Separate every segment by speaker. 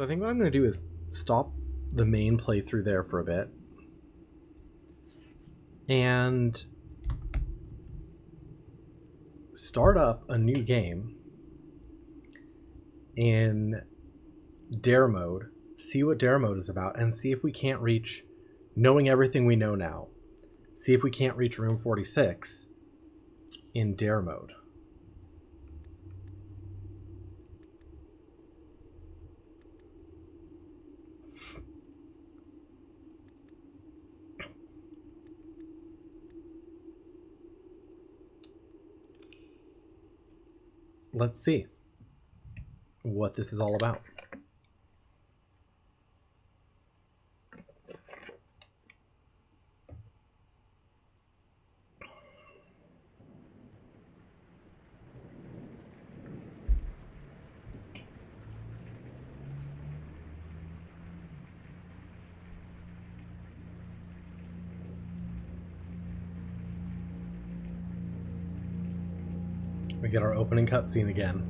Speaker 1: So I think what I'm going to do is stop the main playthrough there for a bit. And start up a new game in Dare Mode, see what Dare Mode is about, and see if we can't reach, knowing everything we know now, see if we can't reach room 46 in Dare Mode. Let's see what this is all about. We get our opening cutscene again.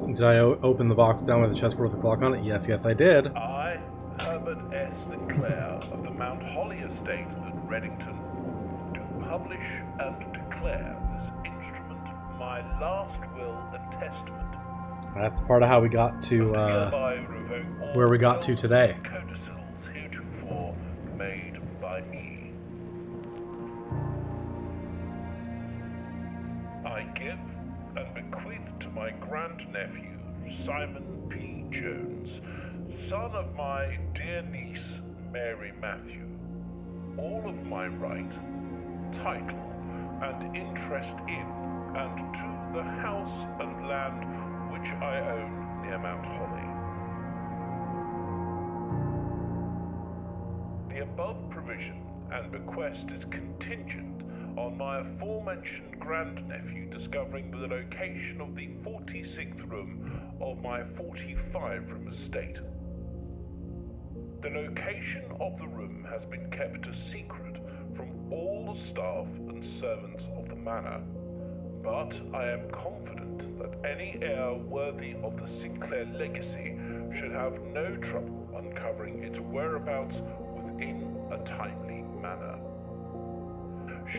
Speaker 1: Did I open the box down with the chessboard with the clock on it? Yes, I did.
Speaker 2: I, Herbert S. Sinclair of the Mount Holly Estate at Reddington, do publish and declare this instrument my last will and testament.
Speaker 1: That's part of how we got to where we got to today.
Speaker 2: Codicils heretofore made by me. I give and bequeath to my grandnephew, Simon P. Jones, son of my dear niece, Mary Matthew, all of my right, title, and interest in and to the house and land which I own near Mount Holly. The above provision and bequest is contingent on my aforementioned grandnephew discovering the location of the 46th room of my 45-room estate. The location of the room has been kept a secret from all the staff and servants of the manor, but I am confident that any heir worthy of the Sinclair legacy should have no trouble uncovering its whereabouts within a timely manner.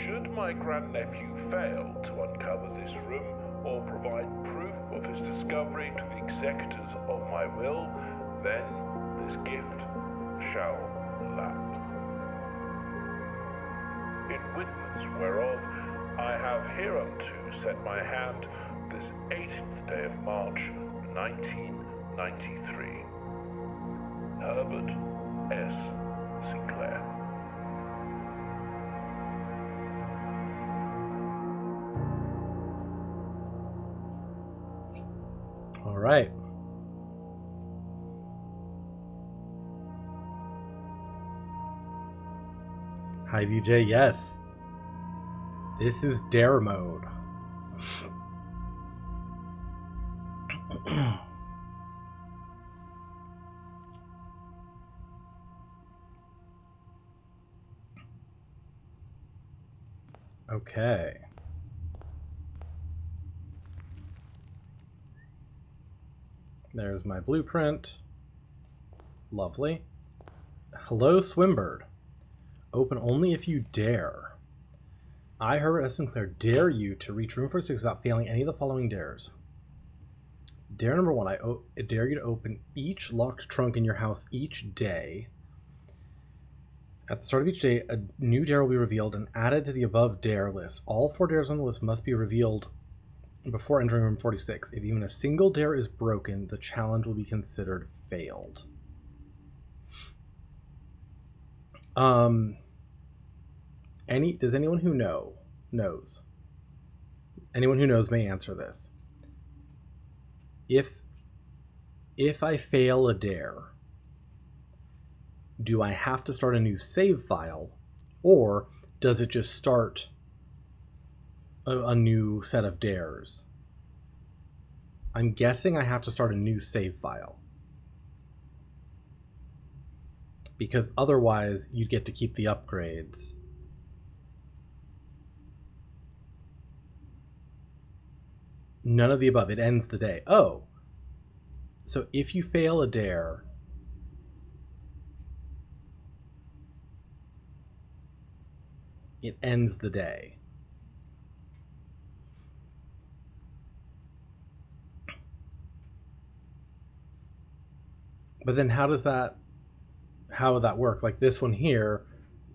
Speaker 2: Should my grandnephew fail to uncover this room or provide proof of his discovery to the executors of my will, then this gift shall lapse. In witness whereof I have hereunto set my hand this 18th day of March, 1993. Herbert S. Sinclair.
Speaker 1: All right. Hi, DJ. Yes. This is Dare Mode. Okay. There's my blueprint. Lovely. Hello, Swimbird. Open only if you dare. I, Herbert S. Sinclair, dare you to reach room 46 without failing any of the following dares. Dare number 1, I dare you to open each locked trunk in your house each day. At the start of each day, a new dare will be revealed and added to the above dare list. All 4 dares on the list must be revealed before entering room 46. If even a single dare is broken, the challenge will be considered failed. Does anyone who knows? Anyone who knows may answer this. If I fail a dare, do I have to start a new save file, or does it just start a new set of dares. I'm guessing I have to start a new save file. Because otherwise, you'd get to keep the upgrades. None of the above. It ends the day. Oh. So if you fail a dare, it ends the day. But then how would that work? Like this one here,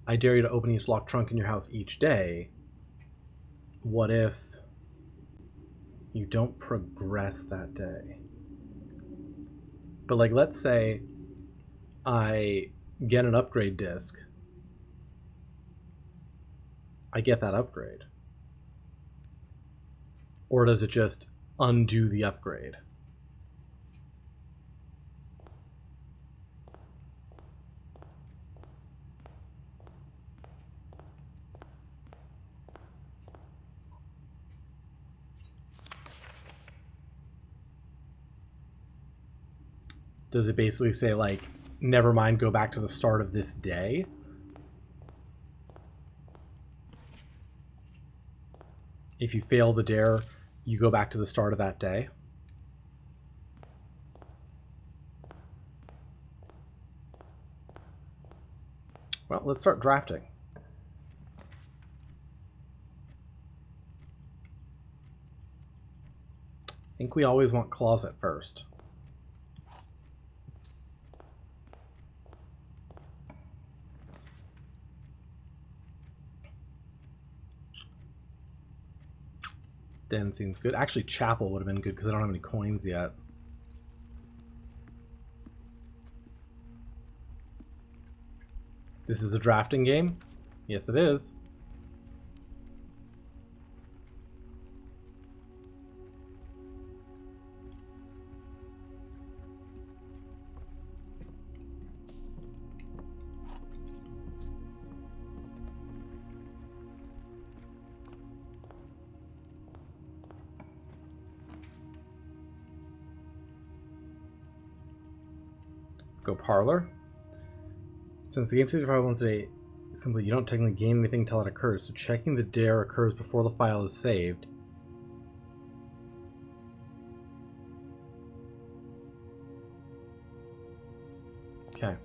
Speaker 1: I dare you to open each locked trunk in your house each day. What if you don't progress that day? But like, let's say I get an upgrade disc. I get that upgrade. Or does it just undo the upgrade? Does it basically say, like, never mind, go back to the start of this day? If you fail the dare, you go back to the start of that day? Well, let's start drafting. I think we always want closet first. Den seems good. Actually, chapel would have been good because I don't have any coins yet. This is a drafting game? Yes, it is. Go parlor. Since the game 65 once a day is complete, you don't technically gain anything until it occurs, so checking the dare occurs before the file is saved. Okay.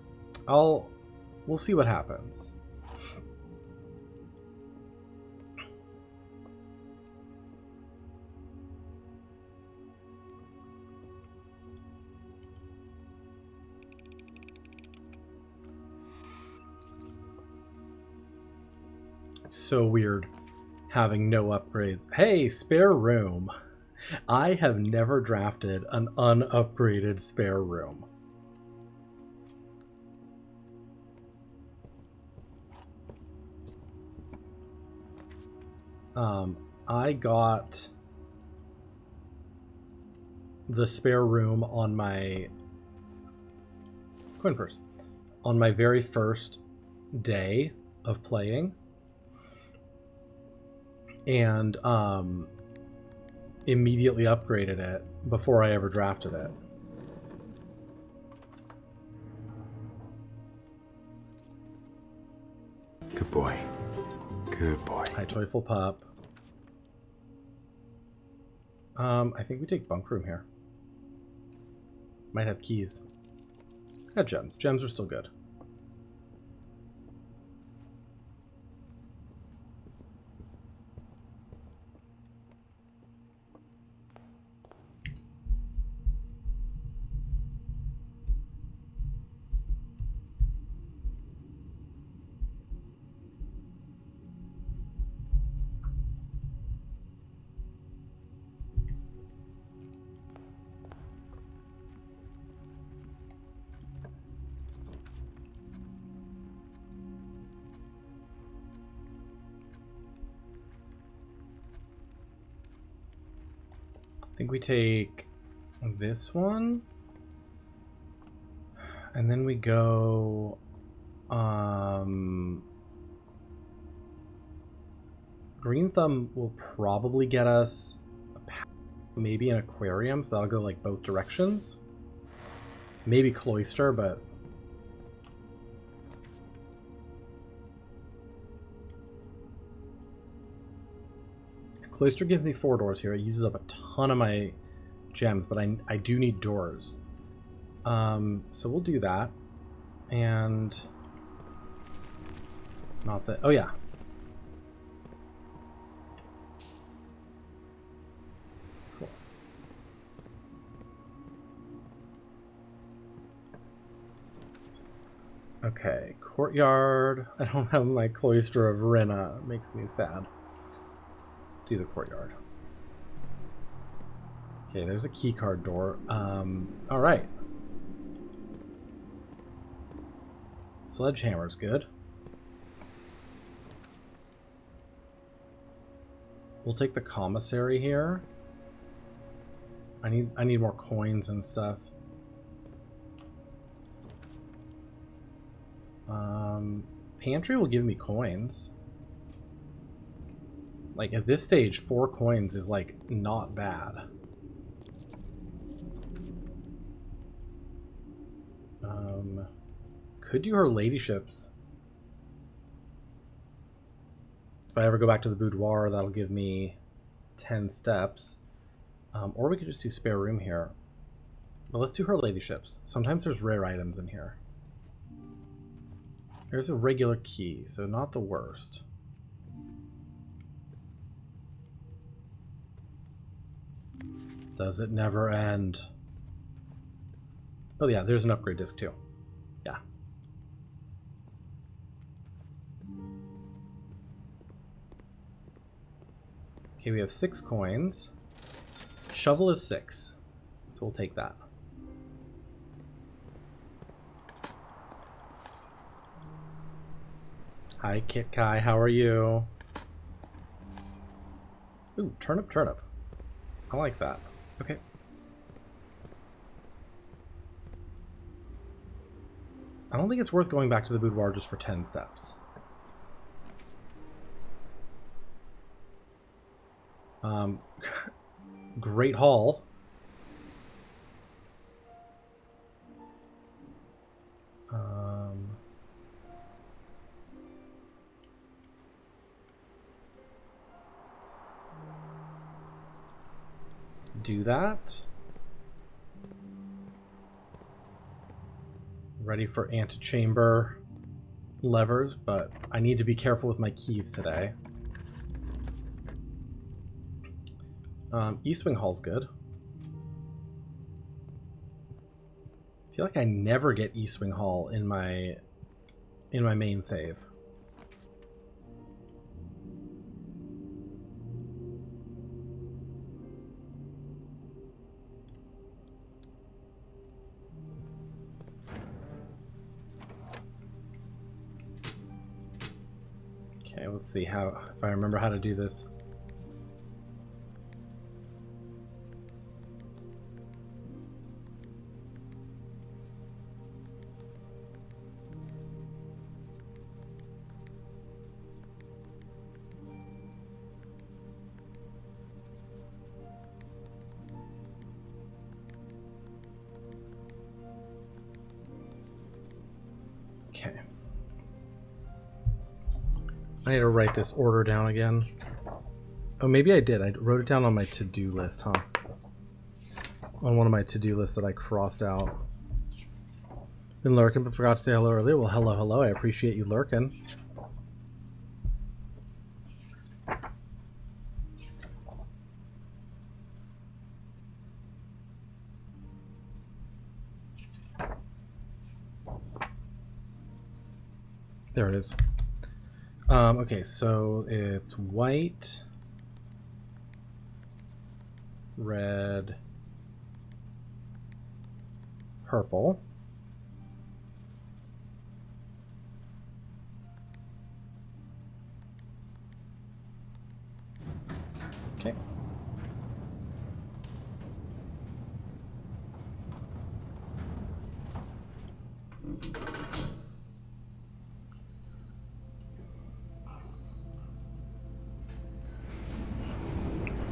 Speaker 1: We'll see what happens. So weird having no upgrades. Hey, spare room. I have never drafted an unupgraded spare room. I got the spare room on my coin purse on my very first day of playing. And immediately upgraded it before I ever drafted it.
Speaker 3: Good boy. Good boy.
Speaker 1: Hi, Toyful Pup. I think we take bunk room here. Might have keys. Got gems. Gems are still good. I think we take this one. And then we go... Green Thumb will probably get us maybe an aquarium, so that'll go like both directions. Maybe Cloister, but Cloister gives me 4 doors here. It uses up a ton of my gems, but I do need doors. So we'll do that. And not that. Oh yeah. Cool. Okay, courtyard. I don't have my Cloister of Rinna. It makes me sad. Do the courtyard. Okay, there's a keycard door. All right. Sledgehammer's good. We'll take the commissary here. I need more coins and stuff. Pantry will give me coins. Like at this stage, 4 coins is like not bad. Could do her ladyships. If I ever go back to the boudoir, that'll give me 10 steps. Or we could just do spare room here. But let's do her ladyships. Sometimes there's rare items in here. There's a regular key, so not the worst. Does it never end? Oh yeah, there's an upgrade disc too. Yeah. Okay, we have 6 coins. Shovel is 6, so we'll take that. Hi, Kit Kai, how are you? Ooh, turnip, turnip. I like that. Okay. I don't think it's worth going back to the boudoir just for 10 steps. Great Hall. Let's do that. Ready for antechamber levers, but I need to be careful with my keys today. Eastwing Hall's good. I feel like I never get Eastwing Hall in my main save. Okay, let's see if I remember how to do this. Okay. I need to write this order down again. Oh, maybe I did. I wrote it down on my to-do list, huh? On one of my to-do lists that I crossed out. Been lurking, but forgot to say hello earlier. Well, hello, hello. I appreciate you lurking. There it is. Okay, so it's white, red, purple. Okay.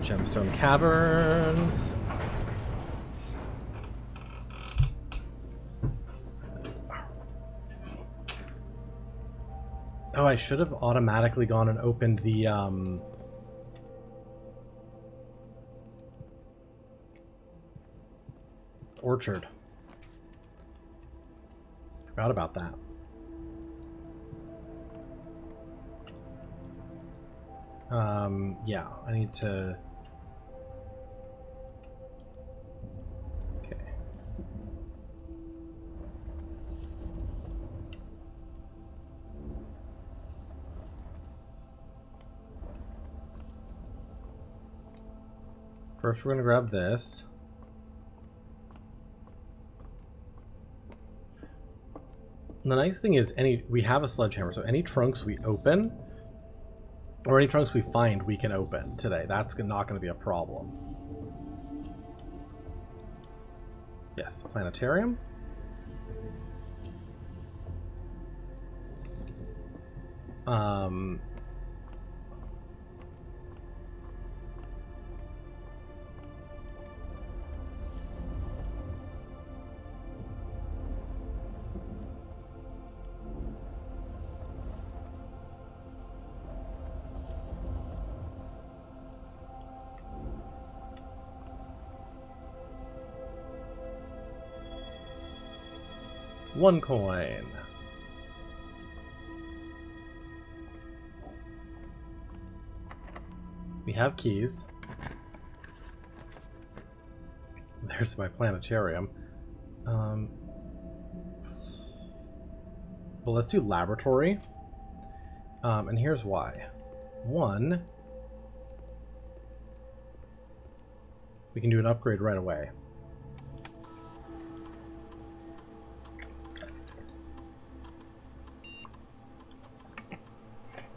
Speaker 1: Gemstone Caverns. Oh, I should have automatically gone and opened the orchard. Forgot about that. Yeah, I need to... Okay. First, we're going to grab this. And the nice thing is, we have a sledgehammer, so any trunks we open, or any trunks we find, we can open today. That's not going to be a problem. Yes, planetarium. One coin. We have keys. There's my planetarium. Well, let's do laboratory. And here's why. One, we can do an upgrade right away.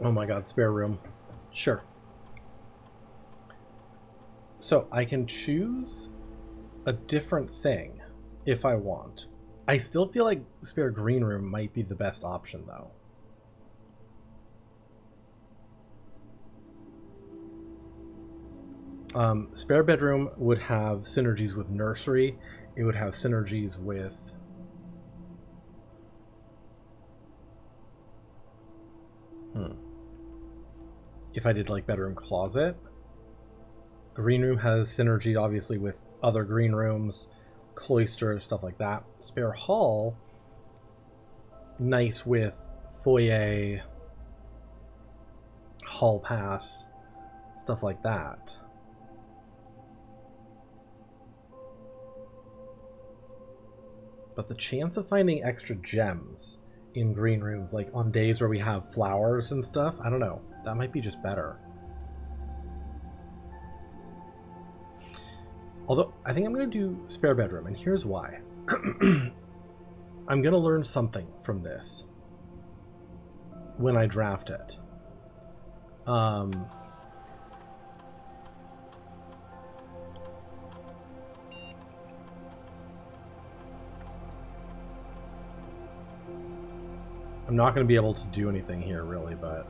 Speaker 1: Oh my god, spare room. Sure. So I can choose a different thing if I want. I still feel like spare green room might be the best option though. Spare bedroom would have synergies with nursery. It would have synergies with... If I did like bedroom closet. Green room has synergy obviously with other green rooms, cloister, stuff like that. Spare hall, nice with foyer, hall pass, stuff like that. But the chance of finding extra gems in green rooms, like on days where we have flowers and stuff, I don't know. That might be just better. Although, I think I'm going to do spare bedroom, and here's why. I'm going to learn something from this when I draft it. I'm not going to be able to do anything here, really, but...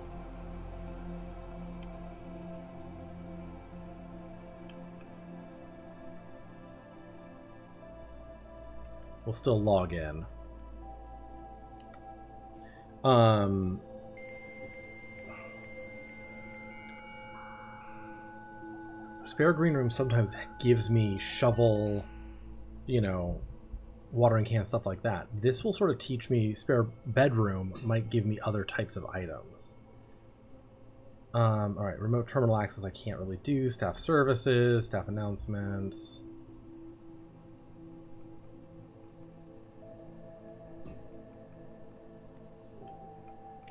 Speaker 1: we'll still log in. Spare green room sometimes gives me shovel, you know, watering can, stuff like that. This will sort of teach me. Spare bedroom might give me other types of items. Alright, remote terminal access I can't really do. Staff services, staff announcements.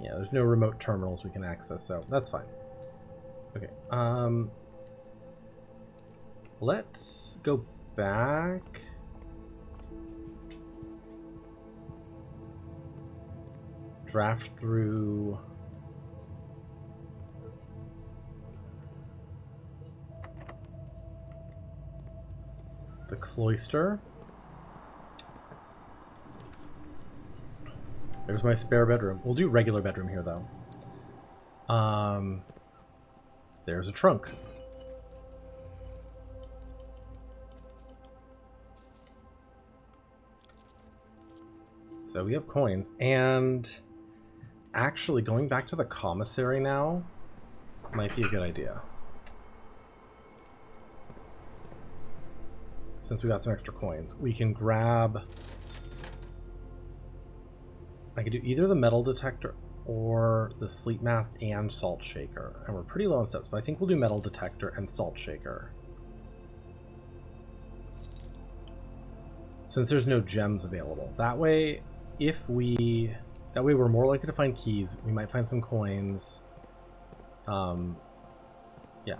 Speaker 1: Yeah, there's no remote terminals we can access, so that's fine. Okay, let's go back. Draft through the cloister. There's my spare bedroom. We'll do regular bedroom here, though. There's a trunk. So we have coins, and actually going back to the commissary now might be a good idea. Since we got some extra coins, we can grab... I could do either the metal detector or the sleep mask and salt shaker. And we're pretty low on steps, but I think we'll do metal detector and salt shaker. Since there's no gems available. That way, that way we're more likely to find keys. We might find some coins. Yeah.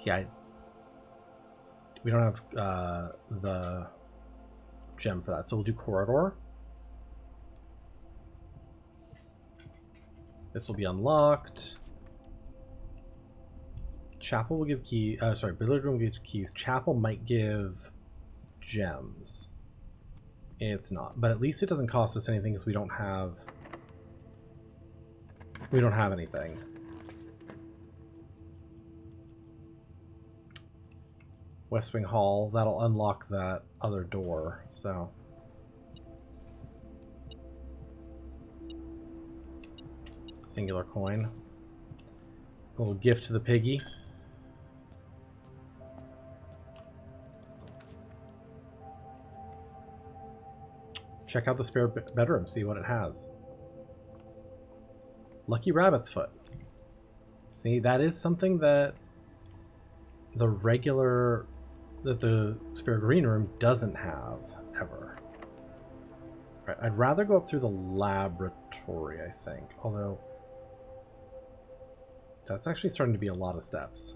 Speaker 1: Yeah, we don't have the gem for that, so we'll do corridor. This will be unlocked. Chapel will give key. Sorry, billiard room gives keys. Chapel might give gems. It's not, but at least it doesn't cost us anything because we don't have anything. West Wing Hall, that'll unlock that other door, so. Singular coin. A little gift to the piggy. Check out the spare bedroom, see what it has. Lucky rabbit's foot. See, that is something that the spare green room doesn't have ever. Right, I'd rather go up through the laboratory, I think. Although that's actually starting to be a lot of steps.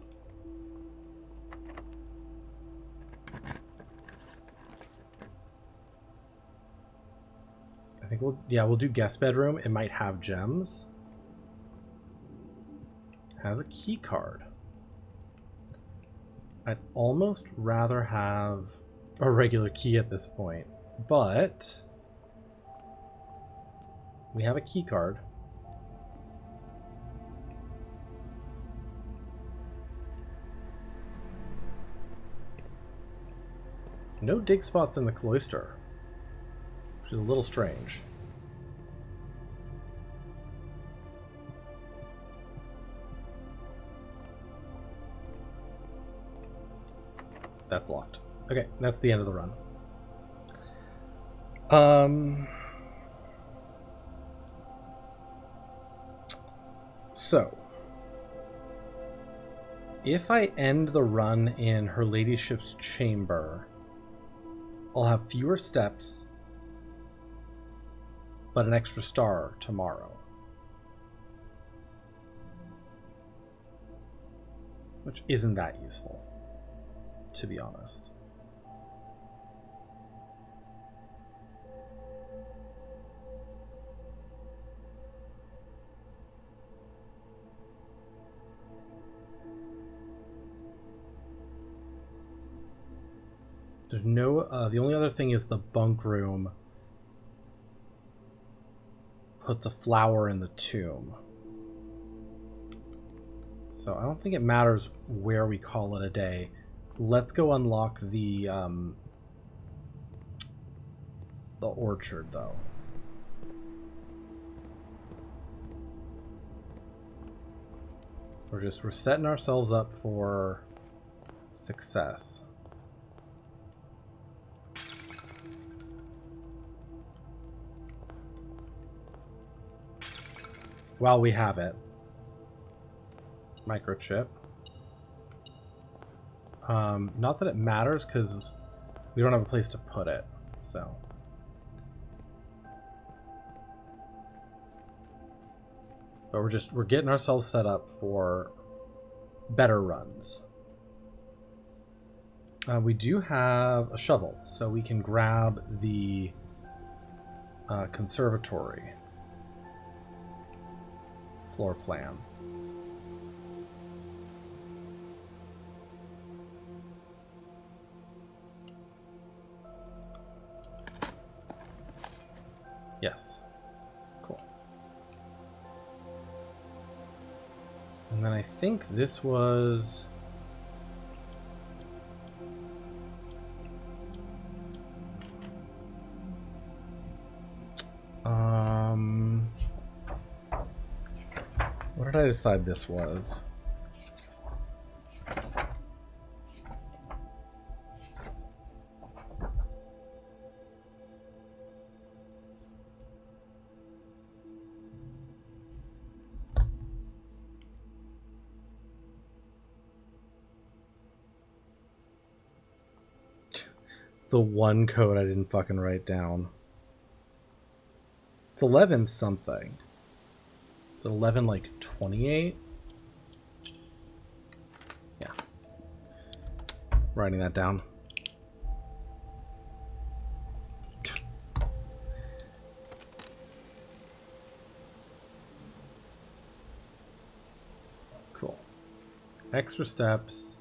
Speaker 1: I think we'll do guest bedroom. It might have gems. Has a key card. I'd almost rather have a regular key at this point, but we have a key card. No dig spots in the cloister, which is a little strange. That's locked. Okay, that's the end of the run. So, if I end the run in Her Ladyship's chamber, I'll have fewer steps, but an extra star tomorrow. Which isn't that useful, to be honest. There's no, the only other thing is the bunk room puts a flower in the tomb. So I don't think it matters where we call it a day. Let's go unlock the orchard, though. We're setting ourselves up for success. While we have it. Microchip. Not that it matters because we don't have a place to put it, so. But we're getting ourselves set up for better runs. We do have a shovel, so we can grab the conservatory floor plan. Yes. Cool. And then I think this was... did I decide this was? It's the one code I didn't fucking write down. It's 11 something. Is it 11 like 28? Yeah. Writing that down. Cool. Extra steps.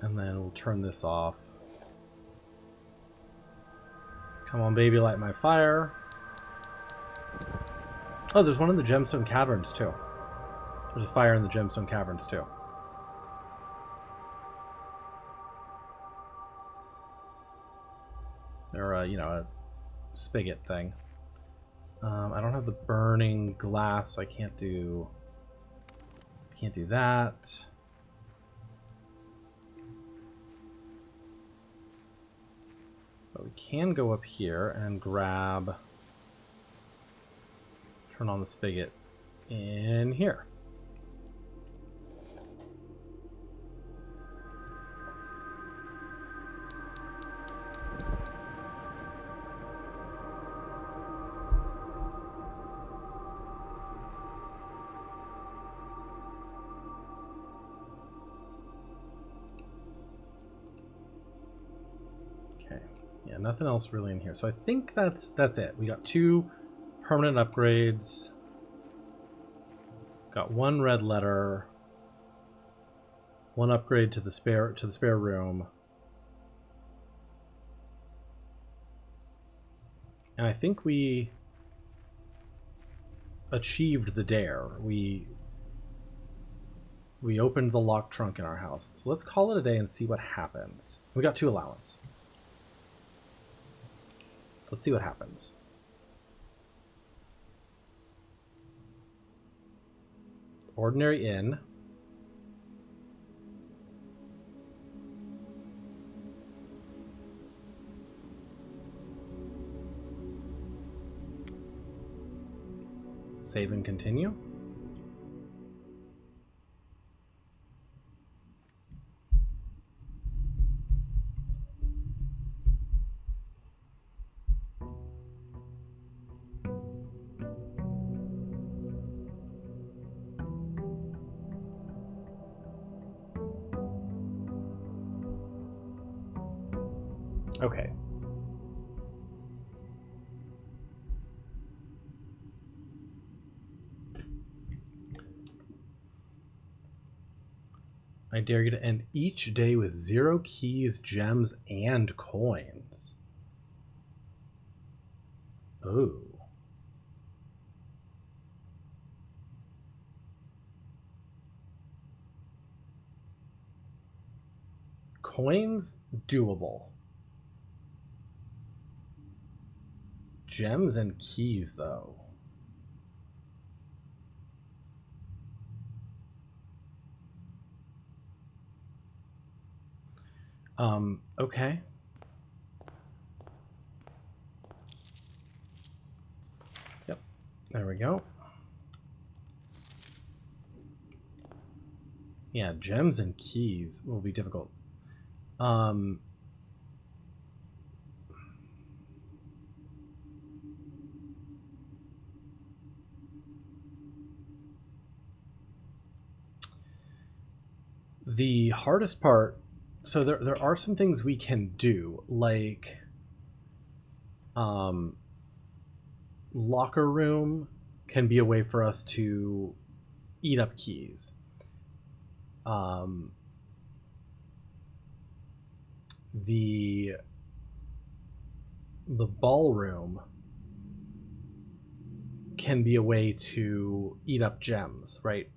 Speaker 1: And then we'll turn this off. Come on, baby, light my fire. Oh, there's one in the Gemstone Caverns, too. There's a fire in the Gemstone Caverns, too. Or, you know, a spigot thing. I don't have the burning glass, so I can't do that. But we can go up here and grab... Turn on the spigot in here. Okay. Yeah, nothing else really in here. So I think that's it. We got 2 permanent upgrades. Got 1 red letter. 1 upgrade to the spare room. And I think we achieved the dare. We opened the locked trunk in our house. So let's call it a day and see what happens. We got 2 allowance. Let's see what happens. Ordinary inn. Save and continue. Okay. I dare you to end each day with 0 keys, gems, and coins. Oh. Coins, doable. Gems and keys, though. Okay. Yep. There we go. Yeah, gems and keys will be difficult. The hardest part, so there are some things we can do, like locker room can be a way for us to eat up keys. The ballroom can be a way to eat up gems, right?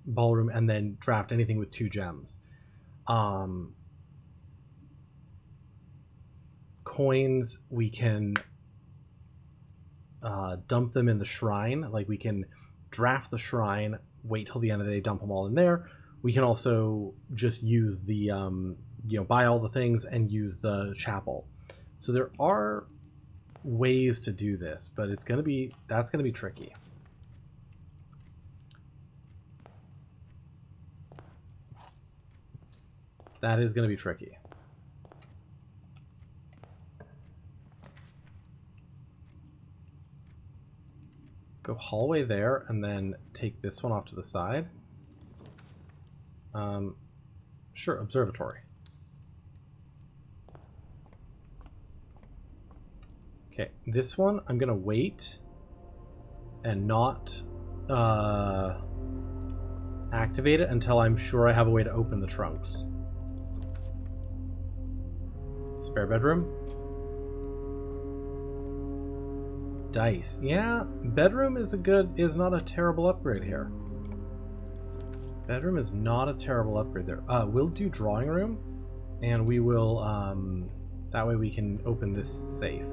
Speaker 1: Ballroom and then draft anything with 2 gems. Coins, we can dump them in the shrine. Like we can draft the shrine, wait till the end of the day, dump them all in there. We can also just use the, buy all the things and use the chapel. So there are ways to do this, but that's going to be tricky. That is going to be tricky. Go hallway there, and then take this one off to the side. Sure, observatory. Okay, this one I'm gonna wait and not activate it until I'm sure I have a way to open the trunks. Spare bedroom. Dice. Yeah, bedroom is not a terrible upgrade here. Bedroom is not a terrible upgrade there. We'll do drawing room, and we will, that way we can open this safe.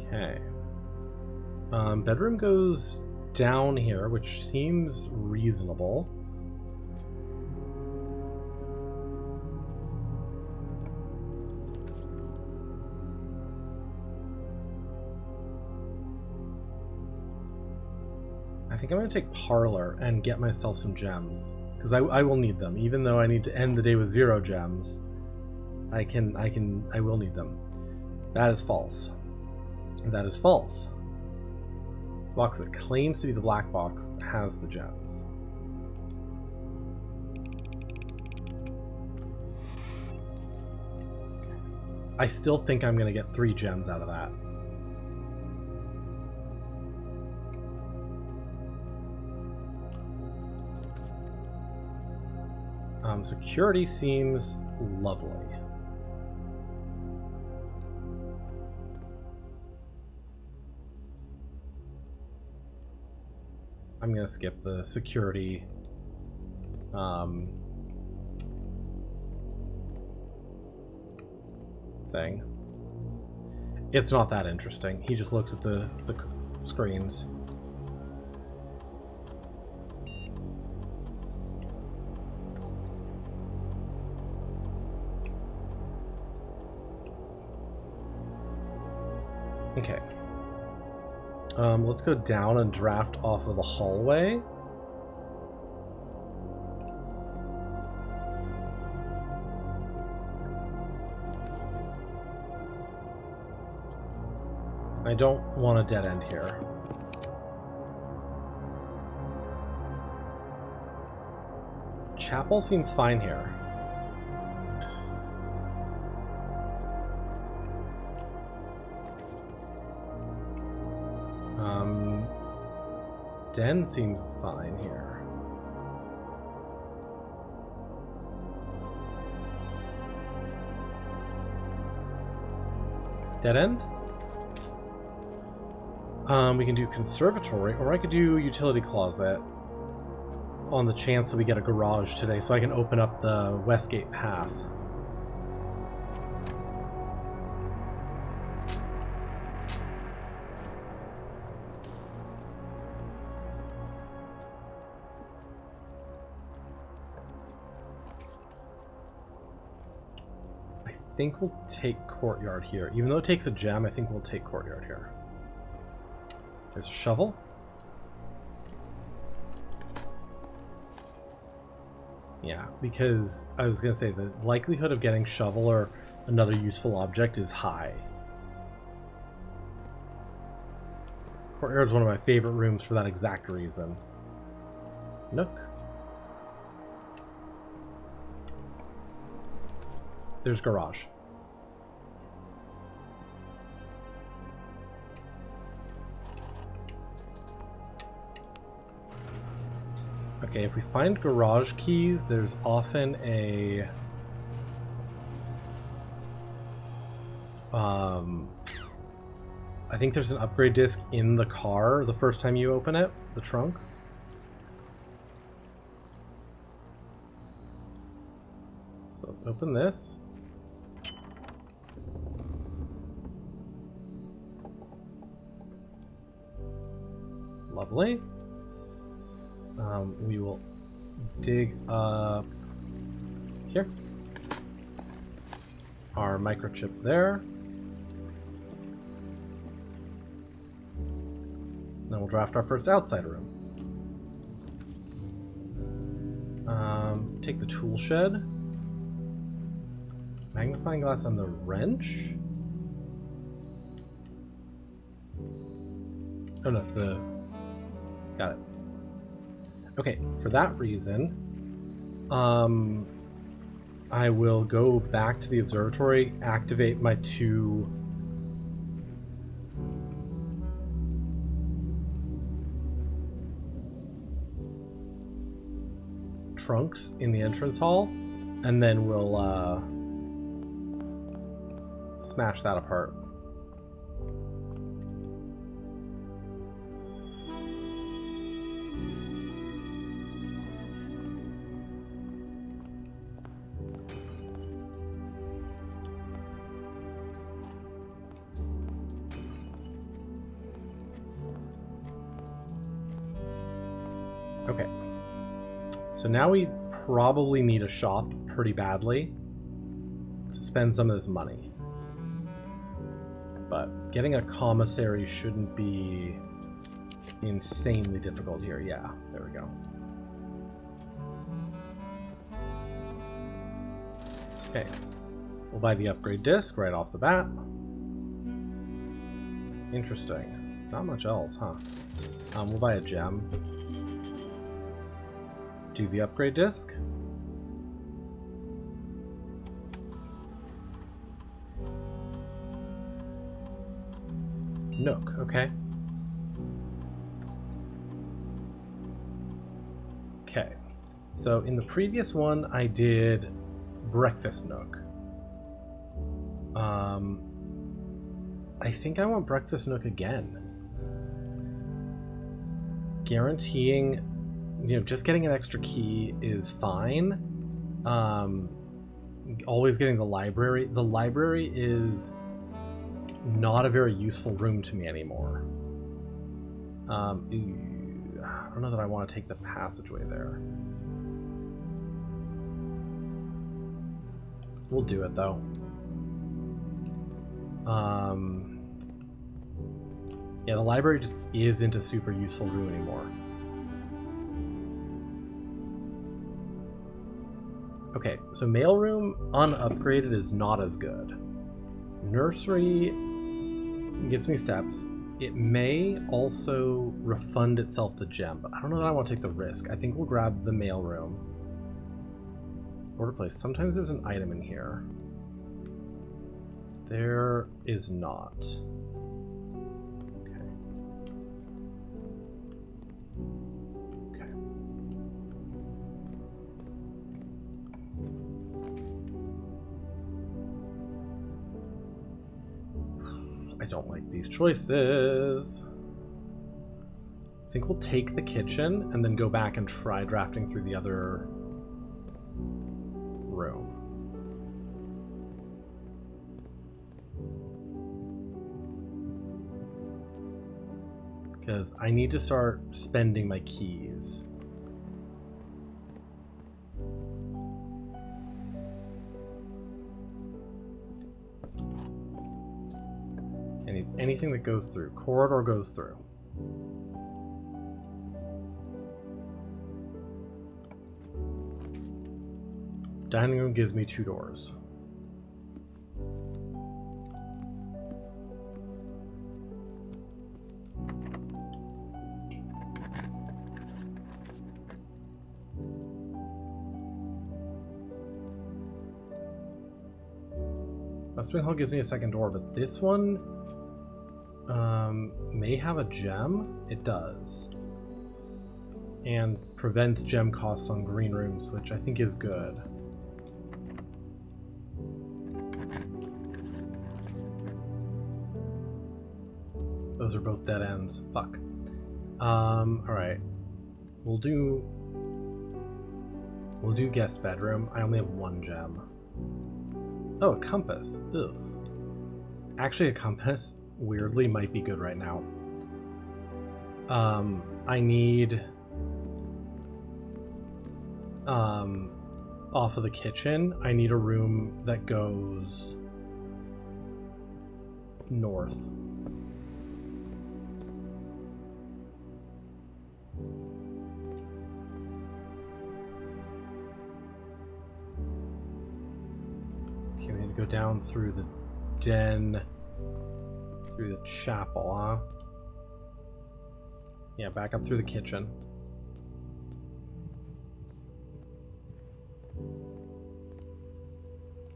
Speaker 1: Okay. Bedroom goes down here, which seems reasonable. I think I'm going to take parlor and get myself some gems, because I will need them. Even though I need to end the day with 0 gems, I will need them. That is false. That is false. The box that claims to be the black box has the gems. I still think I'm going to get 3 gems out of that. Security seems lovely. I'm going to skip the security thing. It's not that interesting. He just looks at the screens. Okay. Let's go down and draft off of the hallway. I don't want a dead end here. Chapel seems fine here. Den seems fine here. Dead end? We can do conservatory, or I could do utility closet on the chance that we get a garage today, so I can open up the Westgate path. I think we'll take courtyard here. Even though it takes a gem, I think we'll take courtyard here. There's a shovel. Yeah, because I was going to say the likelihood of getting shovel or another useful object is high. Courtyard is one of my favorite rooms for that exact reason. Nook. There's garage. Okay, if we find garage keys, there's often a I think there's an upgrade disc in the car the first time you open it, the trunk. So let's open this. Lovely. We will dig up here. Our microchip there. Then we'll draft our first outside room. Take the tool shed. Magnifying glass on the wrench. Oh no, it's the... Got it. Okay, for that reason, I will go back to the observatory, activate my 2 trunks in the entrance hall, and then we'll smash that apart. Okay, so now we probably need a shop pretty badly to spend some of this money. But getting a commissary shouldn't be insanely difficult here. Yeah, there we go. Okay, we'll buy the upgrade disc right off the bat. Interesting. Not much else, huh? We'll buy a gem. Do the upgrade disc. Nook, okay. Okay, so in the previous one I did breakfast nook. I think I want breakfast nook again. Guaranteeing, you know, just getting an extra key is fine. Always getting the library. The library is not a very useful room to me anymore. I don't know that I want to take the passageway there. We'll do it though. Yeah, the library just isn't a super useful room anymore. Okay, so mailroom unupgraded is not as good. Nursery gets me steps. It may also refund itself to gem, but I don't know that I want to take the risk. I think we'll grab the mailroom. Order place. Sometimes there's an item in here. There is not. Okay. Okay. I don't like these choices. I think we'll take the kitchen and then go back and try drafting through the other room. Because I need to start spending my keys. Anything that goes through. Corridor goes through. Dining room gives me 2 doors. West Wing Hall gives me a 2nd door, but this one may have a gem. It does. And prevents gem costs on green rooms, which I think is good. Those are both dead ends. Fuck. Alright. We'll do guest bedroom. I only have one gem. Oh, a compass. Ugh. Actually, a compass, weirdly, might be good right now. I need... off of the kitchen, I need a room that goes north. Okay, we need to go down through the den, through the chapel, huh? Yeah, back up through the kitchen.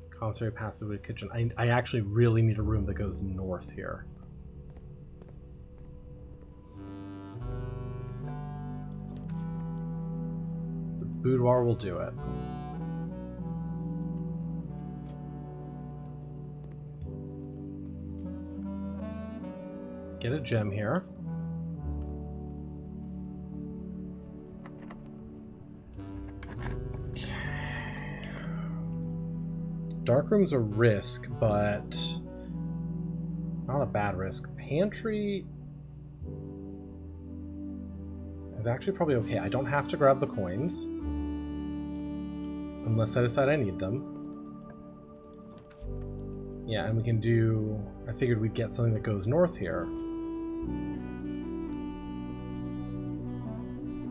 Speaker 1: Commissary passage to the kitchen. I actually really need a room that goes north here. The boudoir will do it. Get a gem here. Dark room's a risk, but not a bad risk. Pantry is actually probably okay. I don't have to grab the coins unless I decide I need them. Yeah, and we can do... I figured we'd get something that goes north here.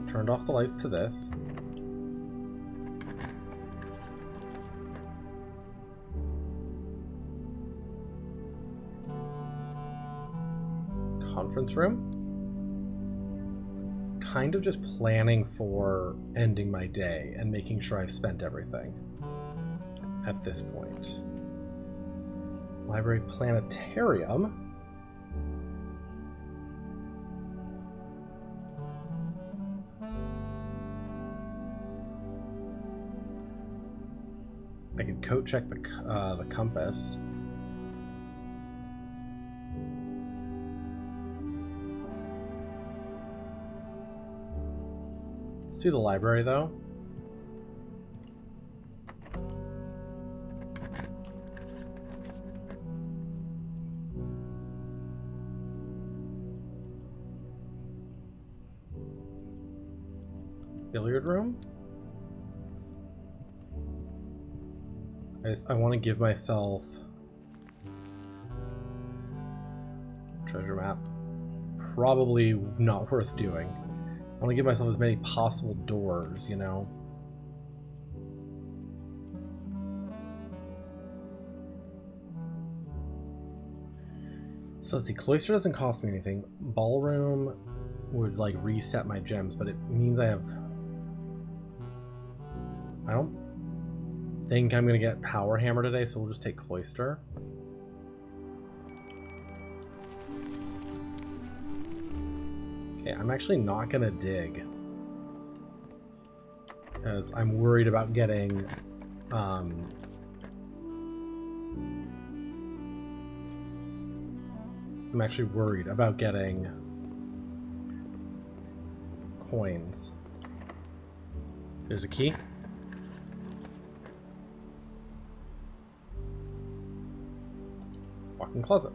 Speaker 1: Turned off the lights to this. Conference room. Kind of just planning for ending my day and making sure I've spent everything at this point. Library planetarium. I could coat check the compass. Let's do the library, though. Billiard room? I want to give myself... Treasure map. Probably not worth doing. I want to give myself as many possible doors, you know? So let's see, Cloister doesn't cost me anything. Ballroom would, like, reset my gems, but it means I have... I don't think I'm going to get Power Hammer today, so we'll just take Cloister. Okay, I'm actually not going to dig. Because I'm worried about getting... I'm actually worried about getting coins. There's a key. Walk-in closet.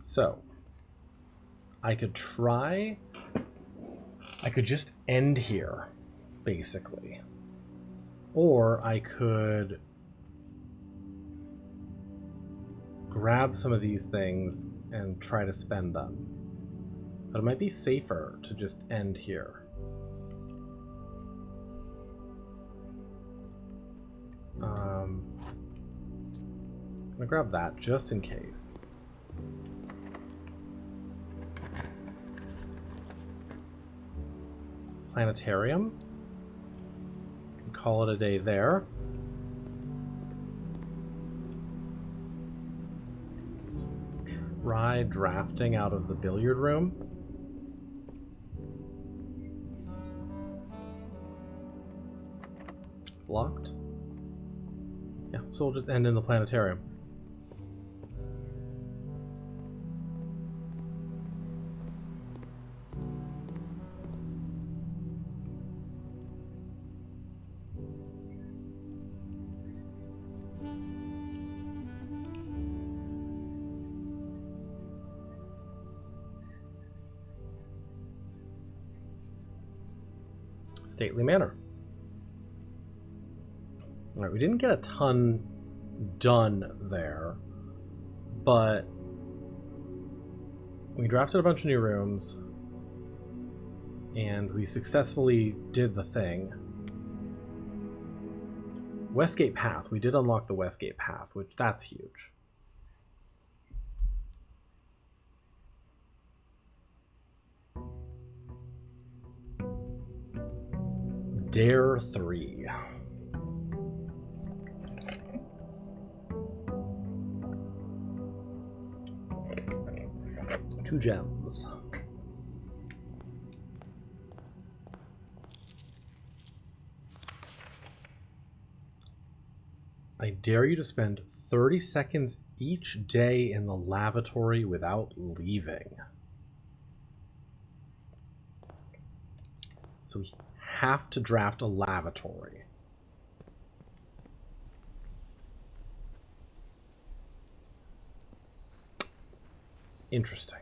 Speaker 1: So, I could try... I could just end here, basically. Or I could grab some of these things and try to spend them. But it might be safer to just end here. I'm gonna grab that just in case. Planetarium. Call it a day there. Try drafting out of the billiard room. It's locked. Yeah, so we'll just end in the planetarium. stately manor. All right, we didn't get a ton done there, but we drafted a bunch of new rooms, and we successfully did the thing. Westgate Path. We did unlock the Westgate Path, which that's huge. Dare 3. Two gems. I dare you to spend 30 seconds each day in the lavatory without leaving. So we have to draft a lavatory. Interesting.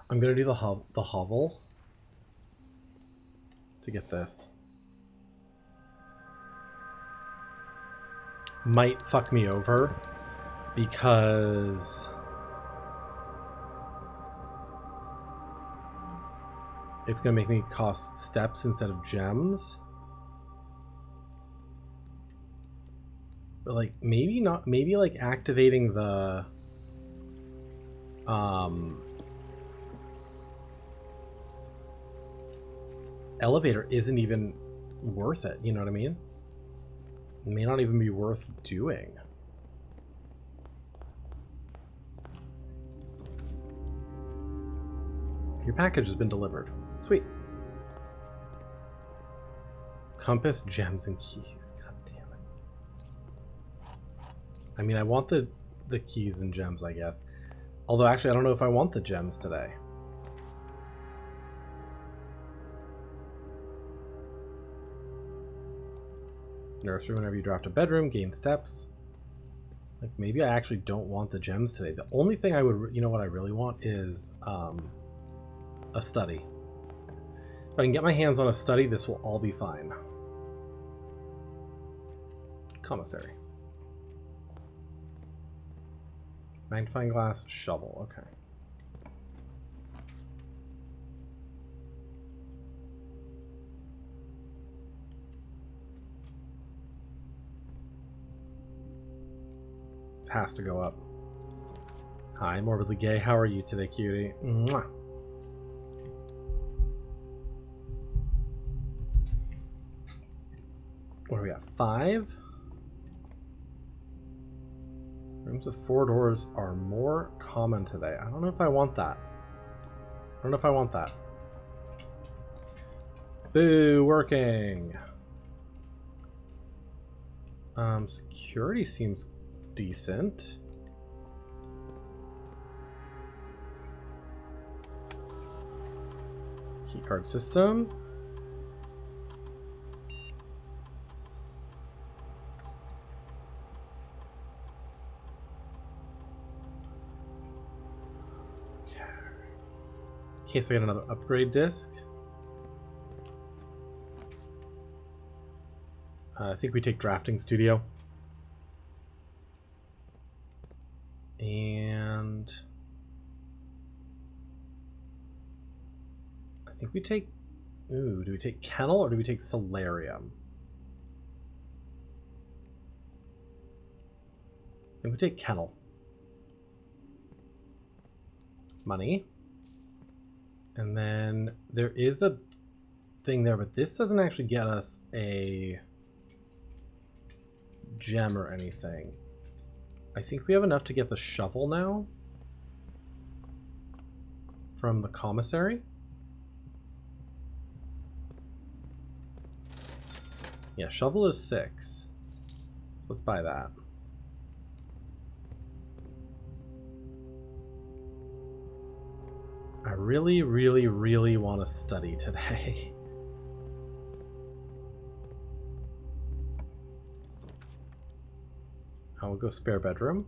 Speaker 1: I'm gonna do the hovel to get this. Might fuck me over because it's gonna make me cost steps instead of gems. But like maybe not, maybe like activating the elevator isn't even worth it, you know what I mean? It may not even be worth doing. Your package has been delivered. Sweet. Compass, gems, and keys. God damn it. I mean, I want the keys and gems, I guess. Although, actually, I don't know if I want the gems today. Nursery, whenever you draft a bedroom, gain steps. Like, maybe I actually don't want the gems today. The only thing I would, you know what I really want is a study. If I can get my hands on a study, this will all be fine. Commissary. Magnifying glass, shovel, okay. Has to go up. Hi, morbidly gay. How are you today, cutie? Mwah. What do we got? 5? Rooms with 4 doors are more common today. I don't know if I want that. I don't know if I want that. Boo, working. Security seems decent. Keycard system. Okay. In case I get another upgrade disc. I think we take Drafting Studio. And I think we take, ooh, do we take Kennel or do we take Solarium? I think we take Kennel. Money. And then there is a thing there, but this doesn't actually get us a gem or anything. I think we have enough to get the shovel now from the commissary. Yeah, shovel is 6. So let's buy that. I really, really, really want to study today. I will go spare bedroom.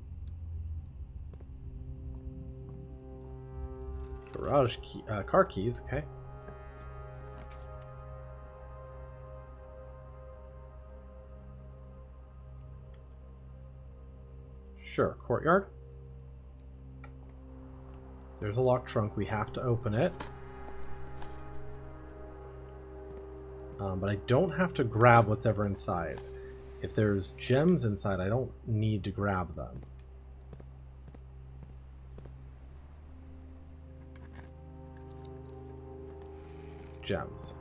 Speaker 1: Garage key, car keys, okay. Sure, courtyard. There's a locked trunk, we have to open it. But I don't have to grab what's ever inside. If there's gems inside, I don't need to grab them. Gems.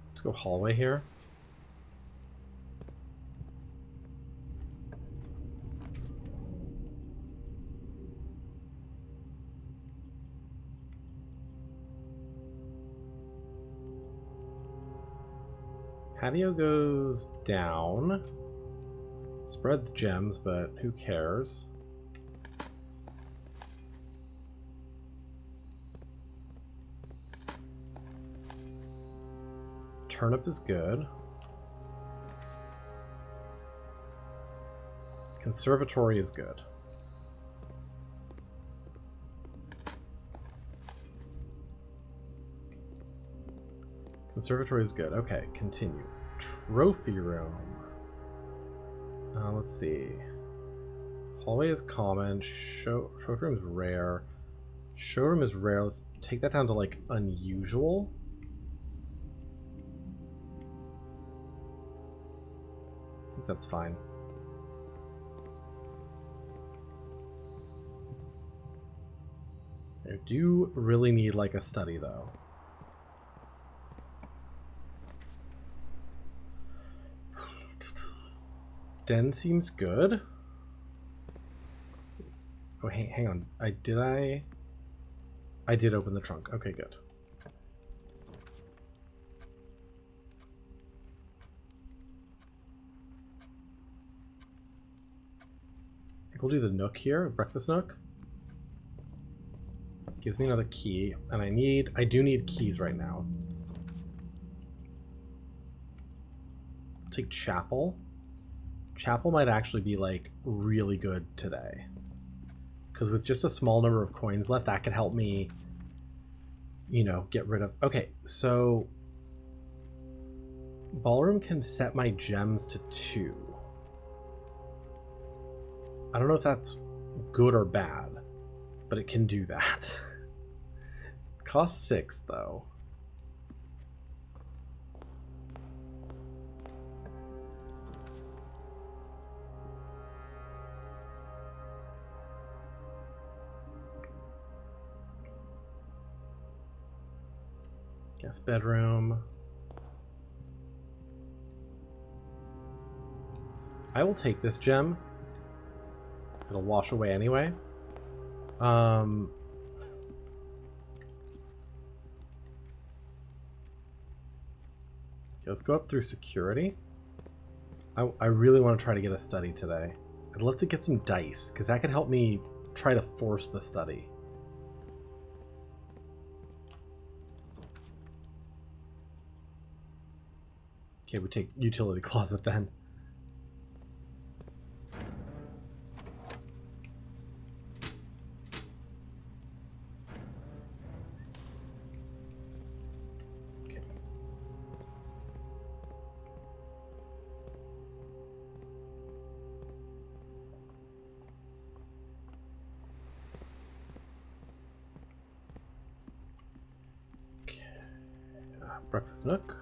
Speaker 1: Let's go hallway here. Patio goes down. Spread the gems, but who cares? Turnip is good. Conservatory is good. Conservatory is good. Okay, continue. Trophy room. Let's see. Hallway is common. Trophy room is rare. Showroom is rare. Let's take that down to like unusual. I think that's fine. I do really need like a study though. Den seems good. Oh, hang on. I did open the trunk. Okay, good. I think we'll do the nook here, breakfast nook. Gives me another key, and I do need keys right now. Take chapel. Chapel might actually be like really good today, because with just a small number of coins left, that could help me, you know, get rid of. Okay, so ballroom can set my gems to 2. I don't know if that's good or bad, but it can do that. Costs 6 though. Guest bedroom. I will take this gem. It'll wash away anyway. Okay, let's go up through security. I really want to try to get a study today. I'd love to get some dice, because that could help me try to force the study. Okay, we take utility closet then. Okay. Okay. Breakfast nook.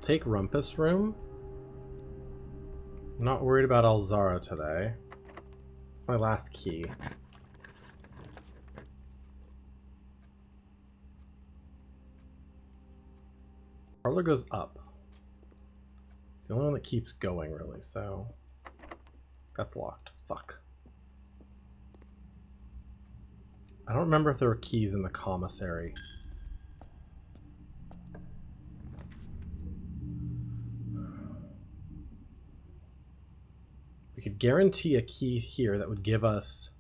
Speaker 1: Take Rumpus room. I'm not worried about Alzara today. It's my last key. Parlor goes up. the only one that keeps going, really, so... That's locked. Fuck. I don't remember if there were keys in the commissary. We could guarantee a key here that would give us...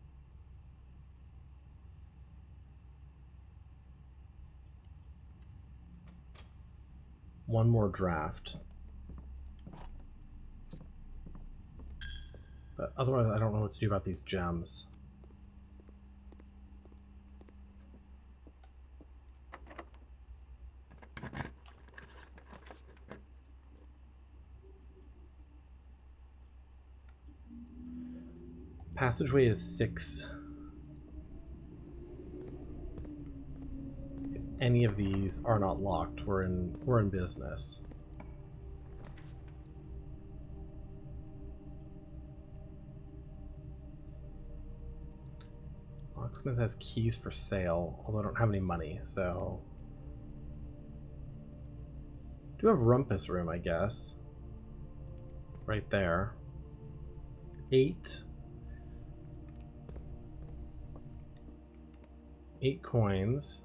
Speaker 1: one more draft. But otherwise, I don't know what to do about these gems. Passageway is 6. If any of these are not locked, we're in business. Locksmith has keys for sale, although I don't have any money, so... Do have Rumpus Room, I guess. Right there. 8. 8 coins.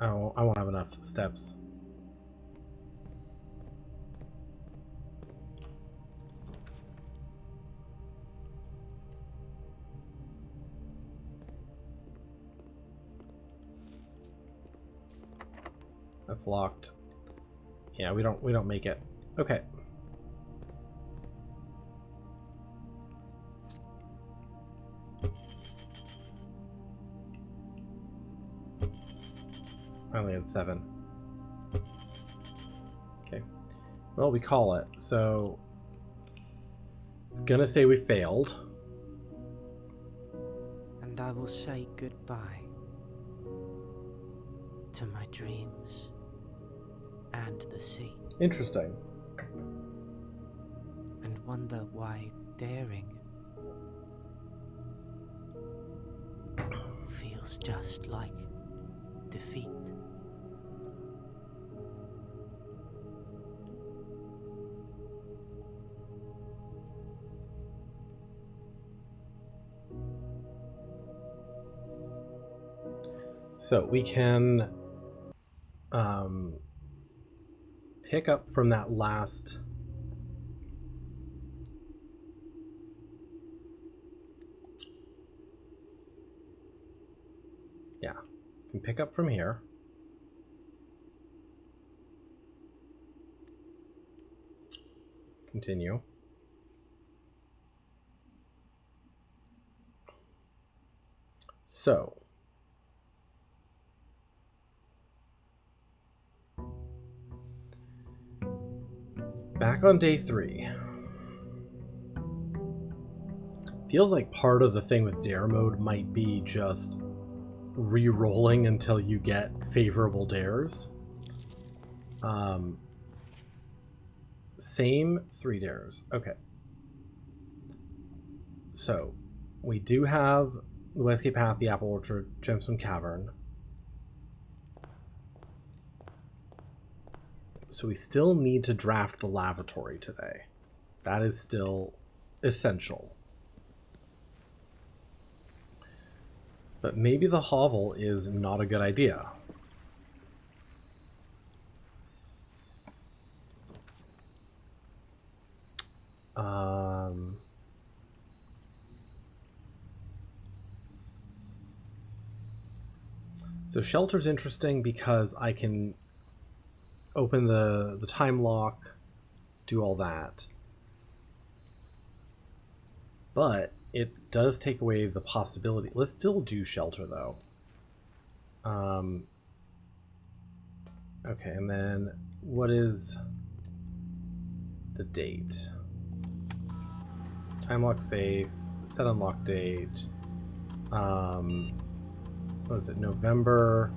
Speaker 1: Oh, I won't have enough steps. That's locked. Yeah, we don't make it. Okay. I only had 7. Okay. Well, we call it. So it's gonna say we failed.
Speaker 4: And I will say goodbye to my dreams and the sea.
Speaker 1: Interesting.
Speaker 4: And wonder why daring feels just like defeat.
Speaker 1: So we can pick up from that last we can pick up from here. Continue. So back on day 3. Feels like part of the thing with dare mode might be just re-rolling until you get favorable dares. Same 3 dares. Okay. So we do have the Westgate Path, the Apple Orchard, Gemstone Cavern. So we still need to draft the lavatory today. That is still essential. But maybe the hovel is not a good idea. So shelter's interesting because I can open the time lock, do all that. But it does take away the possibility. Let's still do shelter though. Okay, and then what is the date? Time lock safe, set unlock date. What is it? November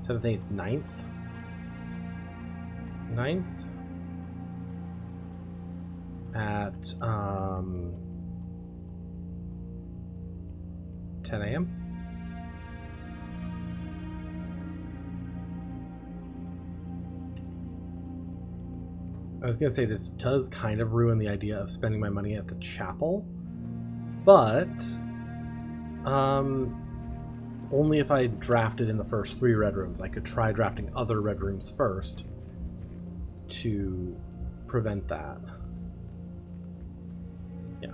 Speaker 1: 7th, 8th, 9th? 9th? At 10 a.m. I was going to say this does kind of ruin the idea of spending my money at the chapel, but only if I drafted in the first 3 red rooms. I could try drafting other red rooms first to prevent that. Yeah.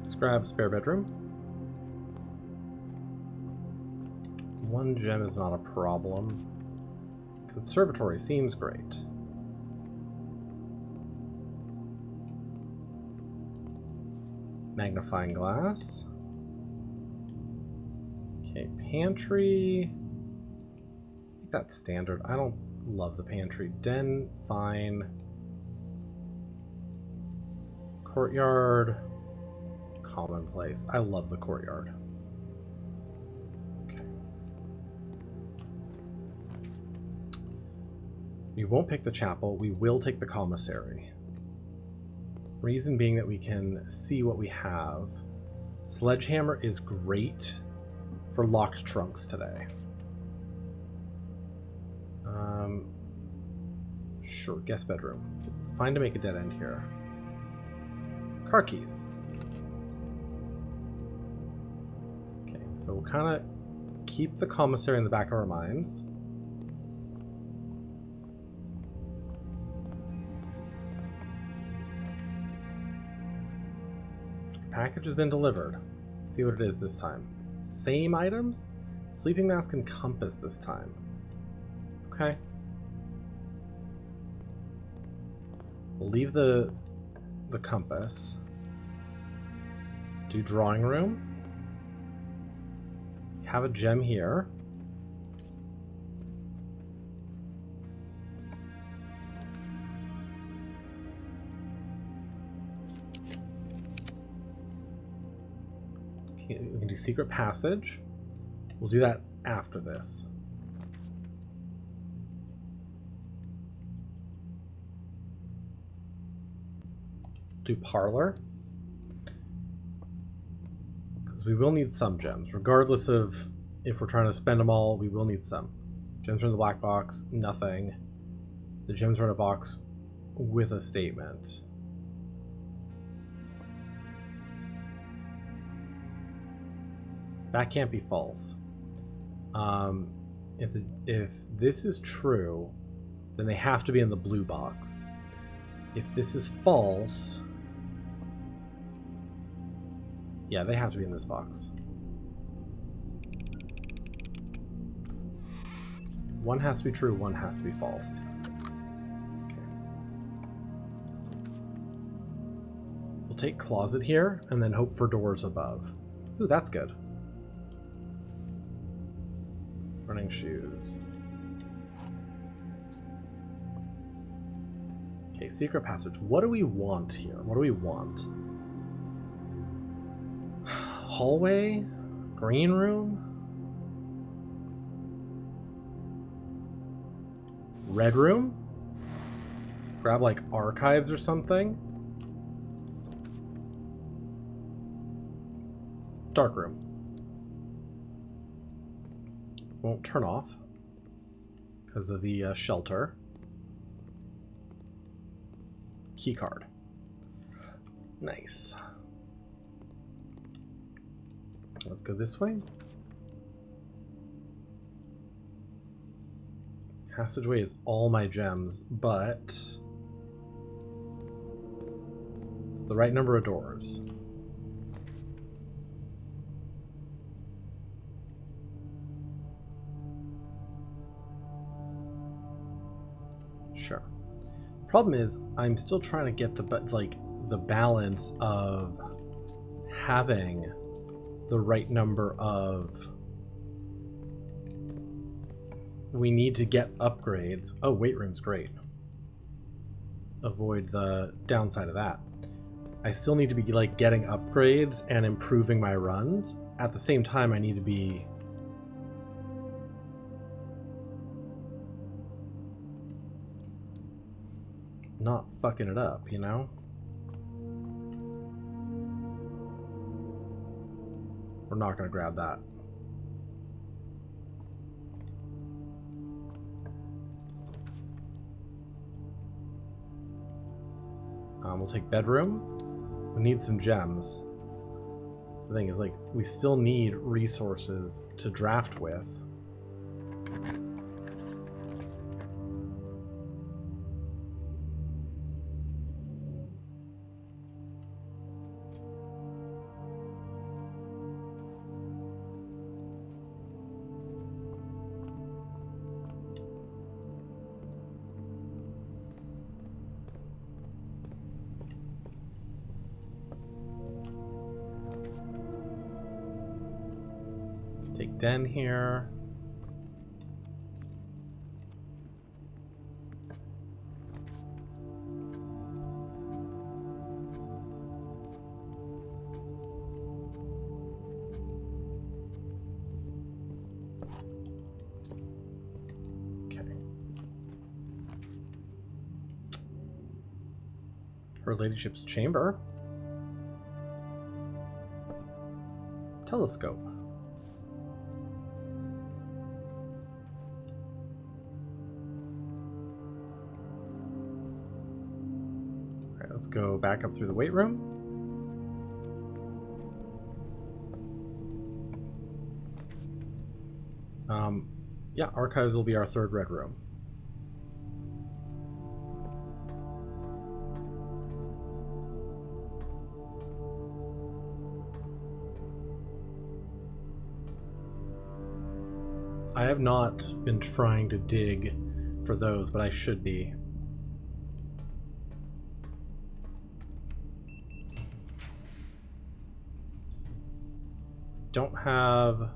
Speaker 1: Let's grab spare bedroom. 1 gem is not a problem. Conservatory seems great. Magnifying glass. Okay, pantry. I think that's standard. I don't love the pantry. Den, fine. Courtyard, commonplace. I love the courtyard. Okay. We won't pick the chapel. We will take the commissary. Reason being that we can see what we have. Sledgehammer is great for locked trunks today. Sure, guest bedroom. It's fine to make a dead end here. Car keys. Okay, so we'll kind of keep the commissary in the back of our minds. Package has been delivered. Let's see what it is this time. Same items? Sleeping mask and compass this time. Okay. We'll leave the compass. Do drawing room. Have a gem here. We can do secret passage. We'll do that after this. Do parlor. Because we will need some gems. Regardless of if we're trying to spend them all, we will need some. Gems are in the black box. Nothing. The gems are in a box with a statement. That can't be false. If this is true, then they have to be in the blue box. If this is false, yeah, they have to be in this box. One has to be true, one has to be false. Okay. We'll take closet here and then hope for doors above. Ooh, that's good. Running shoes. Okay, secret passage. What do we want here? What do we want? Hallway? Green room? Red room? Grab like archives or something? Dark room. Won't turn off because of the shelter. Key card. Nice. Let's go this way. Passageway is all my gems, but it's the right number of doors. Sure. Problem is, I'm still trying to get the balance of having the right number of. We need to get upgrades. Oh, weight room's great. Avoid the downside of that. I still need to be like getting upgrades and improving my runs. At the same time, I need to be not fucking it up, you know? We're not going to grab that. We'll take bedroom. We need some gems. So the thing is, like, we still need resources to draft with. Take den here. Okay. Her ladyship's chamber. Telescope. Let's go back up through the weight room. Yeah, archives will be our third red room. I have not been trying to dig for those, but I should be. Don't have...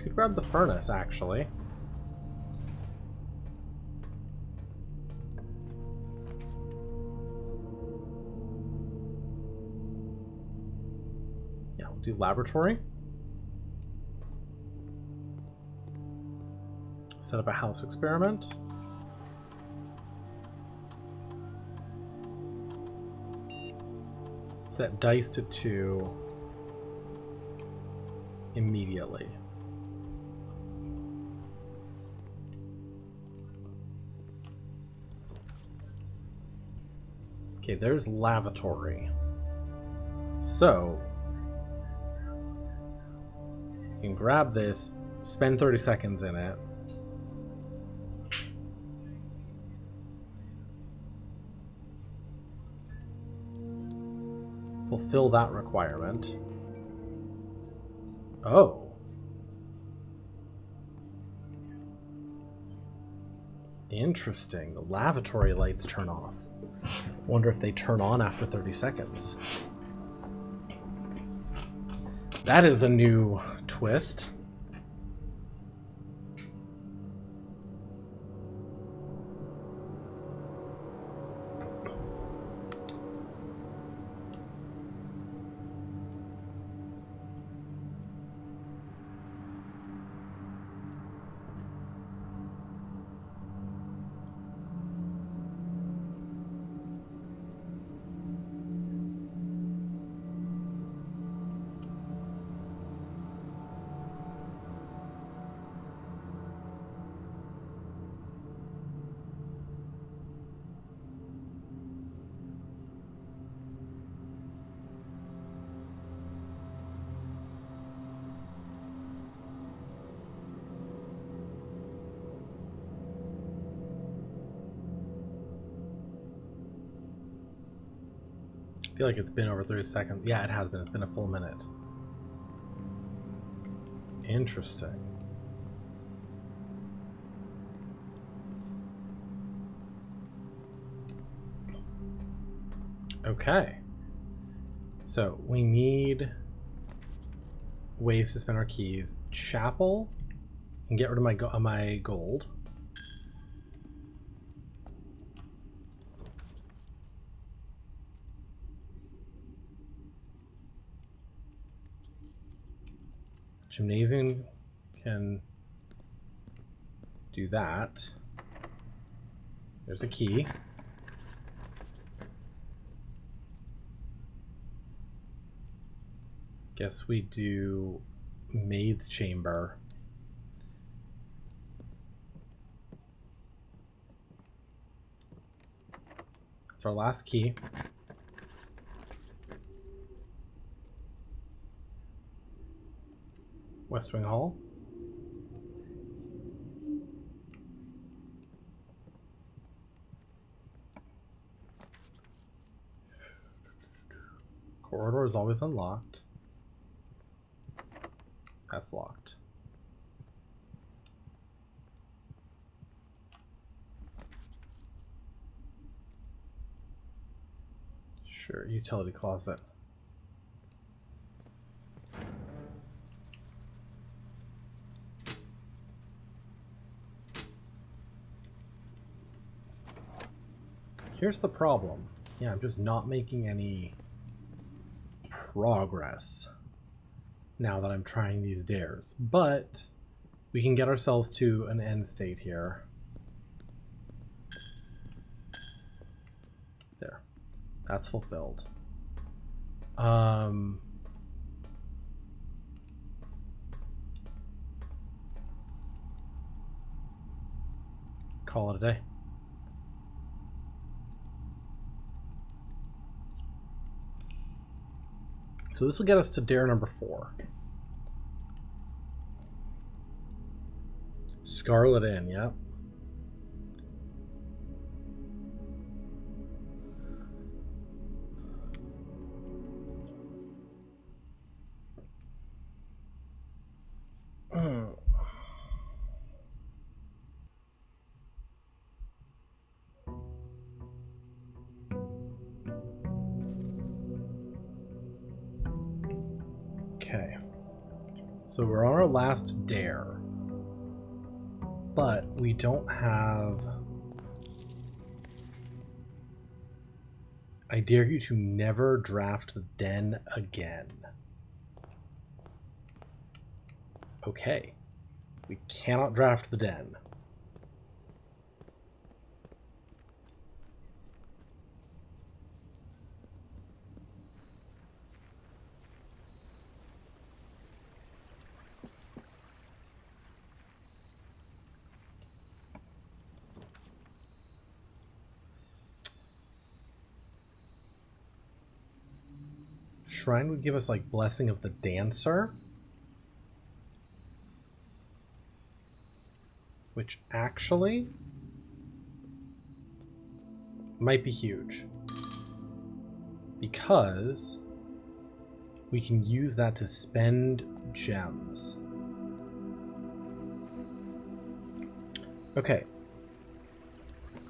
Speaker 1: Could grab the furnace, actually. Yeah, we'll do laboratory. Set up a house experiment. Set dice to 2 immediately. Okay, there's lavatory. So, you can grab this, spend 30 seconds in it. Fulfill that requirement. Oh. Interesting. The lavatory lights turn off. Wonder if they turn on after 30 seconds. That is a new twist. I feel like it's been over 30 seconds. Yeah, it has been. It's been a full minute. Interesting. Okay. So we need ways to spend our keys. Chapel and get rid of my gold. Gymnasium can do that. There's a key. Guess we do Maid's Chamber. That's our last key. West Wing Hall. Corridor is always unlocked. That's locked. Sure, utility closet. Here's the problem. Yeah, I'm just not making any progress now that I'm trying these dares. But we can get ourselves to an end state here. There. That's fulfilled. Call it a day. So this will get us to dare number 4. Scarlet Inn, yep. Okay, so we're on our last dare, but we don't have... I dare you to never draft the den again. Okay, we cannot draft the den. Shrine would give us like Blessing of the Dancer, which actually might be huge because we can use that to spend gems. Okay,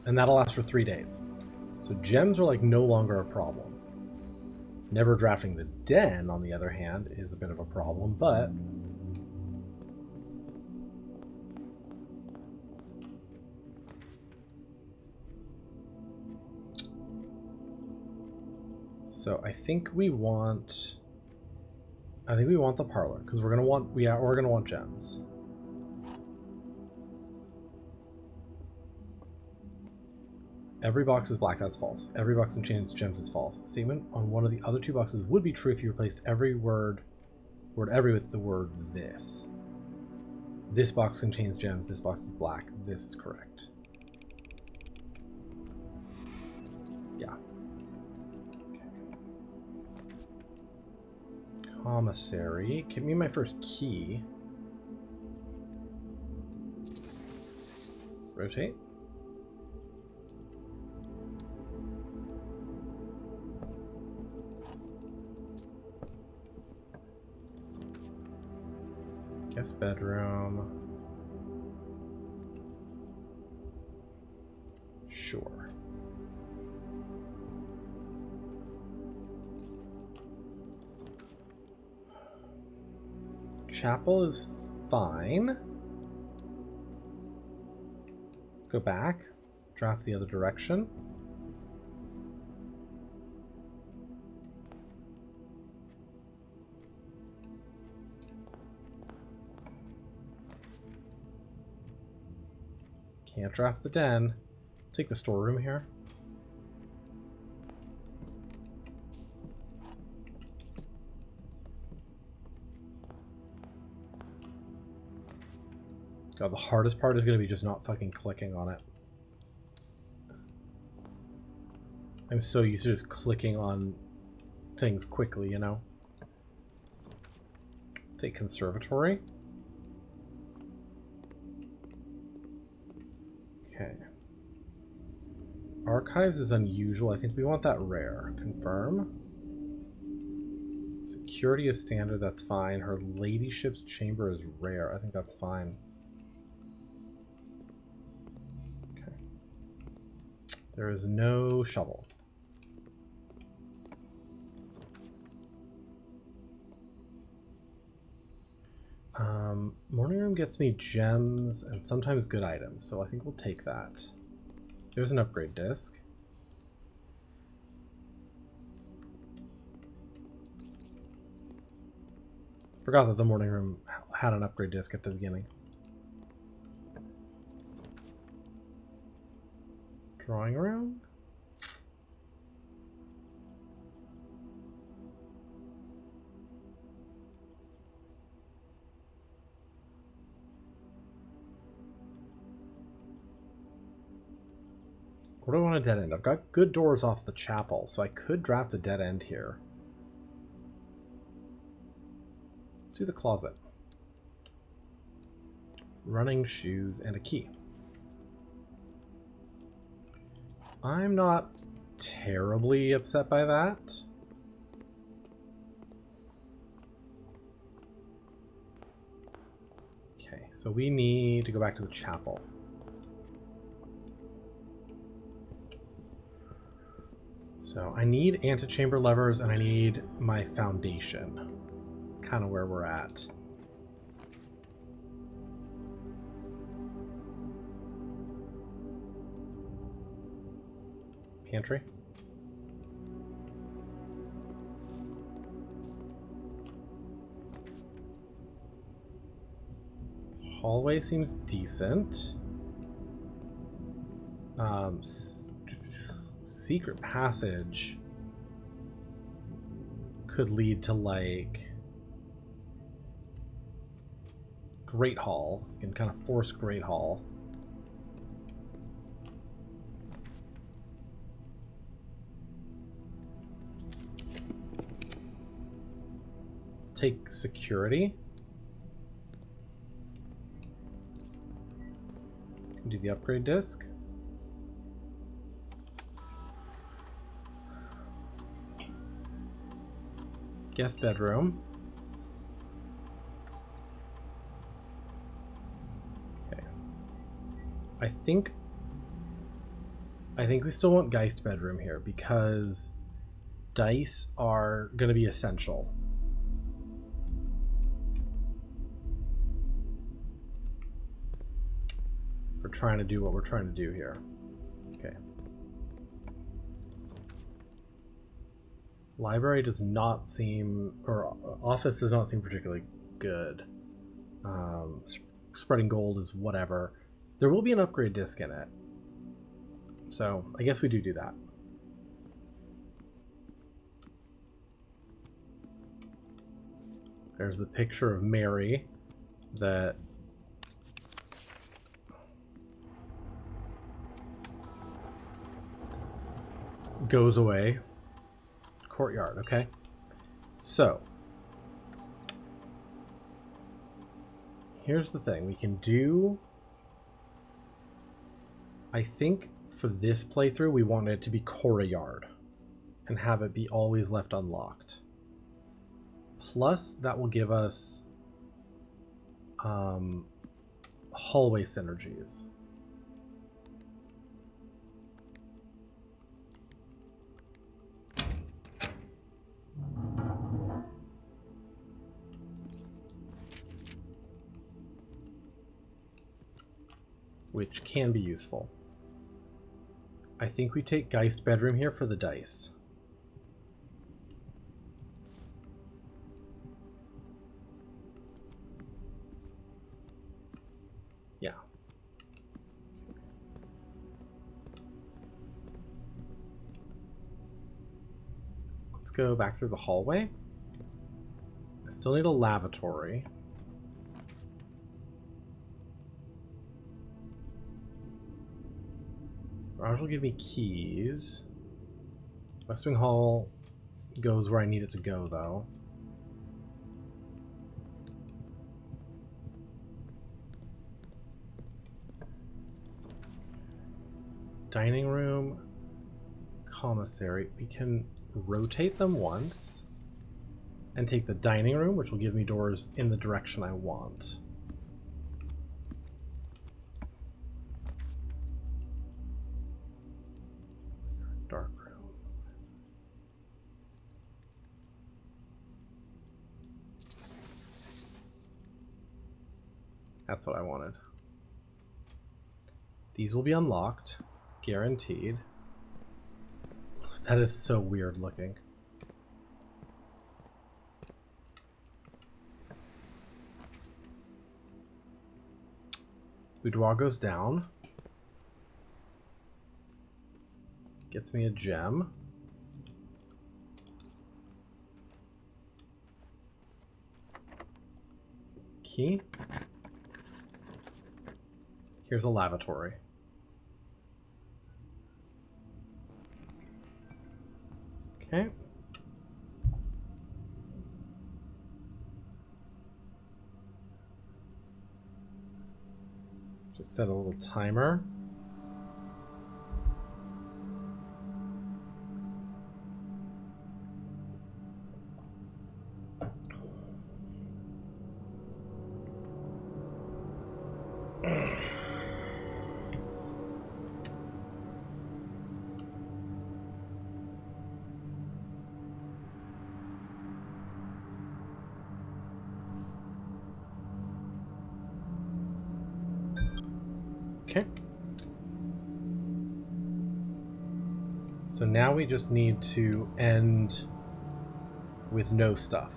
Speaker 1: and that'll last for 3 days. So gems are like no longer a problem. Never drafting the den, on the other hand, is a bit of a problem, but so I think we want the parlor because we're gonna want gems. Every box is black, that's false. Every box contains gems is false. The statement on one of the other 2 boxes would be true if you replaced every word every with the word this. This box contains gems, this box is black, this is correct. Yeah. Okay. Commissary. Give me my first key. Rotate. Guest bedroom. Sure. Chapel is fine. Let's go back. Draft the other direction. Can't draft the den. Take the storeroom here. God, the hardest part is going to be just not fucking clicking on it. I'm so used to just clicking on things quickly, you know? Take conservatory. Okay. Archives is unusual. I think we want that rare. Confirm. Security is standard. That's fine. Her ladyship's chamber is rare. I think that's fine. Okay. There is no shovel. Morning room gets me gems and sometimes good items, so I think we'll take that. There's an upgrade disc. Forgot that the morning room had an upgrade disc at the beginning. Drawing room? Where do I want a dead end? I've got good doors off the chapel, so I could draft a dead end here. Let's do the closet. Running shoes and a key. I'm not terribly upset by that. Okay, so we need to go back to the chapel. So I need antechamber levers and I need my foundation. It's kind of where we're at. Pantry. Hallway seems decent. Secret passage could lead to like Great Hall. You can kind of force Great Hall. Take security. Do the upgrade disc. Guest bedroom. Okay. I think we still want Geist bedroom here because dice are going to be essential. For trying to do what we're trying to do here. Okay. Library does not seem, or office does not seem particularly good. Spreading gold is whatever. There will be an upgrade disc in it. So I guess we do that. There's the picture of Mary that goes away. Courtyard, okay. So here's the thing. We can do, I think for this playthrough we want it to be courtyard and have it be always left unlocked. Plus that will give us hallway synergies. Which can be useful. I think we take Geist bedroom here for the dice. Yeah. Let's go back through the hallway. I still need a lavatory. Garage will give me keys. West Wing Hall goes where I need it to go, though. Dining room, commissary. We can rotate them once and take the dining room, which will give me doors in the direction I want. Dark room. That's what I wanted. These will be unlocked. Guaranteed. That is so weird looking. Boudoir goes down. Gets me a gem. Key. Here's a lavatory. Okay. Just set a little timer. Okay. So now we just need to end with no stuff.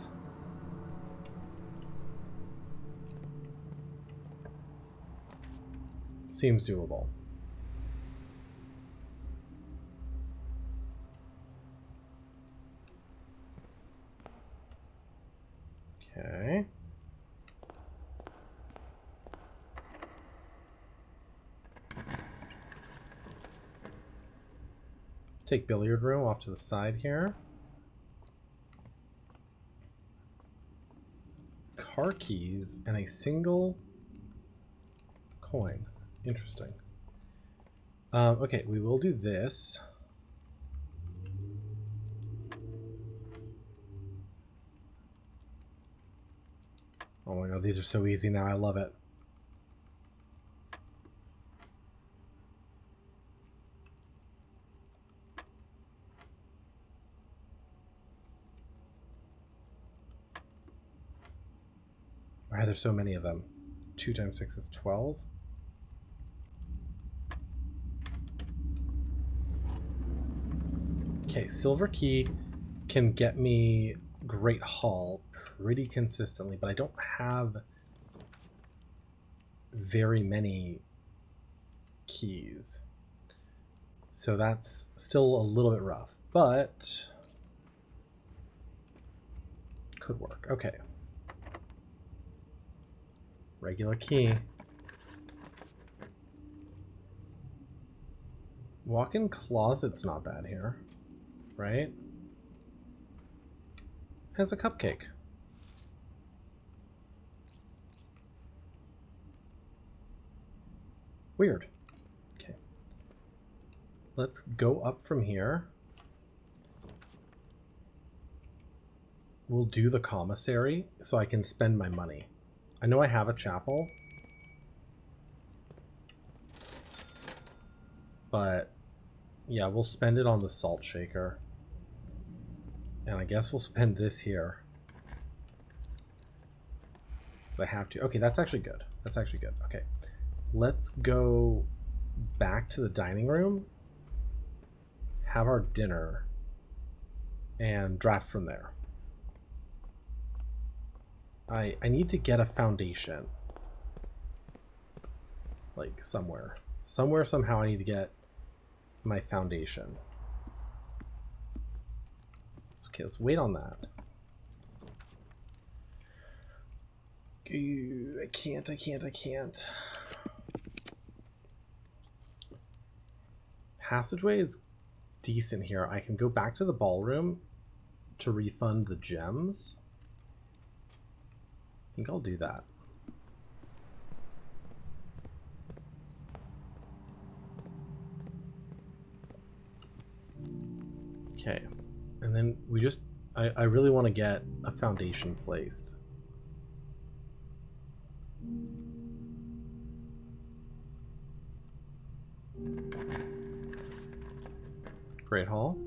Speaker 1: Seems doable. Okay. Take billiard room off to the side here. Car keys and a single coin. Interesting. Okay, we will do this. Oh my god, these are so easy now. I love it. Why are there so many of them? 2 times 6 is 12. Okay, silver key can get me Great Hall pretty consistently, but I don't have very many keys. So that's still a little bit rough, but could work. Okay. Regular key. Walk-in closet's not bad here, right? Has a cupcake. Weird. Okay. Let's go up from here. We'll do the commissary so I can spend my money. I know I have a chapel, but yeah, we'll spend it on the salt shaker. And I guess we'll spend this here. I have to. Okay, that's actually good. That's actually good. Okay. Let's go back to the dining room, have our dinner, and draft from there. I need to get a foundation. Like, somewhere. Somehow I need to get my foundation. Okay, let's wait on that. I can't. Passageway is decent here. I can go back to the ballroom to refund the gems. I think I'll do that. Okay, and then we just, I really want to get a foundation placed. Great Hall.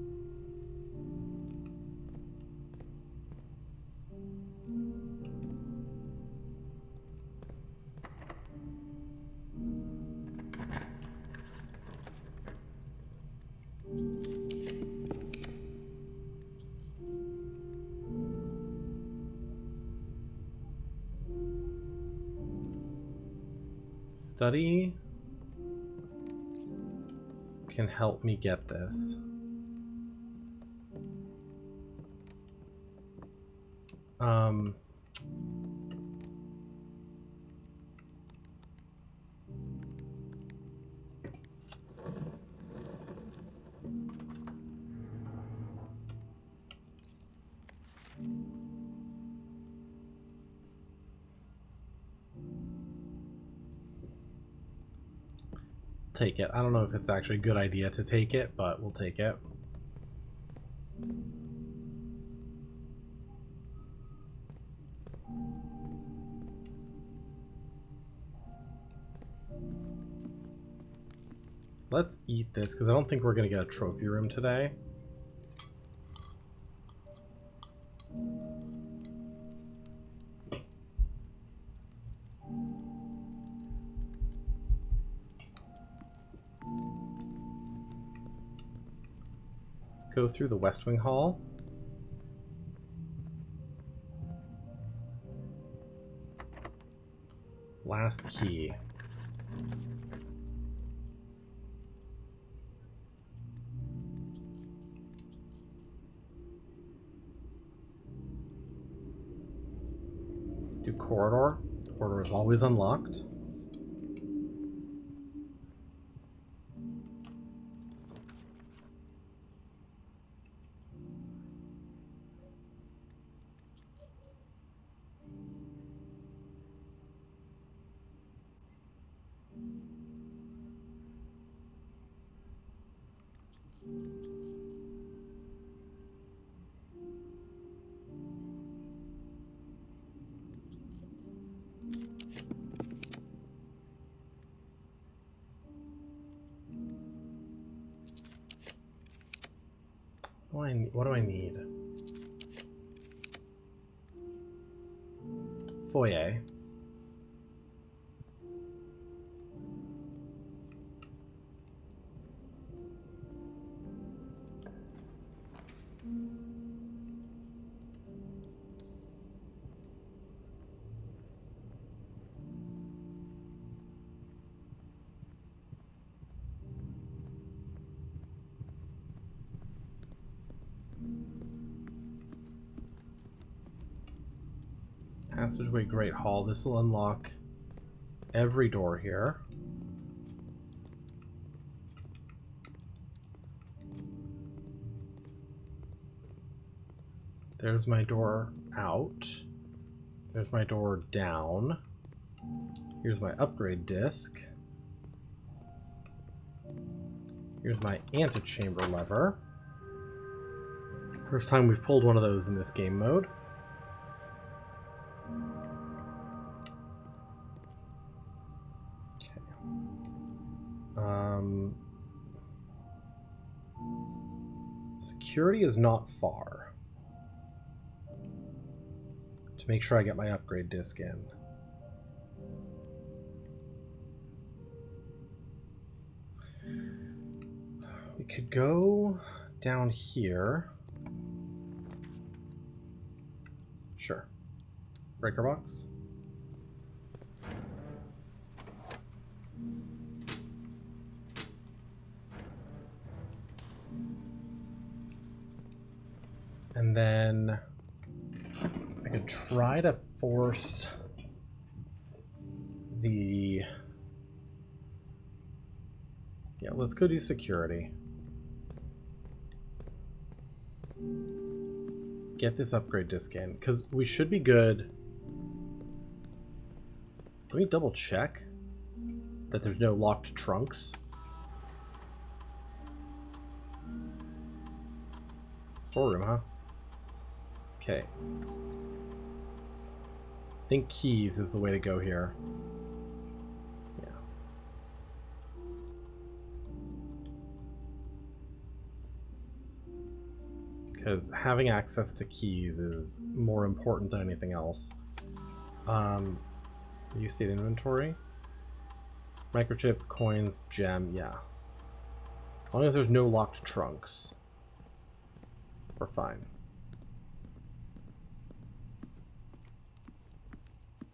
Speaker 1: Study can help me get this. Take it. I don't know if it's actually a good idea to take it, but we'll take it. Let's eat this, because I don't think we're going to get a trophy room today. Let's go through the West Wing Hall. Last key. Do corridor. Corridor is always unlocked. What do I need? Foyer. Passageway, Great Hall. This will unlock every door here. There's my door out. There's my door down. Here's my upgrade disc. Here's my antechamber lever. First time we've pulled one of those in this game mode. Security is not far. To make sure I get my upgrade disc in. We could go down here. Sure. Breaker box. And then I could try to force Yeah, let's go do security. Get this upgrade disc in, because we should be good. Let me double check that there's no locked trunks. Storeroom, huh? Okay. I think keys is the way to go here. Yeah. Because having access to keys is more important than anything else. Use state inventory. Microchip, coins, gem, yeah. As long as there's no locked trunks, we're fine.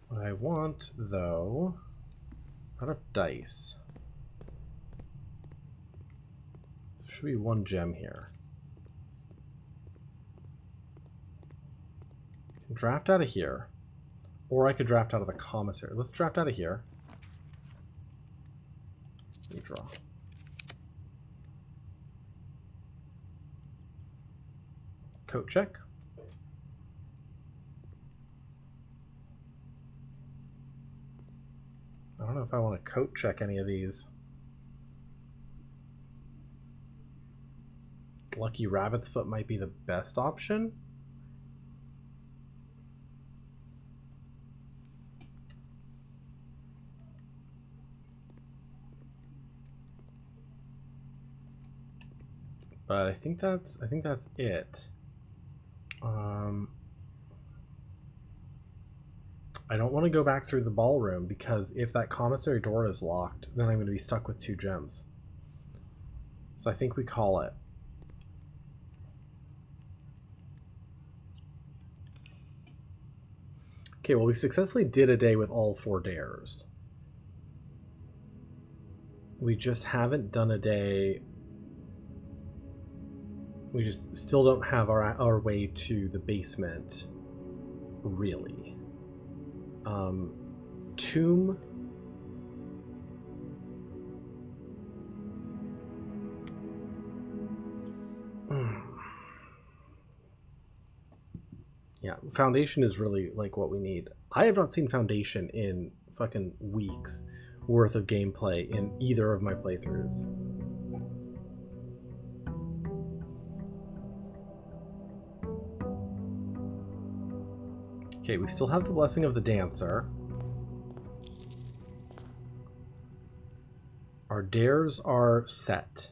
Speaker 1: What I want, though, out of dice. There should be one gem here. I can draft out of here. Or I could draft out of the commissary. Let's draft out of here. Let me draw. Coat check. I don't know if I want to coat check any of these. Lucky Rabbit's Foot might be the best option. But I think that's it. I don't want to go back through the ballroom because if that commissary door is locked, then I'm going to be stuck with 2 gems. So I think we call it. Okay, well, we successfully did a day with all 4 dares. We just haven't done a day. We just still don't have our way to the basement, really. Tomb. Yeah, Foundation is really like what we need. I have not seen Foundation in fucking weeks worth of gameplay in either of my playthroughs. Okay, we still have the Blessing of the Dancer. Our dares are set.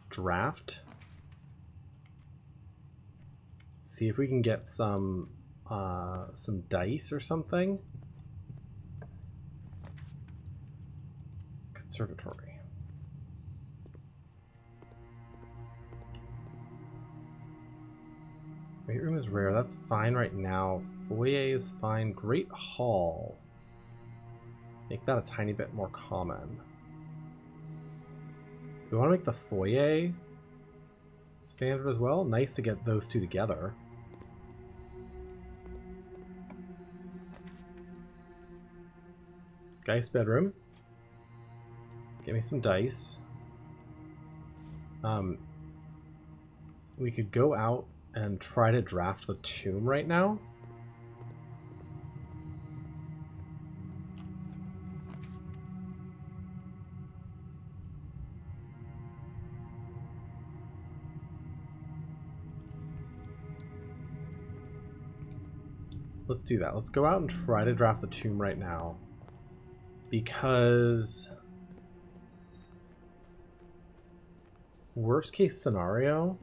Speaker 1: Draft. See if we can get some dice or something. Conservatory. Great room is rare. That's fine right now. Foyer is fine. Great hall. Make that a tiny bit more common. We want to make the foyer standard as well. Nice to get those 2 together. Geist bedroom. Give me some dice. We could go out and try to draft the tomb right now. Let's do that. Let's go out and try to draft the tomb right now. Because worst case scenario,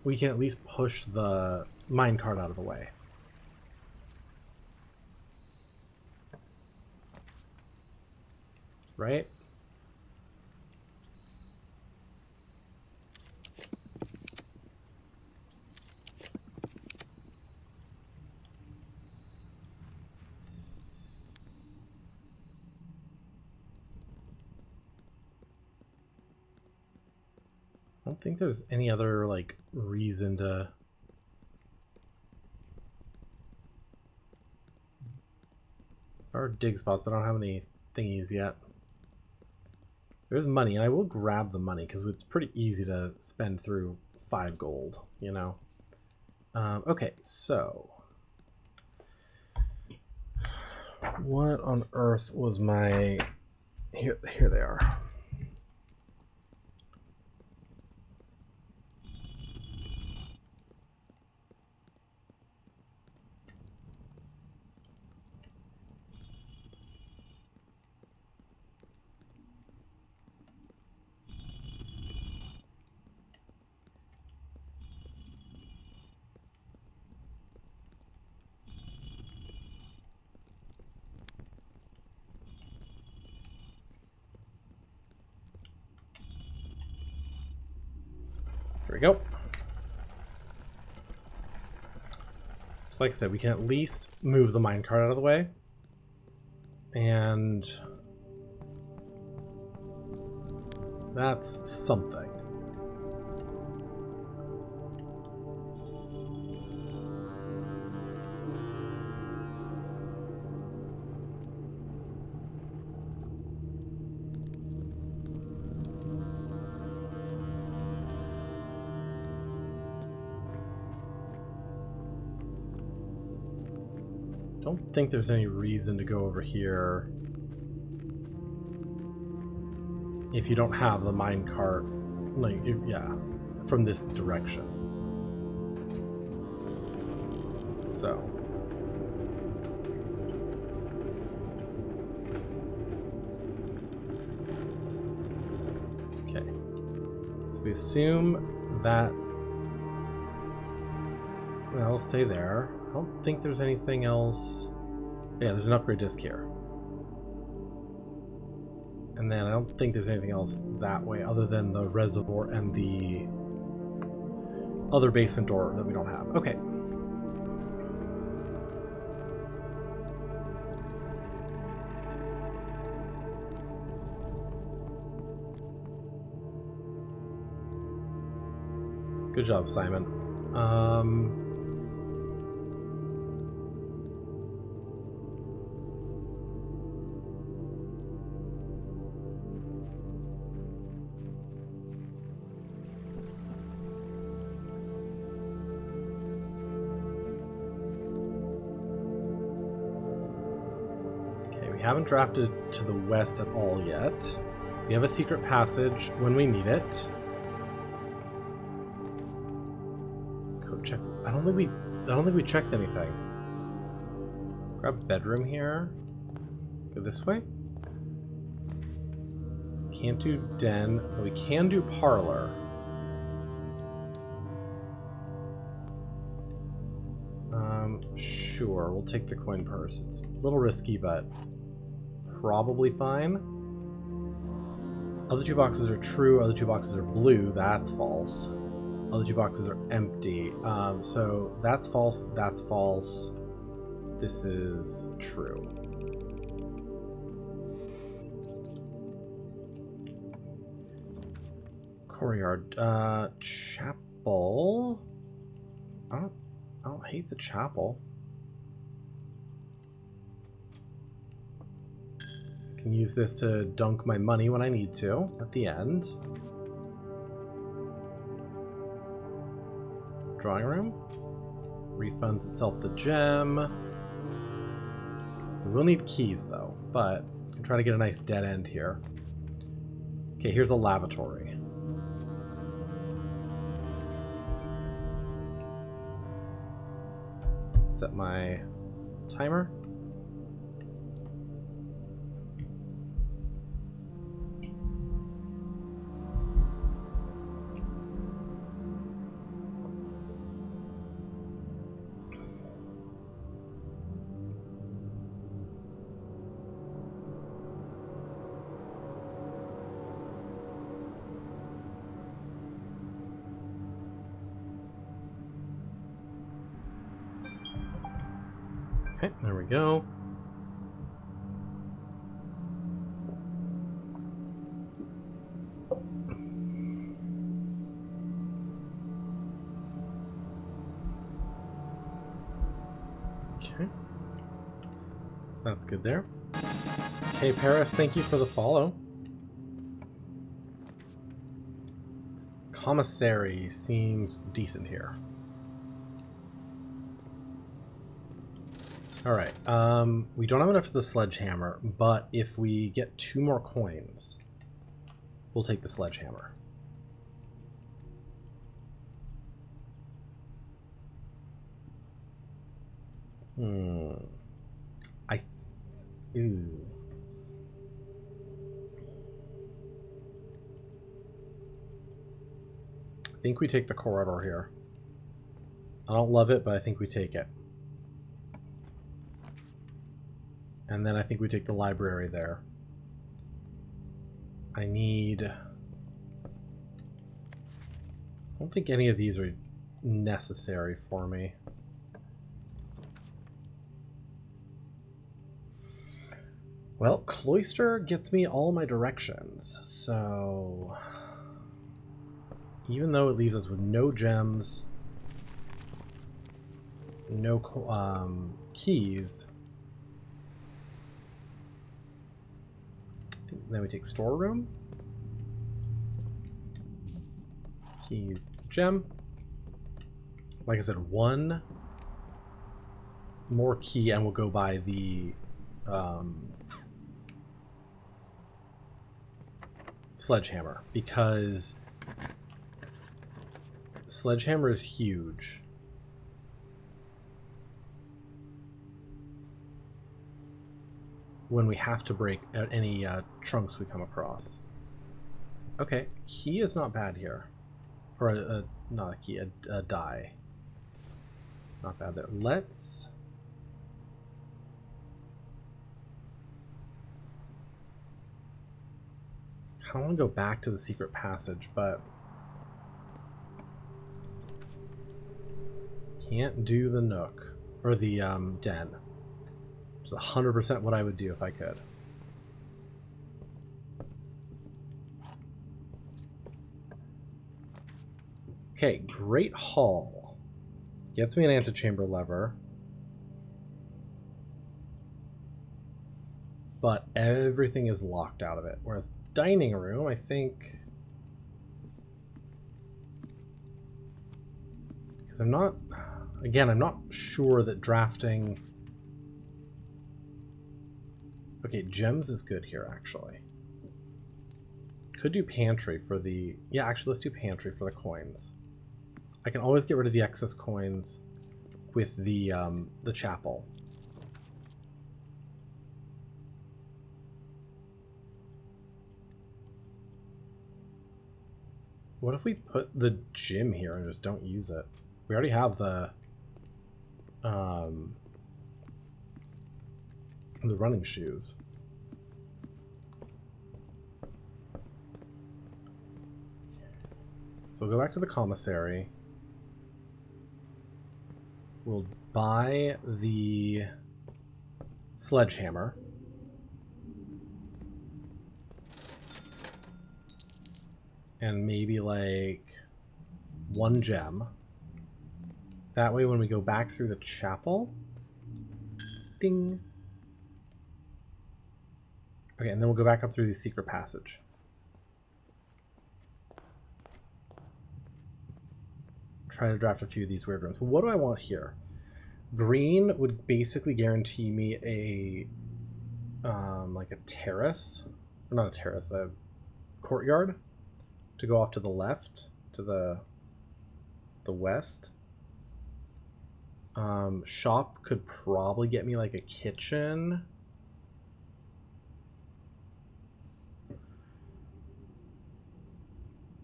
Speaker 1: we can at least push the minecart out of the way. Right? I don't think there's any other like reason to There are dig spots, but I don't have any thingies yet. There's money, and I will grab the money because it's pretty easy to spend through 5 gold, you know? Okay, so... what on earth was my... Here they are. There we go. So like I said, we can at least move the minecart out of the way. And that's something. Don't think there's any reason to go over here if you don't have the minecart, like, yeah, from this direction. So. Okay. So we assume that that'll stay there. I don't think there's anything else. Yeah, there's an upgrade disc here. And then I don't think there's anything else that way other than the reservoir and the other basement door that we don't have. Okay. Good job, Simon. We haven't drafted to the west at all yet. We have a secret passage when we need it. Code check. I don't think we checked anything. Grab bedroom here. Go this way. Can't do den, but we can do parlor. Sure, we'll take the coin purse. It's a little risky, but probably fine. Other 2 boxes are true, other 2 boxes are blue. That's false. Other 2 boxes are empty. So that's false, that's false. This is true. Courtyard. Chapel. I don't hate the chapel. Can use this to dunk my money when I need to at the end. Drawing room. Refunds itself the gem. We will need keys though, but I'm trying to get a nice dead end here. Okay, here's a lavatory. Set my timer. Okay, there we go. Okay. So that's good there. Hey Paris, thank you for the follow. Commissary seems decent here. Alright, we don't have enough for the sledgehammer, but if we get 2 more coins, we'll take the sledgehammer. Ooh. I think we take the corridor here. I don't love it, but I think we take it. And then I think we take the library there. I don't think any of these are necessary for me. Well, Cloister gets me all my directions, so even though it leaves us with no gems, no keys, then we take storeroom, keys, gem. Like I said, 1 more key and we'll go by the sledgehammer, because sledgehammer is huge. When we have to break out any trunks we come across. Okay, key is not bad here. Or not a key, a die. Not bad there. Let's... I want to go back to the secret passage, but can't do the nook or the den. It's 100% what I would do if I could. Okay, Great Hall gets me an antechamber lever, but everything is locked out of it. Whereas dining room, I think, because I'm not sure that drafting. Okay, gems is good here actually. Could do pantry for the, yeah, actually let's do pantry for the coins. I can always get rid of the excess coins with the chapel. What if we put the gym here and just don't use it? We already have the running shoes. So we'll go back to the commissary. We'll buy the sledgehammer. And maybe like 1 gem. That way when we go back through the chapel, ding. Okay, and then we'll go back up through the secret passage. Try to draft a few of these weird rooms. What do I want here? Green would basically guarantee me a like a terrace, or not a terrace, a courtyard to go off to the left, to the west. Shop could probably get me like a kitchen.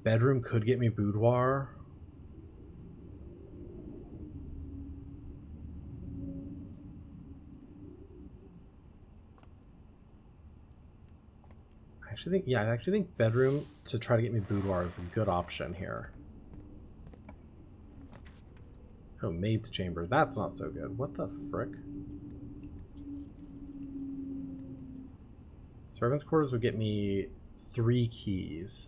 Speaker 1: Bedroom could get me boudoir. I actually think bedroom to try to get me boudoir is a good option here. Oh, maid's chamber. That's not so good. What the frick? Servants' quarters would get me 3 keys.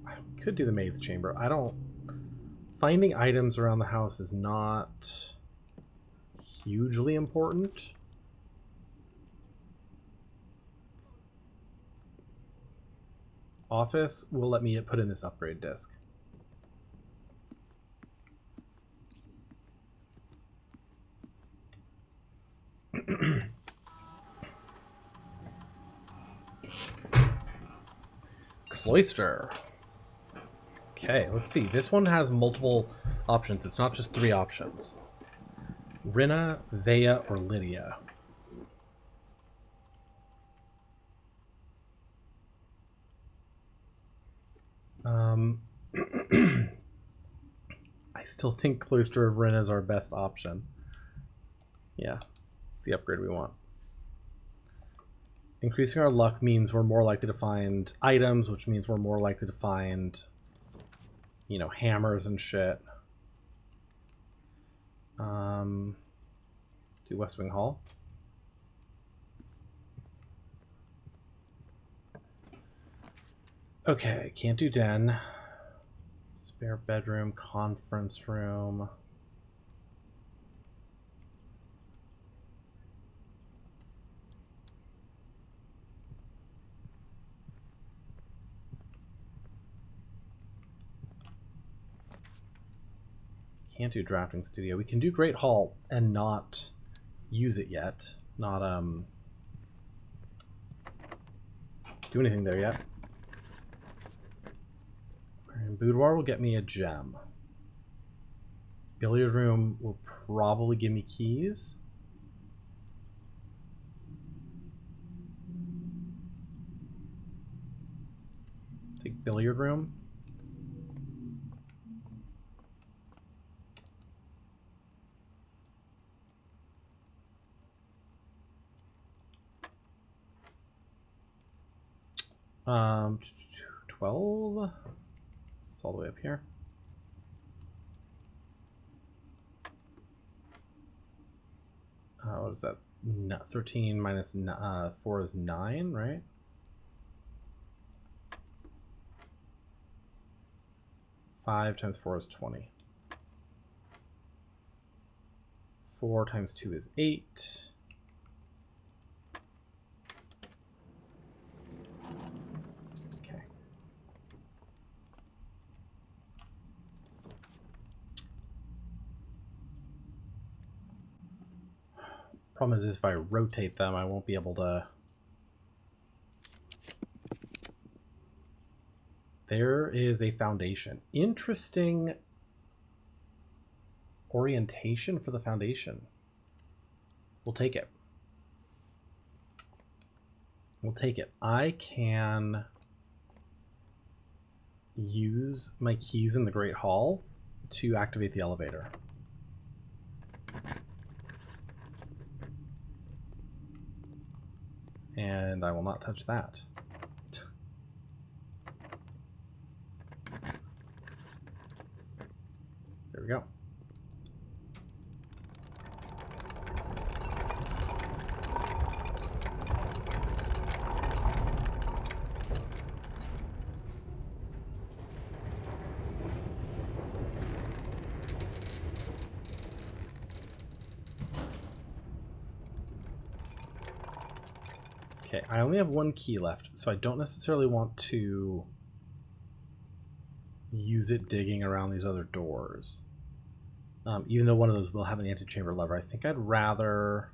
Speaker 1: I could do the maid's chamber. I don't Finding items around the house is not hugely important. Office will let me put in this upgrade disc. Cloister. Okay, let's see. This one has multiple options. It's not just 3 options. Rina, Vea, or Lydia. I still think Cloister of Rina is our best option. Yeah, it's the upgrade we want. Increasing our luck means we're more likely to find items, which means we're more likely to find, you know, hammers and shit. Do West Wing Hall. Okay, can't do den. Spare bedroom, conference room. Can't do drafting studio. We can do Great Hall and not use it yet. Not do anything there yet. And boudoir will get me a gem. Billiard room will probably give me keys. Take billiard room. Um, 12. It's all the way up here. What is that? 13 minus 4 is 9, right? Five times 4 is 20. 4 times 2 is 8. Okay. Problem is, if I rotate them, I won't be able to... There is a foundation. Interesting orientation for the foundation. We'll take it. We'll take it. I can use my keys in the Great Hall to activate the elevator. And I will not touch that. There we go. Okay, I only have 1 key left, so I don't necessarily want to use it digging around these other doors. Even though one of those will have an antechamber lever, I think I'd rather...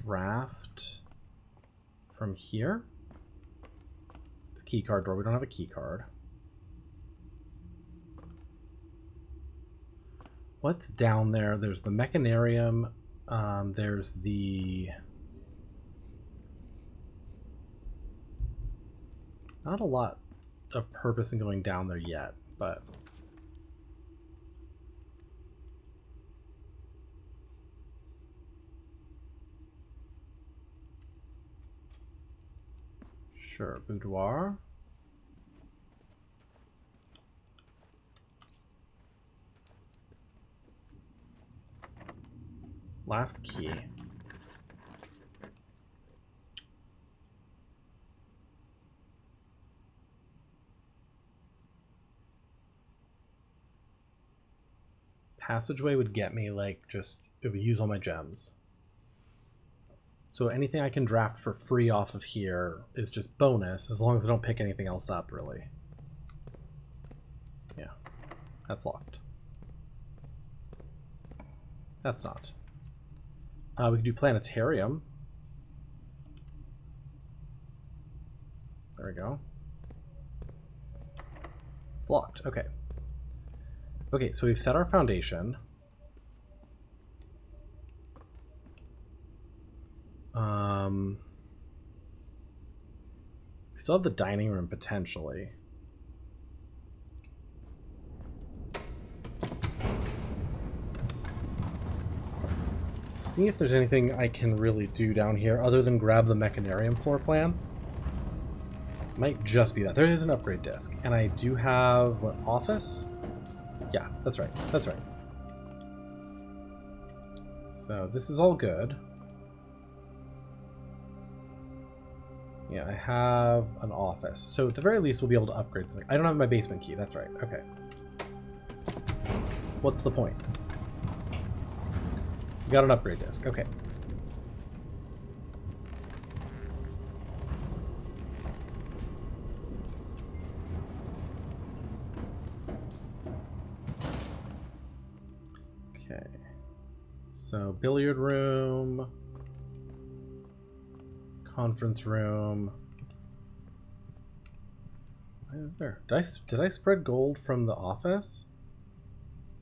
Speaker 1: draft from here. It's a key card door. We don't have a key card. What's down there? There's the mechanarium. There's the... Not a lot of purpose in going down there yet, but... Sure, boudoir. Last key. Passageway would get me, like, just... It would use all my gems. So anything I can draft for free off of here is just bonus, as long as I don't pick anything else up, really. Yeah. That's locked. That's not. We can do planetarium. There we go. It's locked. Okay. Okay, so we've set our foundation. We still have the dining room potentially. Let's see if there's anything I can really do down here other than grab the Mechanarium floor plan. Might just be that. There is an upgrade disc. And I do have, what, office? Yeah, that's right. That's right. So this is all good. Yeah, I have an office. So at the very least, we'll be able to upgrade something. I don't have my basement key. That's right. Okay. What's the point? Got an upgrade disc. Okay. Okay. So billiard room. Conference room. What is there? Did I spread gold from the office?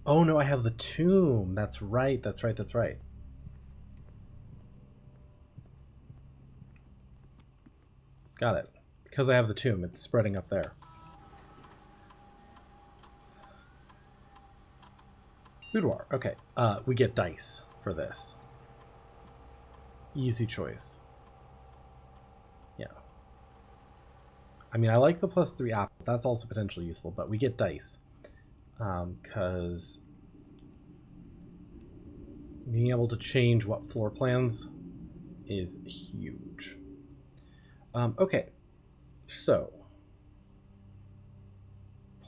Speaker 1: Oh no, I have the tomb. That's right. That's right. That's right. Got it. Because I have the tomb, it's spreading up there. Boudoir. Okay. We get dice for this. Easy choice. Yeah. I mean, I like the +3 apples. That's also potentially useful, but we get dice. Because being able to change what floor plans is huge. Okay. So.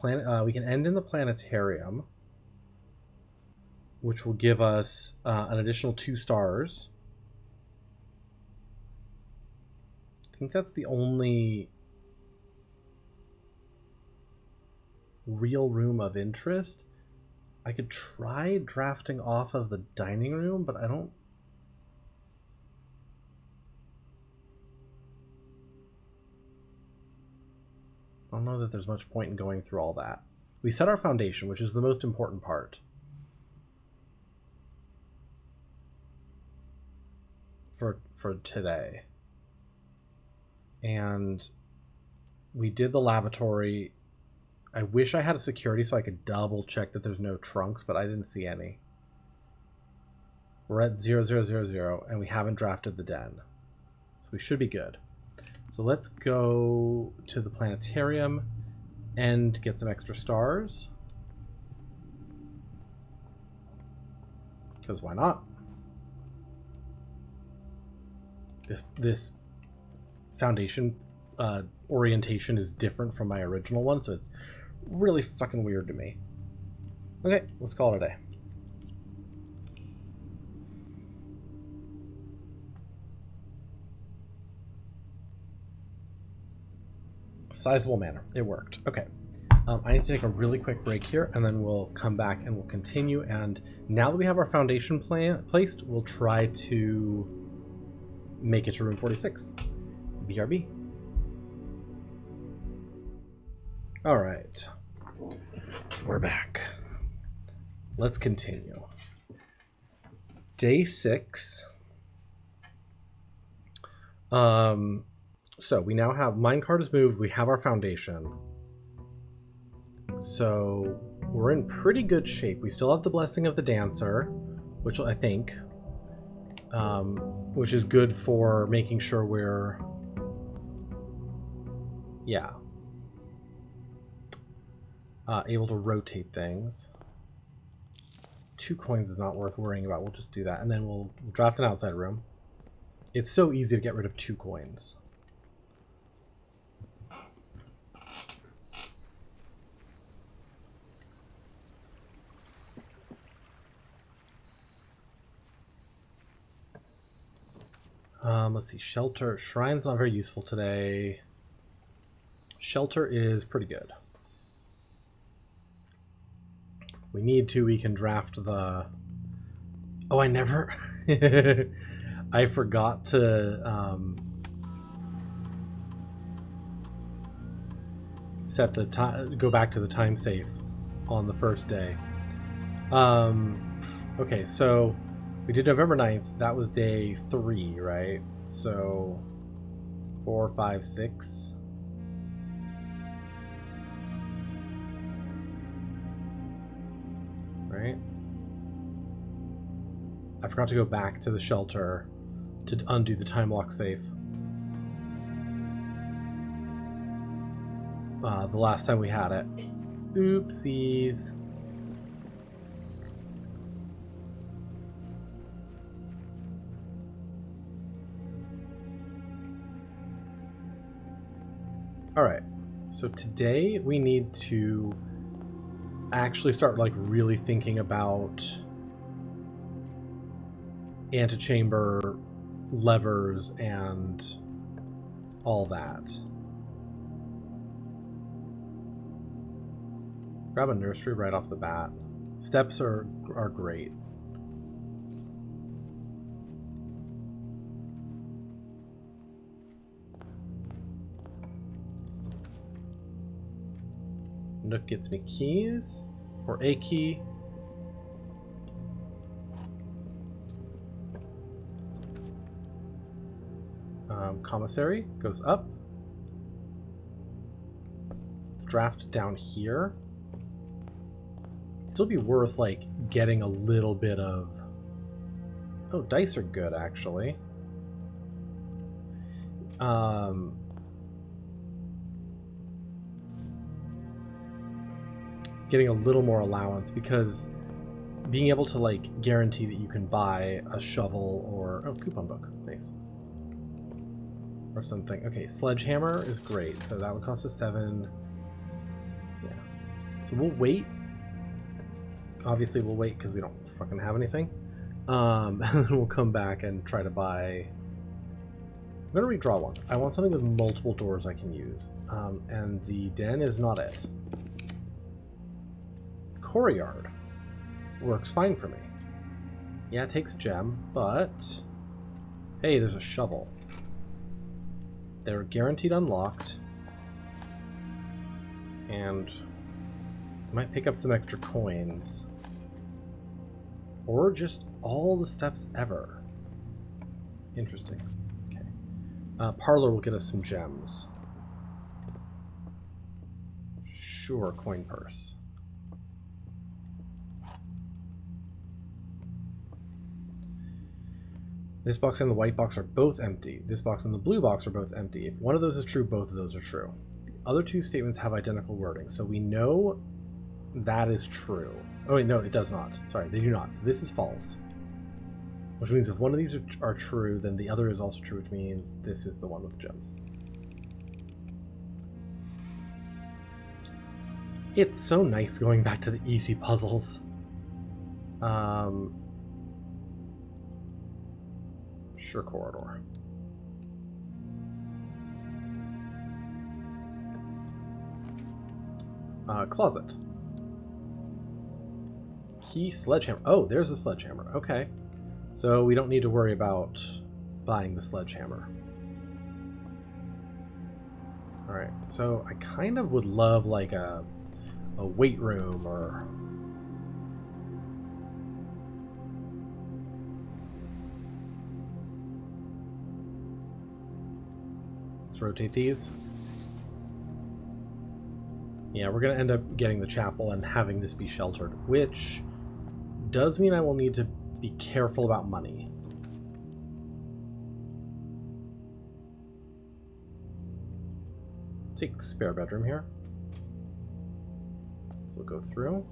Speaker 1: We can end in the planetarium, which will give us an additional 2 stars. I think that's the only real room of interest. I could try drafting off of the dining room, but I don't know that there's much point in going through all that. We set our foundation, which is the most important part. For today. And we did the lavatory. I wish I had a security so I could double check that there's no trunks, but I didn't see any. We're at 0000 and we haven't drafted the den. So we should be good. So let's go to the planetarium and get some extra stars. Because why not? This foundation orientation is different from my original one, so it's really fucking weird to me. Okay, let's call it a day. Sizable manner. It worked. Okay. I need to take a really quick break here, and then we'll come back and we'll continue. And now that we have our foundation placed, we'll try to make it to room 46. BRB. All right. We're back. Let's continue. Day 6. So we now have minecart is moved. We have our foundation. So we're in pretty good shape. We still have the blessing of the dancer, which I think, which is good for making sure we're, yeah, able to rotate things. 2 coins is not worth worrying about. We'll just do that, and then we'll draft an outside room. It's so easy to get rid of 2 coins. Let's see. Shelter. Shrine's not very useful today. Shelter is pretty good. If we need to, we can draft the... Oh, I never... I forgot to set the time, go back to the time safe on the first day. Okay, so we did November 9th. That was day 3, right? So 4, 5, 6. Right? I forgot to go back to the shelter to undo the time lock safe. The last time we had it. Oopsies. Alright, so today we need to actually start like really thinking about antechamber levers and all that. Grab a nursery right off the bat. Steps are great. Nook gets me keys, or a key. Commissary goes up. Draft down here. Still be worth like getting a little bit of... Oh, dice are good actually. Getting a little more allowance, because being able to like guarantee that you can buy a shovel or... Oh, coupon book. Nice. Or something. Okay, sledgehammer is great. So that would cost us 7. Yeah. So we'll wait. Obviously we'll wait because we don't fucking have anything. And then we'll come back and try to buy... I'm going to redraw once. I want something with multiple doors I can use. And the den is not it. Courtyard works fine for me. Yeah, it takes a gem, but... Hey, there's a shovel. They're guaranteed unlocked. And I might pick up some extra coins. Or just all the steps ever. Interesting. Okay. Parlor will get us some gems. Sure, coin purse. This box and the white box are both empty. This box and the blue box are both empty. If one of those is true, both of those are true. The other two statements have identical wording, so we know that is true. Oh wait, no, it does not. Sorry, they do not. So this is false. Which means if one of these are true, then the other is also true, which means this is the one with the gems. It's so nice going back to the easy puzzles. Sure, corridor. Closet. Key, sledgehammer. Oh, there's a sledgehammer. Okay. So we don't need to worry about buying the sledgehammer. Alright, so I kind of would love like a weight room or... Let's rotate these. Yeah, we're going to end up getting the chapel and having this be sheltered, which does mean I will need to be careful about money. Take spare bedroom here. So we'll go through.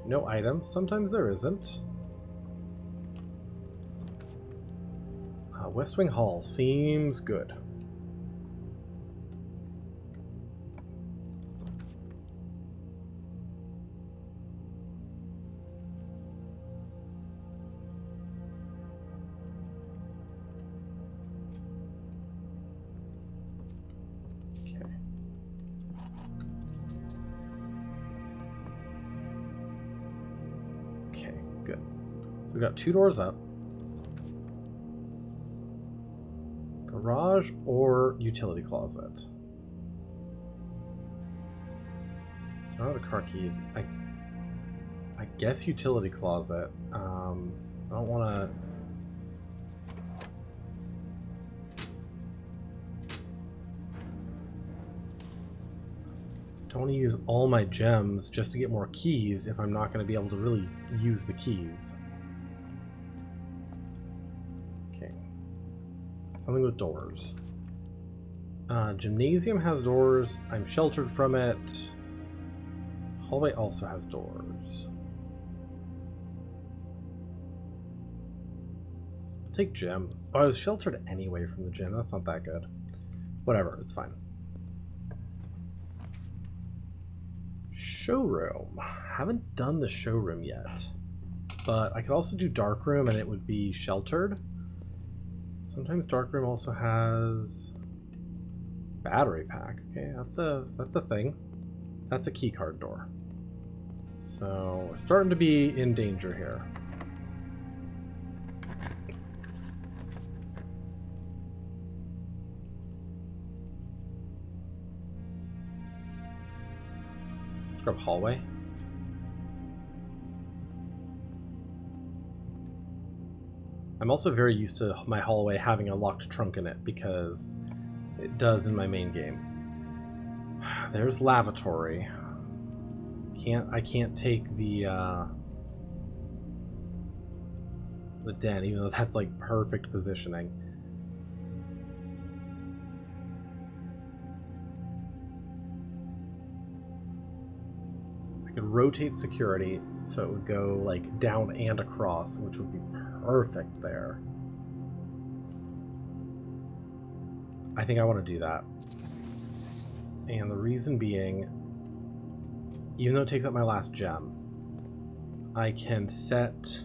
Speaker 1: No items. Sometimes there isn't. West Wing Hall seems good. Good. So we got 2 doors up. Garage or utility closet? I don't know the car keys. I guess utility closet. I don't want to... Don't want to use all my gems just to get more keys if I'm not going to be able to really use the keys. Okay. Something with doors. Gymnasium has doors. I'm sheltered from it. Hallway also has doors. I'll take gym. Oh, I was sheltered anyway from the gym. That's not that good. Whatever, it's fine. Showroom. Haven't done the showroom yet. But I could also do darkroom and it would be sheltered. Sometimes darkroom also has battery pack. Okay, that's a thing. That's a keycard door. So we're starting to be in danger here. Let's grab hallway. I'm also very used to my hallway having a locked trunk in it because it does in my main game. There's lavatory. I can't take the den, even though that's like perfect positioning. I could rotate security so it would go like down and across, which would be perfect there. I think I want to do that. And the reason being, even though it takes up my last gem, I can set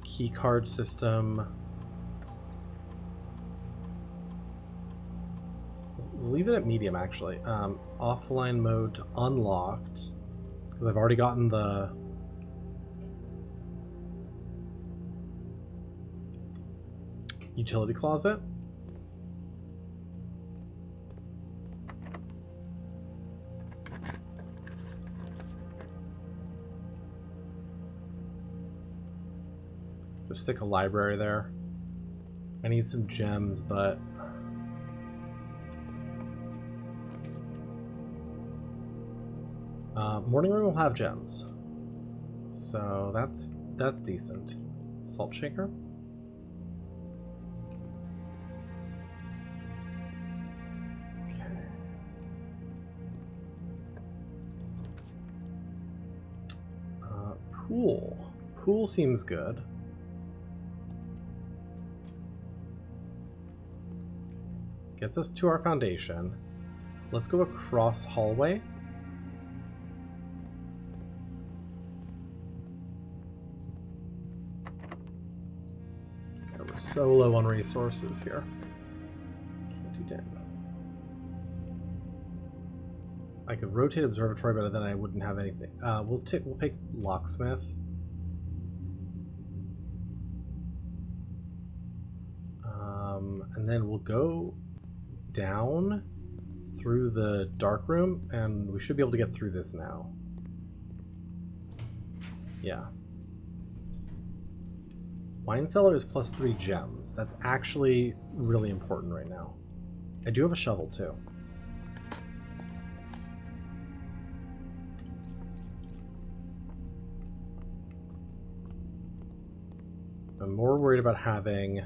Speaker 1: key card system. Leave it at medium actually. Offline mode unlocked because I've already gotten the utility closet. Just stick a library there. I need some gems, but morning room will have gems, so that's decent. Salt shaker. Okay. Pool. Pool seems good. Gets us to our foundation. Let's go across hallway. Okay, we're so low on resources here. Can't do den. I could rotate observatory, but then I wouldn't have anything. We'll pick locksmith. And then we'll go down through the dark room, and we should be able to get through this now. Yeah. Wine cellar is +3 gems. That's actually really important right now. I do have a shovel too. I'm more worried about having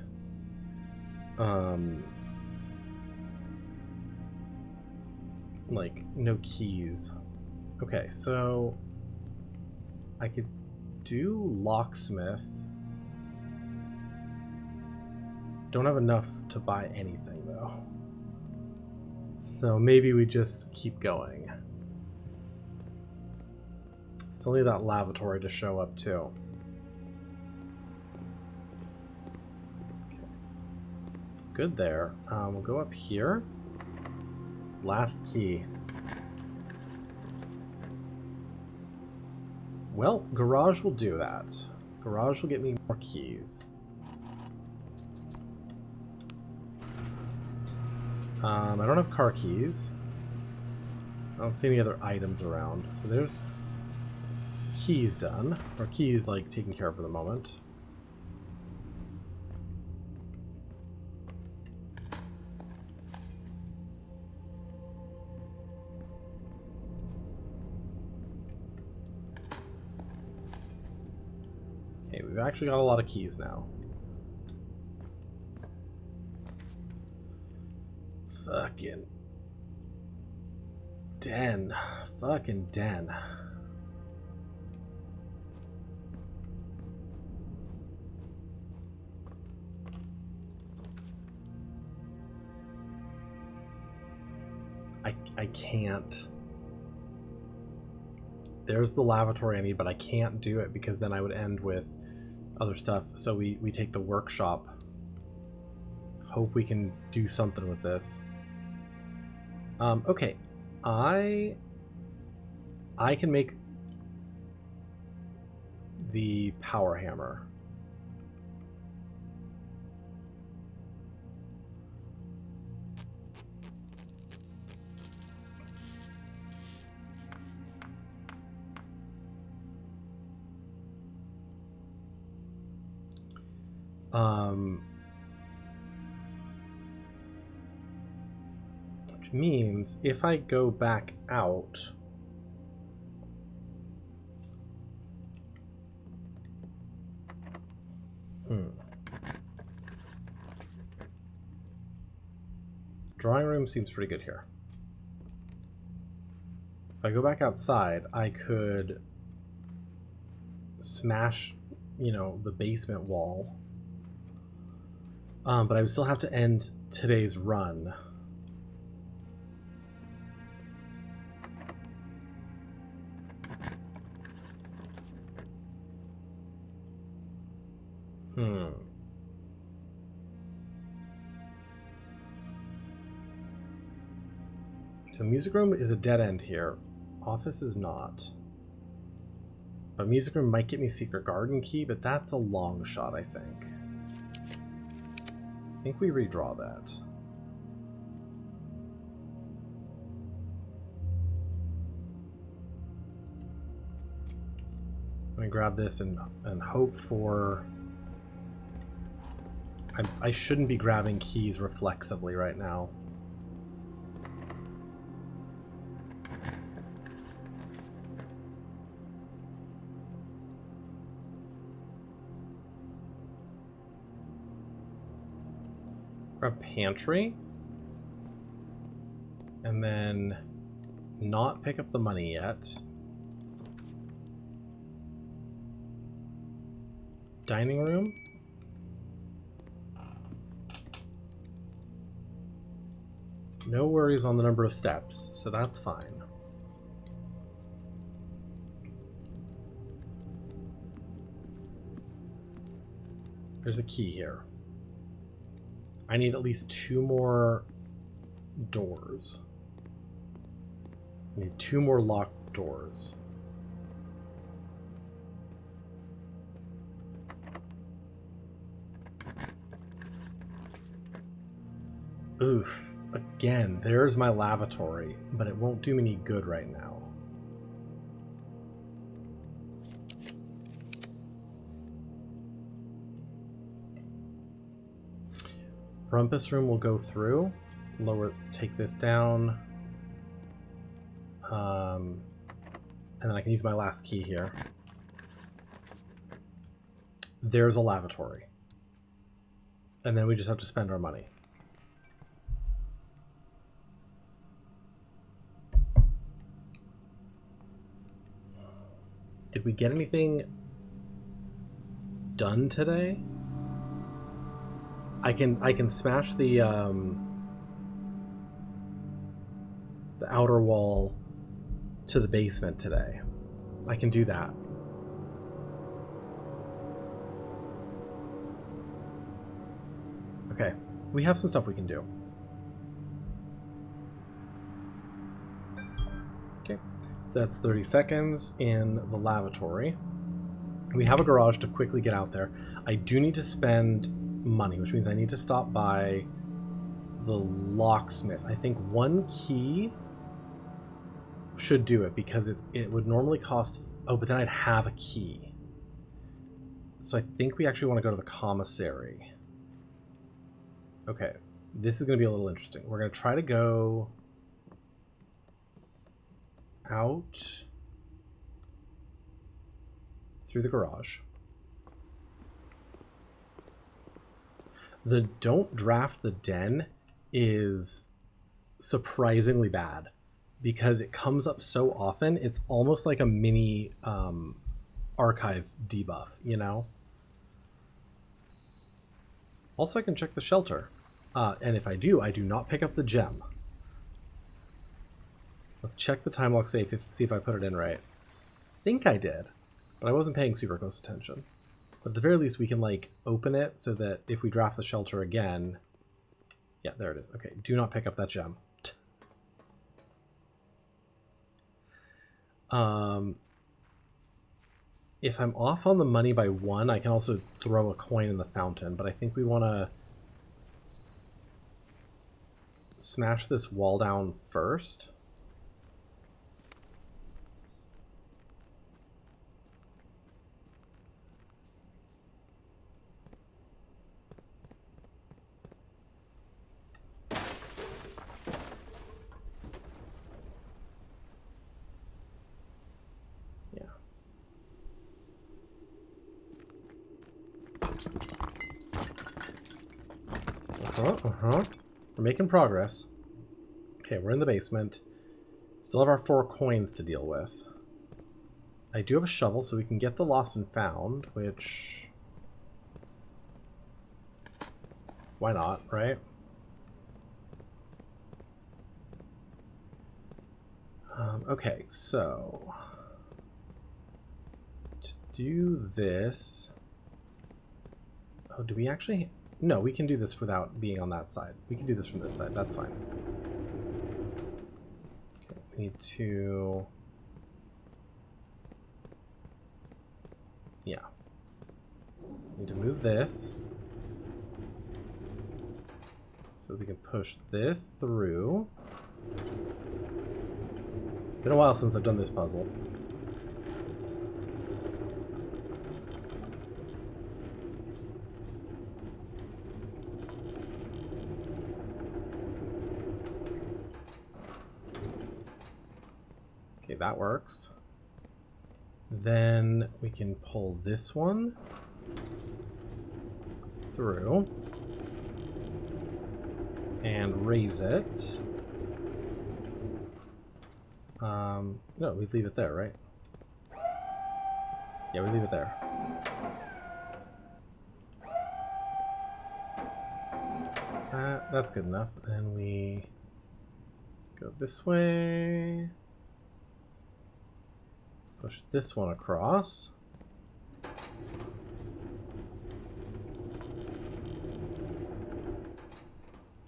Speaker 1: like no keys. Okay, so I could do locksmith. Don't have enough to buy anything though, so maybe we just keep going. Still need that lavatory to show up too. Good there. We'll go up here. Last key. Well, garage will do that. Garage will get me more keys. I don't have car keys. I don't see any other items around. So there's keys done. Or keys, like, taken care of for the moment. Okay, we've actually got a lot of keys now. Fucking den. Fucking den. I can't. There's the lavatory I need, but I can't do it because then I would end with other stuff. So we take the workshop. Hope we can do something with this. Okay, I can make the power hammer. Which means if I go back out, drawing room seems pretty good here. If I go back outside, I could smash, you know, the basement wall. But I would still have to end today's run. So music room is a dead end here. Office is not. But music room might get me secret garden key, but that's a long shot, I think. I think we redraw that. Let me grab this and hope for... I shouldn't be grabbing keys reflexively right now. Grab pantry. And then not pick up the money yet. Dining room. No worries on the number of steps, so that's fine. There's a key here. I need at least 2 more doors. I need 2 more locked doors. Oof. Again, there's my lavatory, but it won't do me any good right now. Rumpus room will go through. Take this down. And then I can use my last key here. There's a lavatory. And then we just have to spend our money. Did we get anything done today? I can smash the outer wall to the basement today. I can do that. Okay, we have some stuff we can do. Okay, That's 30 seconds in the lavatory. We have a garage to quickly get out there. I do need to spend money, which means I need to stop by the locksmith. I think 1 key should do it because it would normally cost... Oh, but then I'd have a key. So I think we actually want to go to the commissary. Okay, this is going to be a little interesting. We're going to try to go out through the garage. The don't draft the den is surprisingly bad because it comes up so often. It's almost like a mini archive debuff, you know? Also, I can check the shelter. And if I do not pick up the gem. Let's check the time lock safe, see if I put it in right. I think I did, but I wasn't paying super close attention. But at the very least, we can, like, open it so that if we draft the shelter again... Yeah, there it is. Okay, do not pick up that gem. If I'm off on the money by 1, I can also throw a coin in the fountain, but I think we want to smash this wall down first. We're making progress. Okay, we're in the basement. Still have our 4 coins to deal with. I do have a shovel, so we can get the lost and found, which... Why not, right? Okay, so... To do this... Oh, do we actually... No, we can do this without being on that side. We can do this from this side. That's fine. Okay, we need to... Yeah. Need to move this. So we can push this through. Been a while since I've done this puzzle. Okay, that works. Then we can pull this one through and raise it. No, we leave it there, right? Yeah, we leave it there. That's good enough. And we go this way. Push this one across.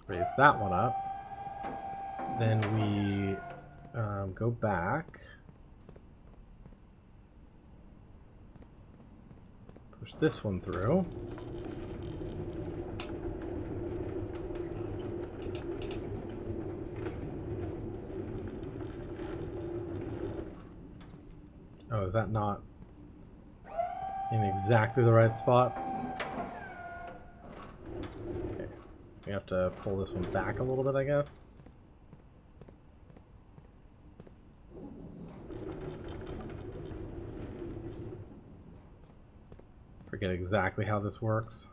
Speaker 1: Raise that one up. Then we go back. Push this one through. Oh, is that not in exactly the right spot? Okay. We have to pull this one back a little bit, I guess. Forget exactly how this works.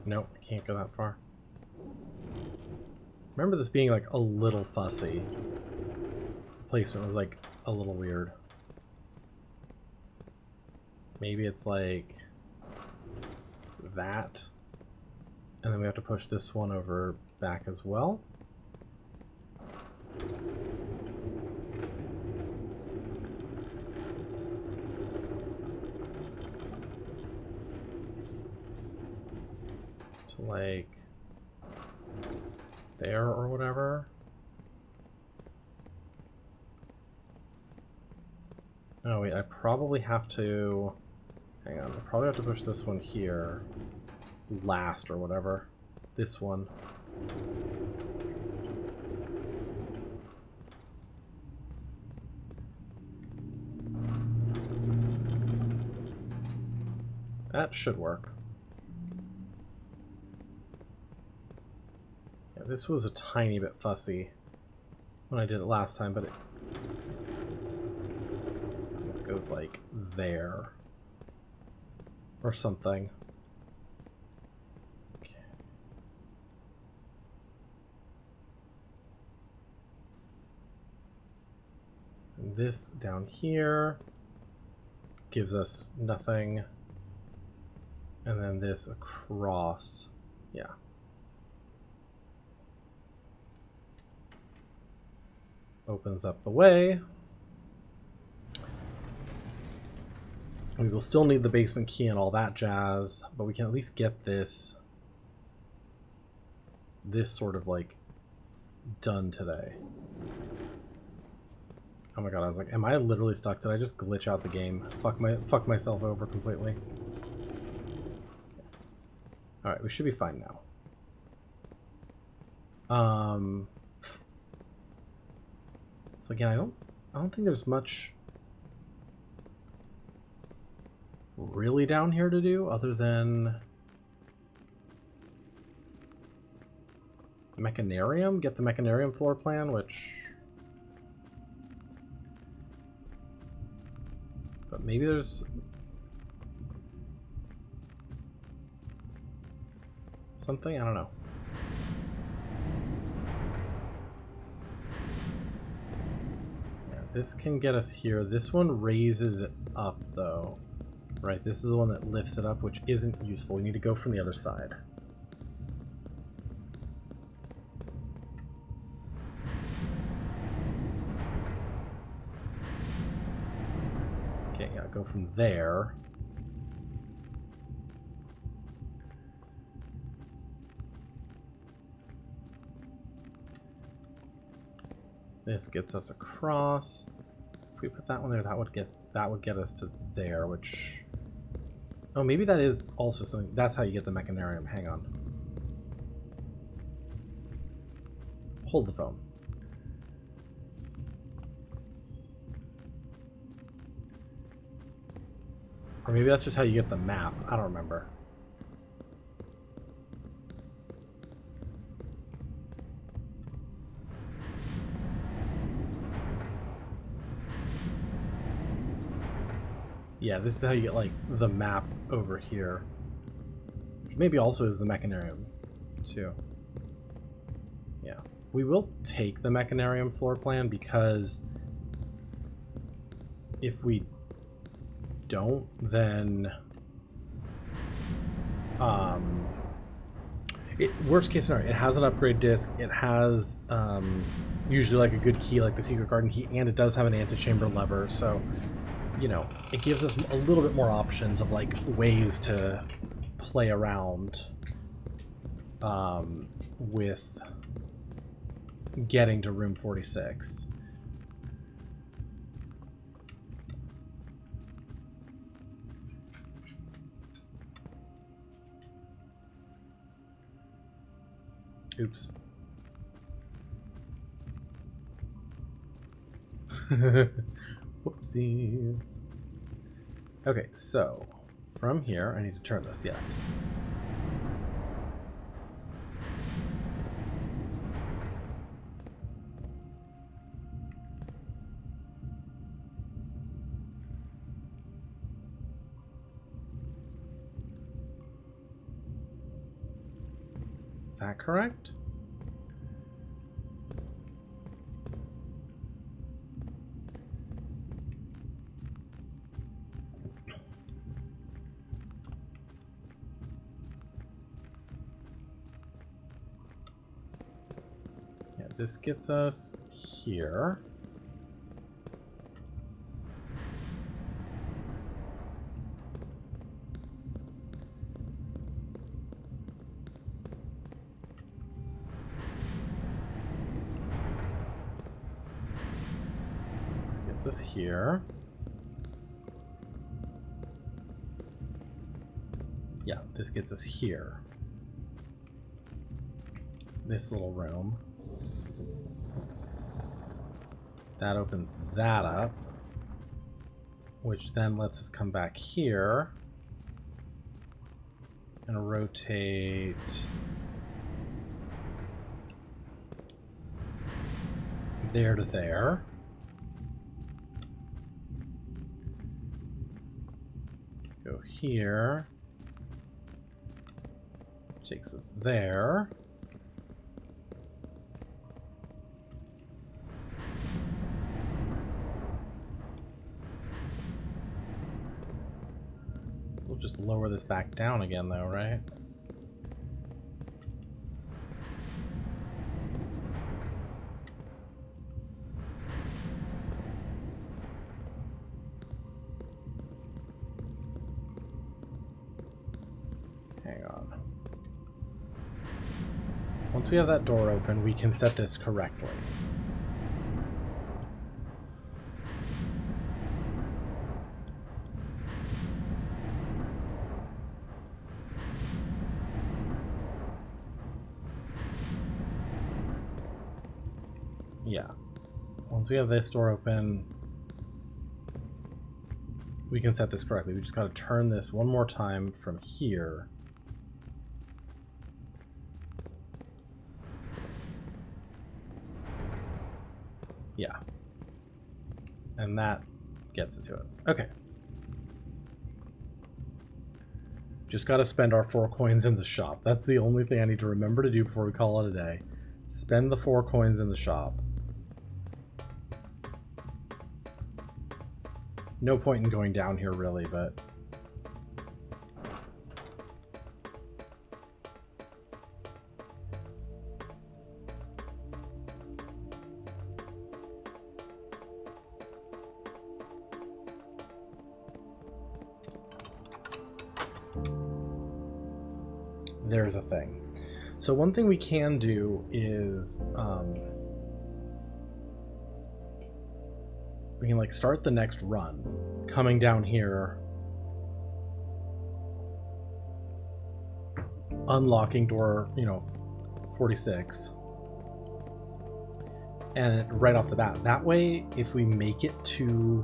Speaker 1: Nope, can't go that far. Remember this being like a little fussy. The placement was like a little weird. Maybe it's like that. And then we have to push this one over back as well. So like there or whatever. Oh wait, I probably have to, hang on, I probably have to push this one here last or whatever. This one. That should work. Yeah, this was a tiny bit fussy when I did it last time, but this goes like there or something. Okay. And this down here gives us nothing. And then this across. Yeah. Opens up the way. We will still need the basement key and all that jazz, but we can at least get this sort of like done today. Oh my god, I was like, am I literally stuck? Did I just glitch out the game? Fuck myself over completely. Alright, we should be fine now. So again, I don't think there's much really down here to do other than Mechanarium. Get the Mechanarium floor plan, which, but maybe there's something, I don't know. Yeah, this can get us here. This one raises it up though. Right, this is the one that lifts it up, which isn't useful. We need to go from the other side. Okay, yeah, go from there. This gets us across. If we put that one there, that would get us to there, which, oh, maybe that is also something. That's how you get the Mechanarium. Hang on. Hold the phone. Or maybe that's just how you get the map. I don't remember. Yeah, this is how you get, like, the map over here. Which maybe also is the Mechanarium, too. Yeah. We will take the Mechanarium floor plan, because if we don't, then worst case scenario, it has an upgrade disc, it has usually like a good key like the secret garden key, and it does have an antechamber lever, so you know, it gives us a little bit more options of like ways to play around with getting to room 46. Oops. Whoopsies. Okay, so from here, I need to turn this, yes. that correct? Yeah, this gets us here. This here. Yeah, this gets us here. This little room. That opens that up, which then lets us come back here and rotate there to there. Go here. Takes us there. We'll just lower this back down again though, right? Once we have that door open, we can set this correctly. Yeah. Once we have this door open, we can set this correctly. We just got to turn this one more time from here. Yeah. And that gets it to us. Okay. Just gotta spend our 4 coins in the shop. That's the only thing I need to remember to do before we call it a day. Spend the 4 coins in the shop. No point in going down here really, but... there's a thing. So one thing we can do is we can like start the next run coming down here, unlocking door 46, and right off the bat, that way if we make it to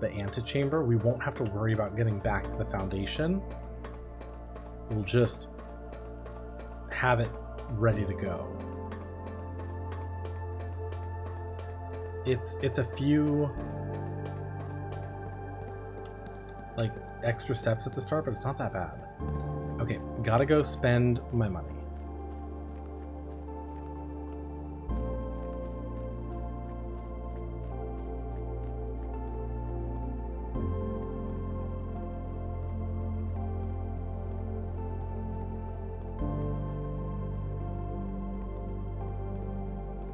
Speaker 1: the antechamber, we won't have to worry about getting back to the foundation. We'll just have it ready to go. It's a few like extra steps at the start, but it's not that bad. Okay, gotta go spend my money.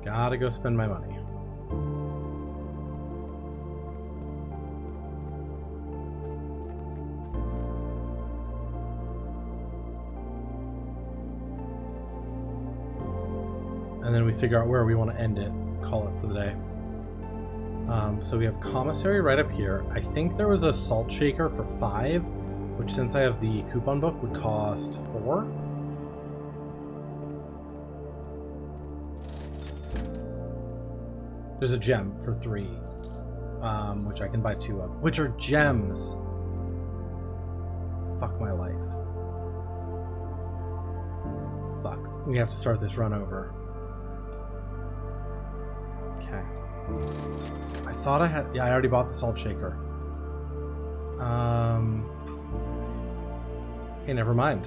Speaker 1: Gotta go spend my money. And then we figure out where we want to end it, call it for the day. So we have commissary right up here. I think there was a salt shaker for 5, which since I have the coupon book would cost 4. There's a gem for 3, which I can buy 2 of, which are gems. Fuck my life. Fuck. We have to start this run over. Okay. I thought I had... yeah, I already bought the salt shaker. Okay, never mind.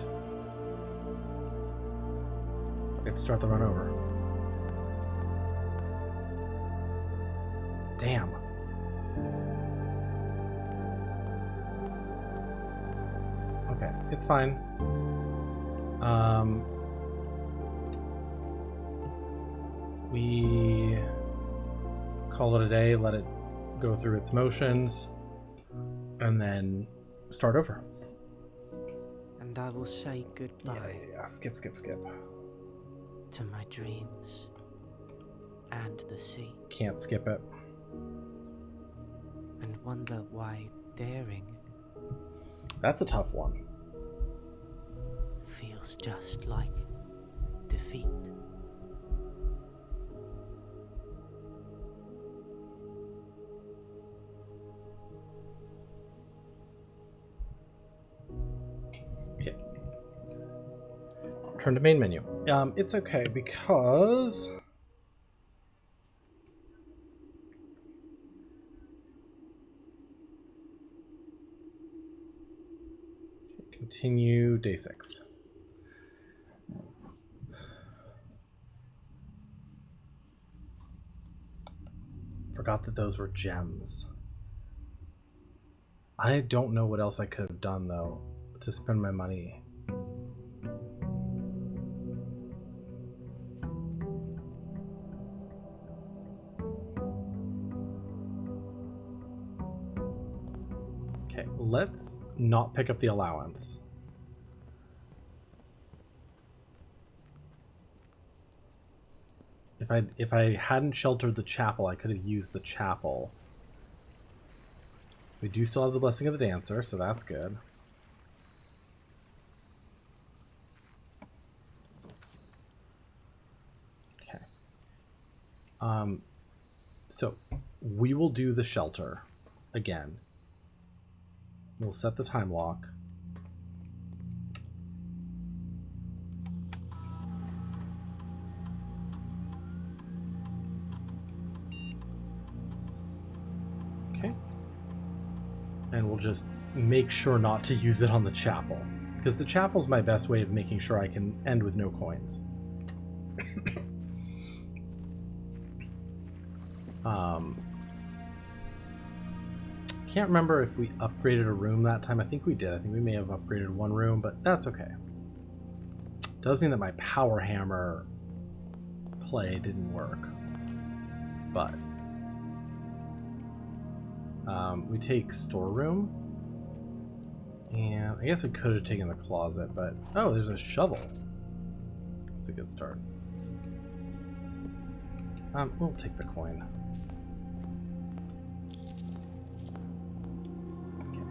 Speaker 1: have to start the run over. Damn. Okay, it's fine. We call it a day, let it go through its motions, and then start over.
Speaker 4: And I will say goodbye
Speaker 1: Yeah. Skip.
Speaker 4: to my dreams and the sea,
Speaker 1: Can't skip it.
Speaker 4: and wonder why daring
Speaker 1: That's a tough one.
Speaker 4: feels just like defeat.
Speaker 1: Okay. Turn to main menu. It's okay because continue day 6. Forgot that those were gems. I don't know what else I could have done though to spend my money. Okay, let's not pick up the allowance. If I hadn't sheltered the chapel, I could have used the chapel. We do still have the Blessing of the Dancer, so that's good. Okay. So we will do the shelter again. We'll set the time lock. Okay. And we'll just make sure not to use it on the chapel, because the chapel's my best way of making sure I can end with no coins. Can't remember if we upgraded a room that time. I think we did. I think we may have upgraded one room, but that's okay. Does mean that my power hammer play didn't work, but we take storeroom, and I guess we could have taken the closet, but oh, there's a shovel. That's a good start. We'll take the coin. Okay.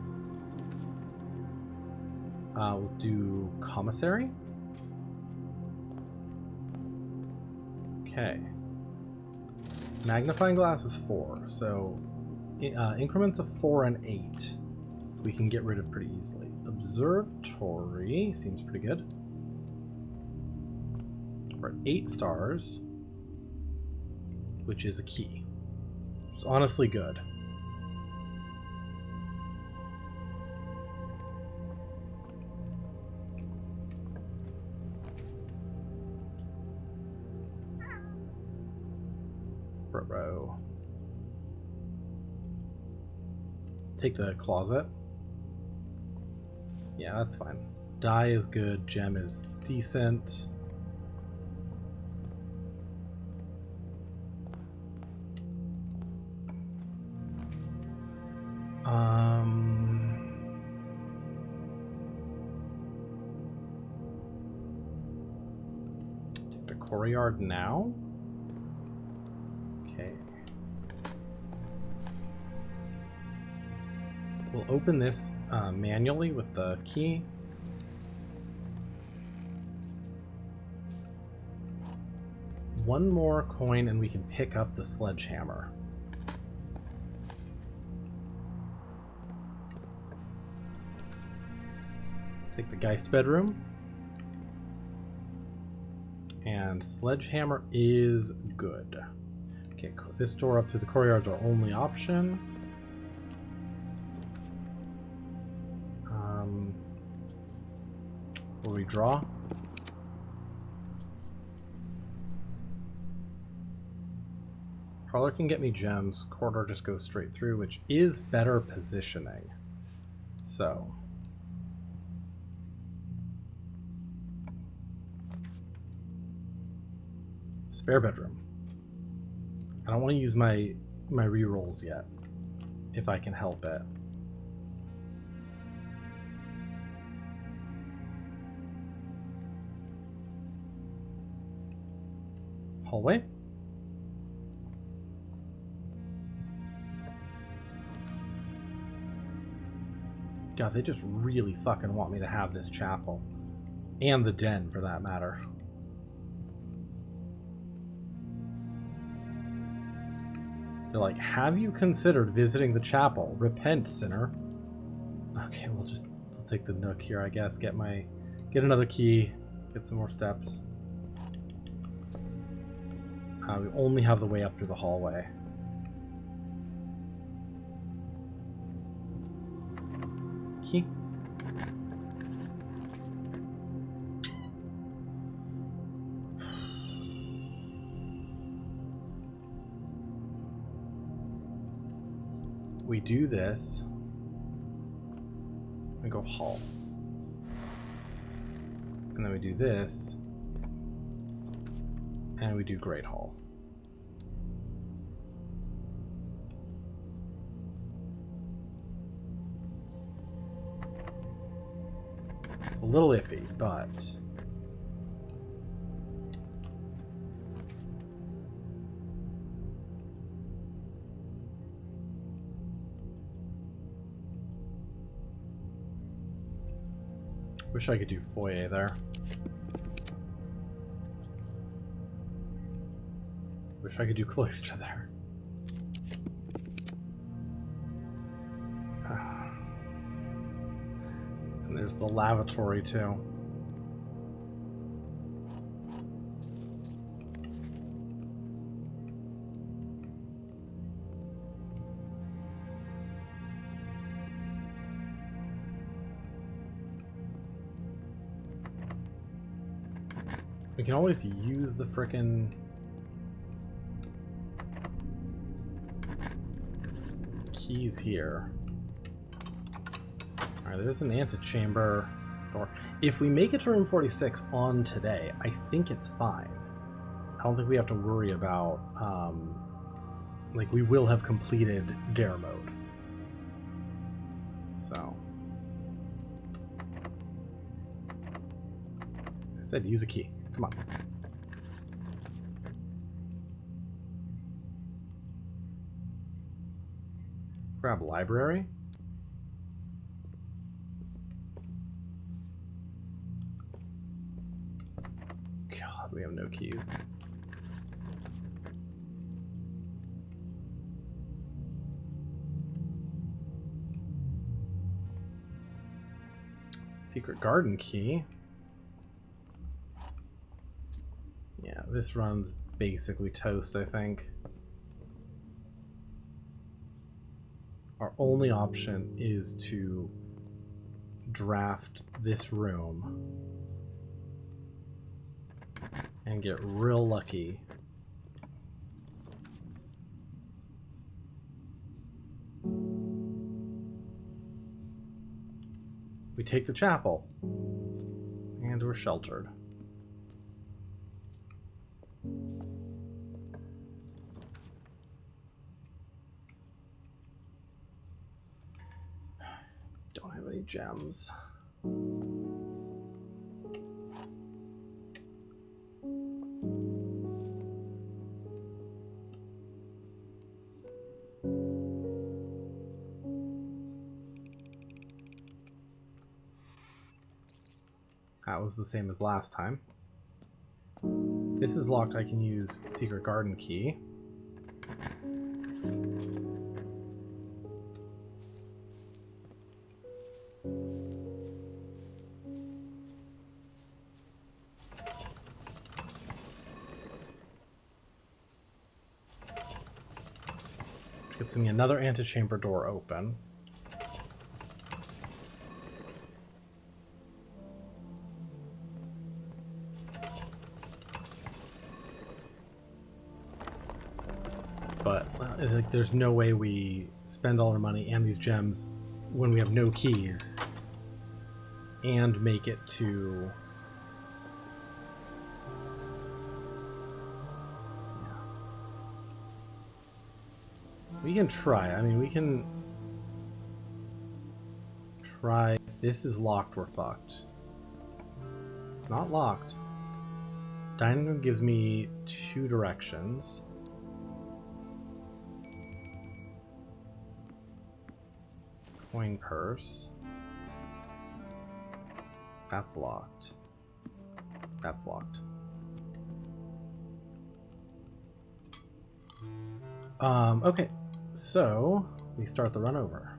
Speaker 1: We'll do commissary. Okay. Magnifying glass is 4, so increments of 4 and 8 we can get rid of pretty easily. Observatory seems pretty good. We're at 8 stars, which is a key. It's honestly good. Row. Take the closet. Yeah, that's fine. Dye is good. Gem is decent. Take the courtyard now. Okay. We'll open this manually with the key. One more coin and we can pick up the sledgehammer. Take the Geist bedroom. And sledgehammer is good. Okay, this door up to the courtyard is our only option. Will we draw? Crawler can get me gems. Corridor just goes straight through, which is better positioning. So. Spare bedroom. I don't want to use my rerolls yet, if I can help it. Hallway. God, they just really fucking want me to have this chapel. And the den, for that matter. They're like, have you considered visiting the chapel? Repent, sinner. Okay, we'll take the nook here, I guess. Get another key. Get some more steps. We only have the way up through the hallway. Key. We do this. And go hall. And then we do this. And we do Great Hall. It's a little iffy, but wish I could do foyer there. Wish I could do cloister there. And there's the lavatory too. We can always use the frickin' keys here. Alright, there's an antechamber door. If we make it to room 46 on today, I think it's fine. I don't think we have to worry about, like, we will have completed dare mode. So. I said use a key. Come on. Grab library. God, we have no keys. Secret garden key. Yeah, this run's basically toast, I think. Our only option is to draft this room and get real lucky. We take the chapel and we're sheltered. Don't have any gems. That was the same as last time. This is locked. I can use secret garden key. Which gets me another antechamber door open. Like, there's no way we spend all our money and these gems when we have no keys and make it to... Yeah. We can try. I mean, we can try. If this is locked, we're fucked. It's not locked. Dining room gives me 2 directions. Coin purse. That's locked. That's locked. Okay. So, we start the run over.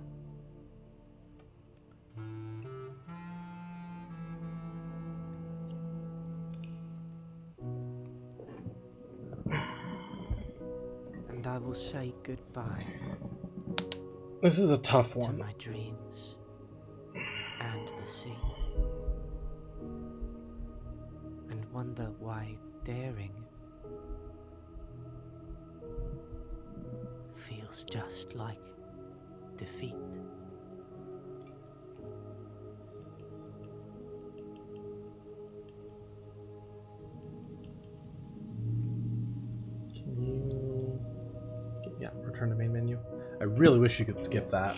Speaker 4: And I will say goodbye
Speaker 1: This is a tough
Speaker 4: to
Speaker 1: one.
Speaker 4: my dreams and the sea. And wonder why daring feels just like defeat.
Speaker 1: Can you... Yeah, return to main menu. I really wish you could skip that.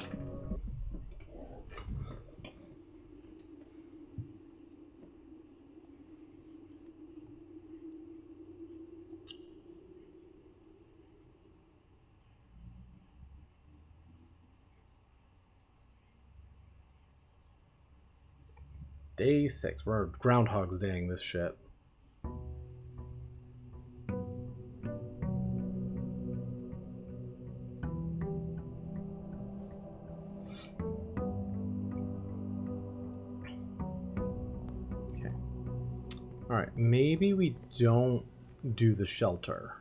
Speaker 1: Day 6. We're Groundhog's Daying this shit. Okay. Alright, maybe we don't do the shelter.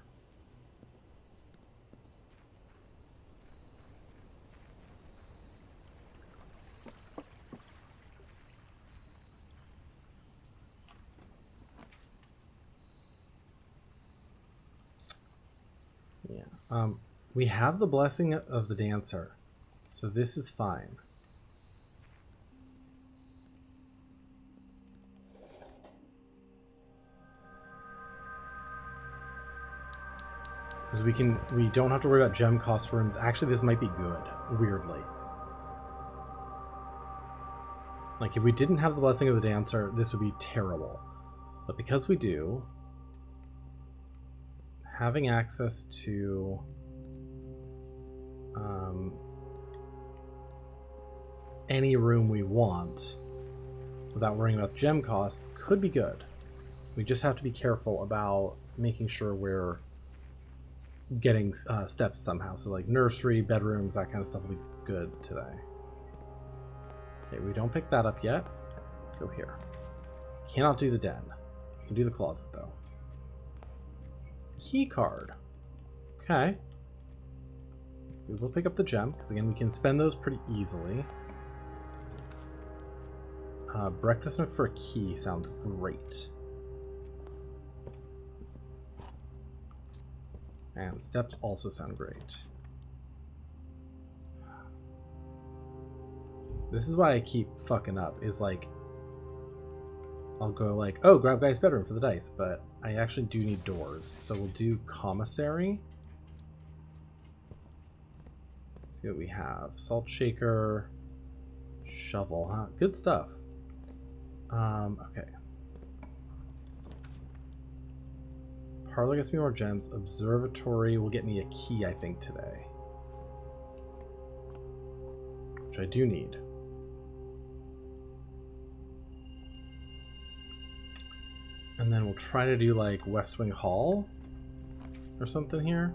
Speaker 1: Yeah. We have the blessing of the dancer, so this is fine. Because we don't have to worry about gem cost rooms. Actually, this might be good, weirdly. Like, if we didn't have the blessing of the dancer, this would be terrible. But because we do, having access to any room we want without worrying about gem cost could be good. We just have to be careful about making sure we're getting steps somehow. So like nursery, bedrooms, that kind of stuff will be good today. Okay, we don't pick that up yet. Go here. Cannot do the den. We can do the closet though. Key card. Okay. We will pick up the gem, because again, we can spend those pretty easily. Breakfast nook for a key sounds great. And steps also sound great. This is why I keep fucking up, is like, I'll go like, oh, grab guy's bedroom for the dice, but I actually do need doors. So we'll do commissary. Let's see what we have. Salt shaker, shovel, huh? Good stuff. Okay. Parlor gets me more gems. Observatory will get me a key, I think, today. Which I do need. And then we'll try to do like West Wing Hall or something here.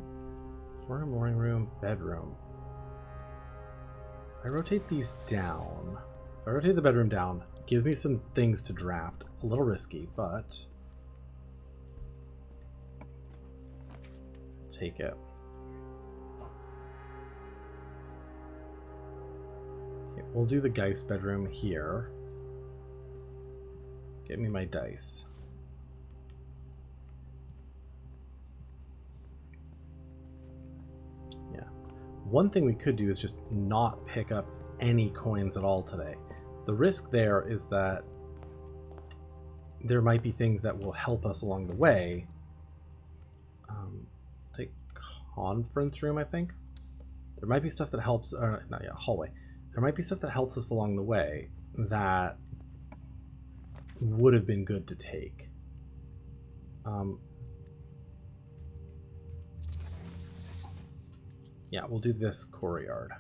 Speaker 1: Morning room, bedroom. If I rotate these down, if I rotate the bedroom down, it gives me some things to draft. A little risky, but I'll take it. Okay, we'll do the Geist bedroom here. Get me my dice. Yeah, One thing we could do is just not pick up any coins at all today. The risk there is that there might be things that will help us along the way. Take conference room, I think. There might be stuff that helps, not yet, hallway. There might be stuff that helps us along the way that would have been good to take. Yeah, we'll do this courtyard.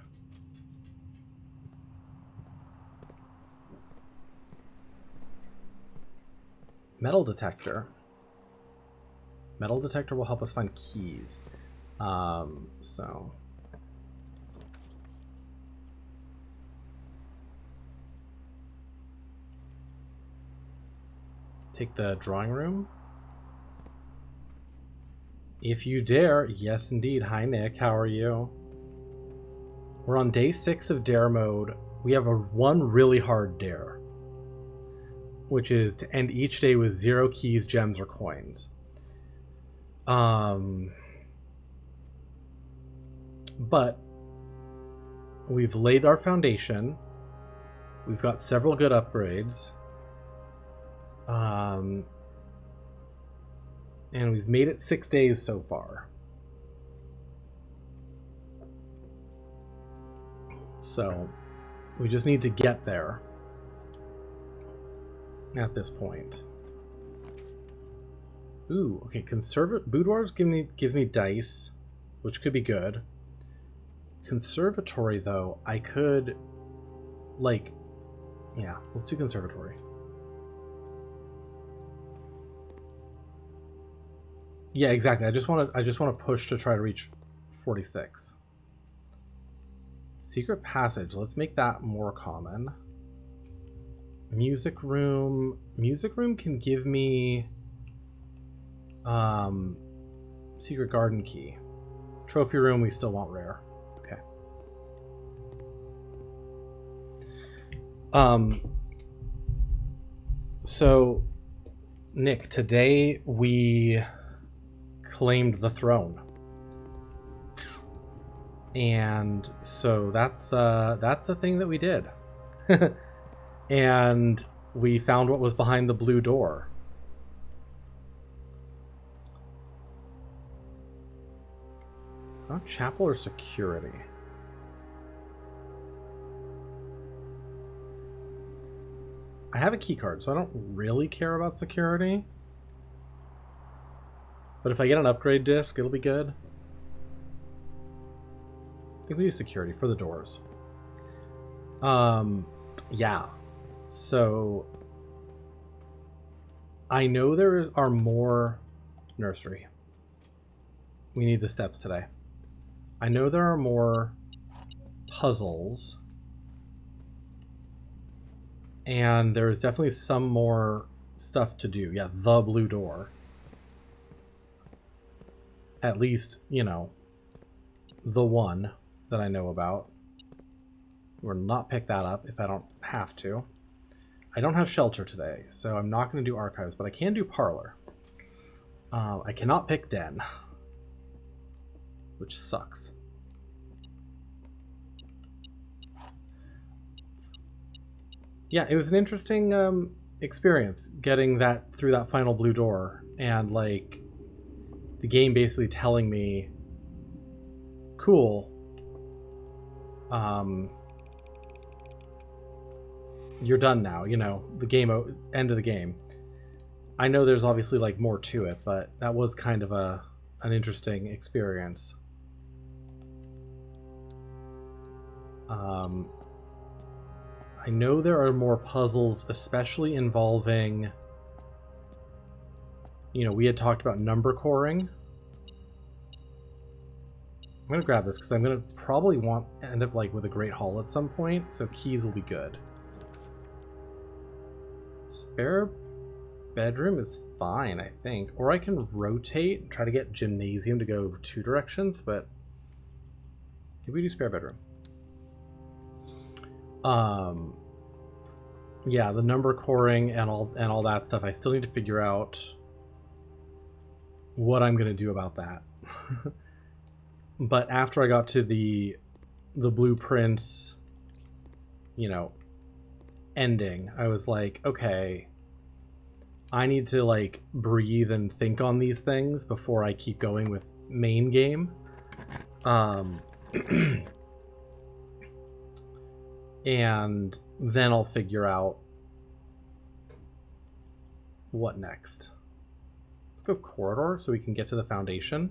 Speaker 1: Metal detector. Metal detector will help us find keys. So... Take the drawing room. If you dare. Yes, indeed. Hi, Nick. How are you? We're on day 6 of dare mode. We have one really hard dare, which is to end each day with 0 keys, gems, or coins. But we've laid our foundation. We've got several good upgrades. And we've made it 6 days so far. So we just need to get there at this point. Ooh, okay, boudoirs gives me dice, which could be good. Conservatory, though, I could, like, yeah, let's do conservatory. Yeah, exactly. I just want to push to try to reach 46. Secret passage. Let's make that more common. Music room. Music room can give me secret garden key. Trophy room we still want rare. Okay. So Nick, today we claimed the throne, and so that's a thing that we did. And we found what was behind the blue door. Not chapel or security. I have a key card, so I don't really care about security. But if I get an upgrade disc, it'll be good. I think we do security for the doors. Yeah. So I know there are more nursery. We need the steps today. I know there are more puzzles. And there's definitely some more stuff to do. Yeah, the blue door. At least, you know, the one that I know about. We'll not pick that up if I don't have to. I don't have shelter today, so I'm not going to do archives, but I can do parlor. I cannot pick den, which sucks. Yeah, it was an interesting experience getting that through that final blue door, and like the game basically telling me, cool, you're done now, you know, the game, end of the game. I know there's obviously like more to it, but that was kind of an interesting experience. I know there are more puzzles, especially involving, you know, we had talked about number coring. I'm going to grab this because I'm going to probably end up like with a great haul at some point, so keys will be good. Spare bedroom is fine, I think. Or I can rotate and try to get gymnasium to go 2 directions, but maybe we do spare bedroom. Yeah, the number coring and all that stuff, I still need to figure out what I'm going to do about that. But after I got to the blueprints, you know, ending, I was like, okay, I need to like breathe and think on these things before I keep going with main game. And then I'll figure out what next. Let's go corridor so we can get to the foundation.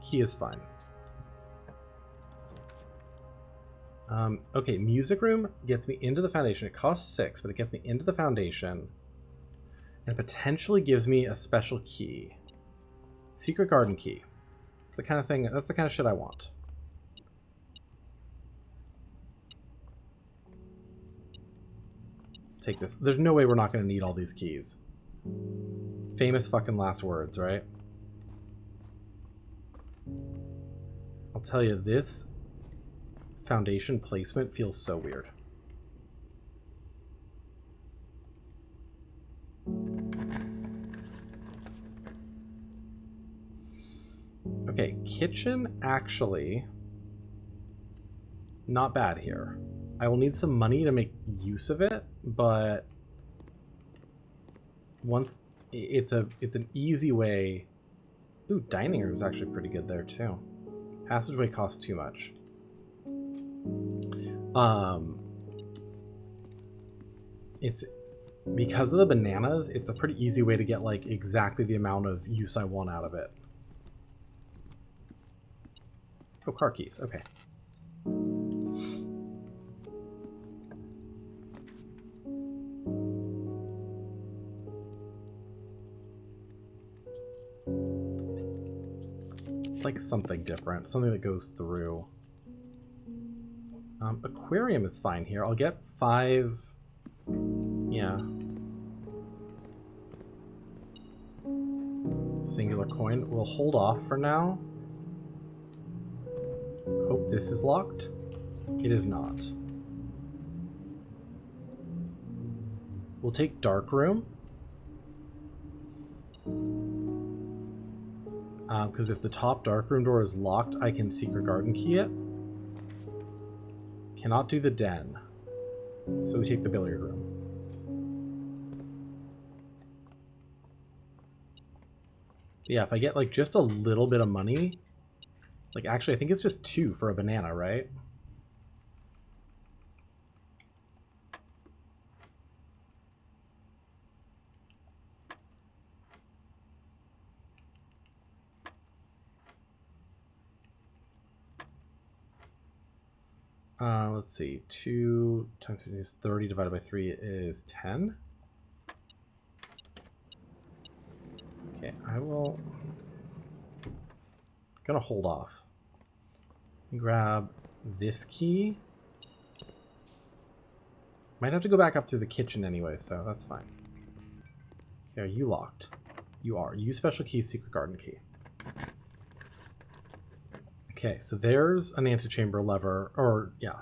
Speaker 1: Key is fine. Okay, music room gets me into the foundation. It costs 6, but it gets me into the foundation and potentially gives me a special key. Secret garden key. It's the kind of thing, that's the kind of shit I want. Take this. There's no way we're not going to need all these keys. Famous fucking last words, right? I'll tell you, this foundation placement feels so weird. Okay, kitchen actually not bad here. I will need some money to make use of it, but once it's an easy way. Ooh, dining room is actually pretty good there too. Passageway costs too much. It's because of the bananas, it's a pretty easy way to get like exactly the amount of use I want out of it. Oh, car keys, okay. Like something different, something that goes through. Aquarium is fine here. I'll get 5. Yeah. Singular coin. We'll hold off for now. Hope this is locked. It is not. We'll take dark room. Because if the top darkroom door is locked, I can secret garden key it. Cannot do the den. So we take the billiard room. Yeah, if I get like just a little bit of money, like actually I think it's just 2 for a banana, right? Let's see, 2 times 3 is 30 divided by 3 is 10. Okay, I will... I'm gonna hold off. Grab this key. Might have to go back up through the kitchen anyway, so that's fine. Okay, are you locked? You are. Use special key, secret garden key. Okay, so there's an antechamber lever, or yeah,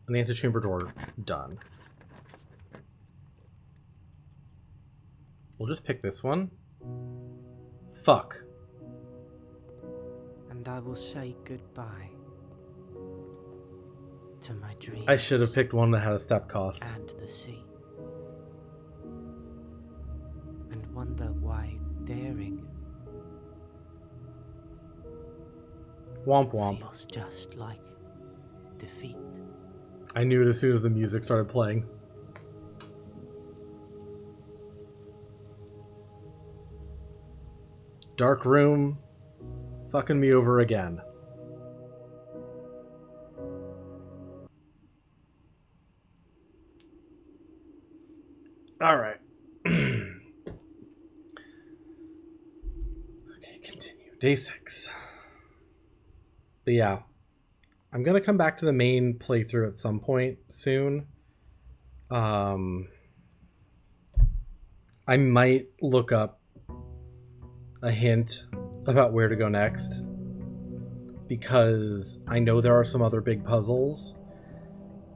Speaker 1: an antechamber door done. We'll just pick this one. Fuck.
Speaker 4: And I will say goodbye to my dreams.
Speaker 1: I should have picked one that had a step cost.
Speaker 4: And the sea. And wonder why daring
Speaker 1: Womp womp.
Speaker 4: feels just like defeat.
Speaker 1: I knew it as soon as the music started playing. Dark room. Fucking me over again. Alright. Okay, continue. Day 6. But yeah, I'm gonna come back to the main playthrough at some point soon. I might look up a hint about where to go next, because I know there are some other big puzzles,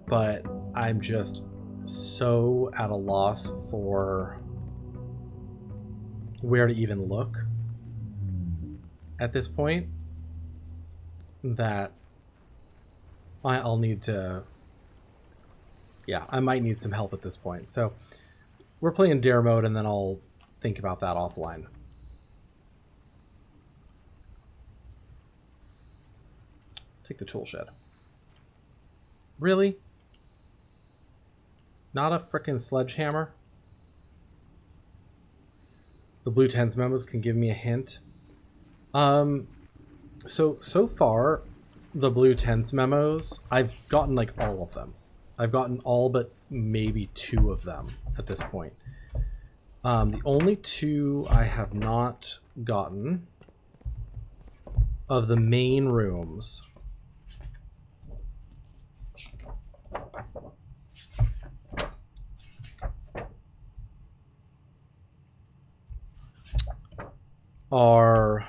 Speaker 1: but I'm just so at a loss for where to even look. at this point that I'll need to... Yeah, I might need some help at this point. So we're playing dare mode, and then I'll think about that offline. Take the tool shed. Really? Not a frickin' sledgehammer? The Blue Tens memos can give me a hint. So far, the Blue Tens memos, I've gotten like all of them. I've gotten all but maybe 2 of them at this point. The only 2 I have not gotten of the main rooms are...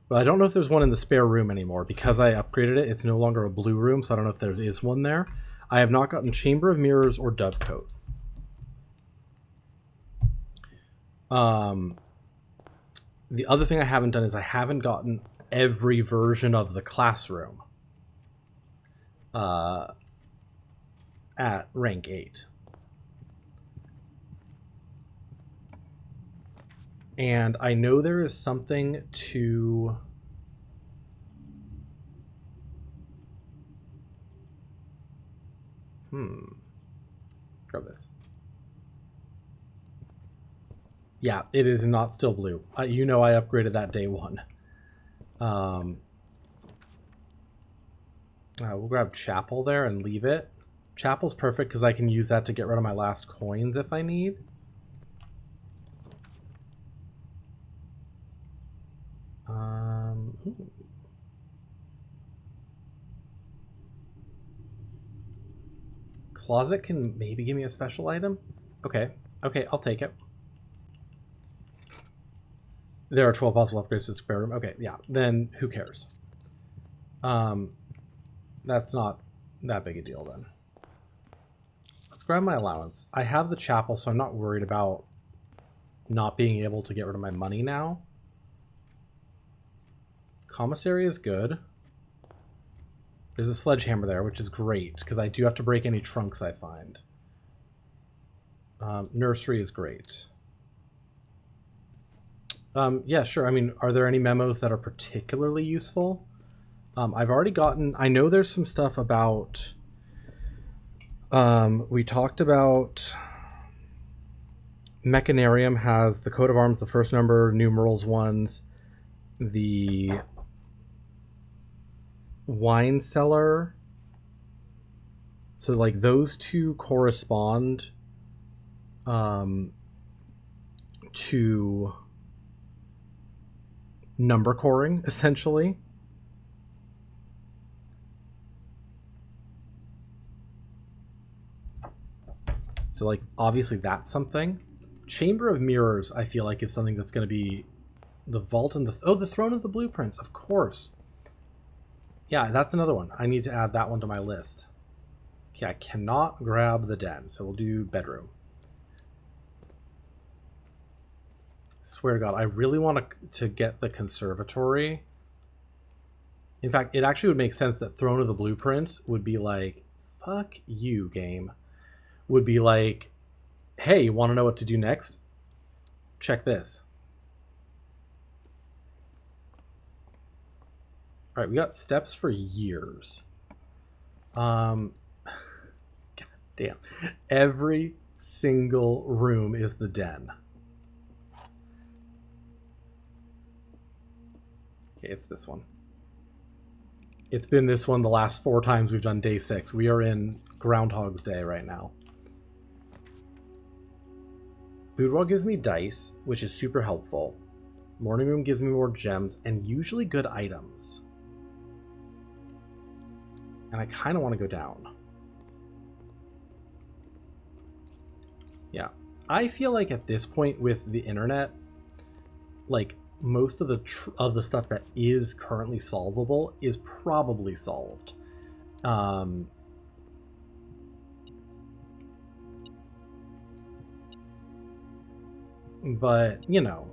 Speaker 1: Well, I don't know if there's one in the spare room anymore. Because I upgraded it, it's no longer a blue room, so I don't know if there is one there. I have not gotten Chamber of Mirrors or Dovecote. The other thing I haven't done is I haven't gotten every version of the classroom at rank 8. And I know there is something to... Grab this. Yeah, it is not still blue. You know I upgraded that day 1. We'll grab Chapel there and leave it. Chapel's perfect because I can use that to get rid of my last coins if I need. Closet can maybe give me a special item? Okay, I'll take it. There are 12 possible upgrades to the spare room. Okay, yeah, then who cares? That's not that big a deal then. Let's grab my allowance. I have the chapel, so I'm not worried about not being able to get rid of my money now. Commissary is good. There's a sledgehammer there, which is great, because I do have to break any trunks I find. Nursery is great. Yeah, sure. I mean, are there any memos that are particularly useful? I've already gotten... I know there's some stuff about... we talked about... Mechanarium has the coat of arms, the first number, numerals ones. The... wine cellar, so like those 2 correspond to number coring essentially. So like obviously that's something. Chamber of Mirrors I feel like is something that's going to be the vault and the throne of the blueprints, of course. Yeah, that's another one. I need to add that one to my list. Okay, I cannot grab the den, so we'll do bedroom. Swear to God, I really want to get the conservatory. In fact, it actually would make sense that Throne of the Blueprints would be like, fuck you, game. Would be like, hey, you want to know what to do next? Check this. All right, we got steps for years. God damn. Every single room is the den. Okay, it's this one. It's been this one the last 4 times we've done day 6. We are in Groundhog's Day right now. Boudoir gives me dice, which is super helpful. Morning room gives me more gems and usually good items. And I kind of want to go down. Yeah. I feel like at this point with the internet, like most of the stuff that is currently solvable is probably solved. But, you know.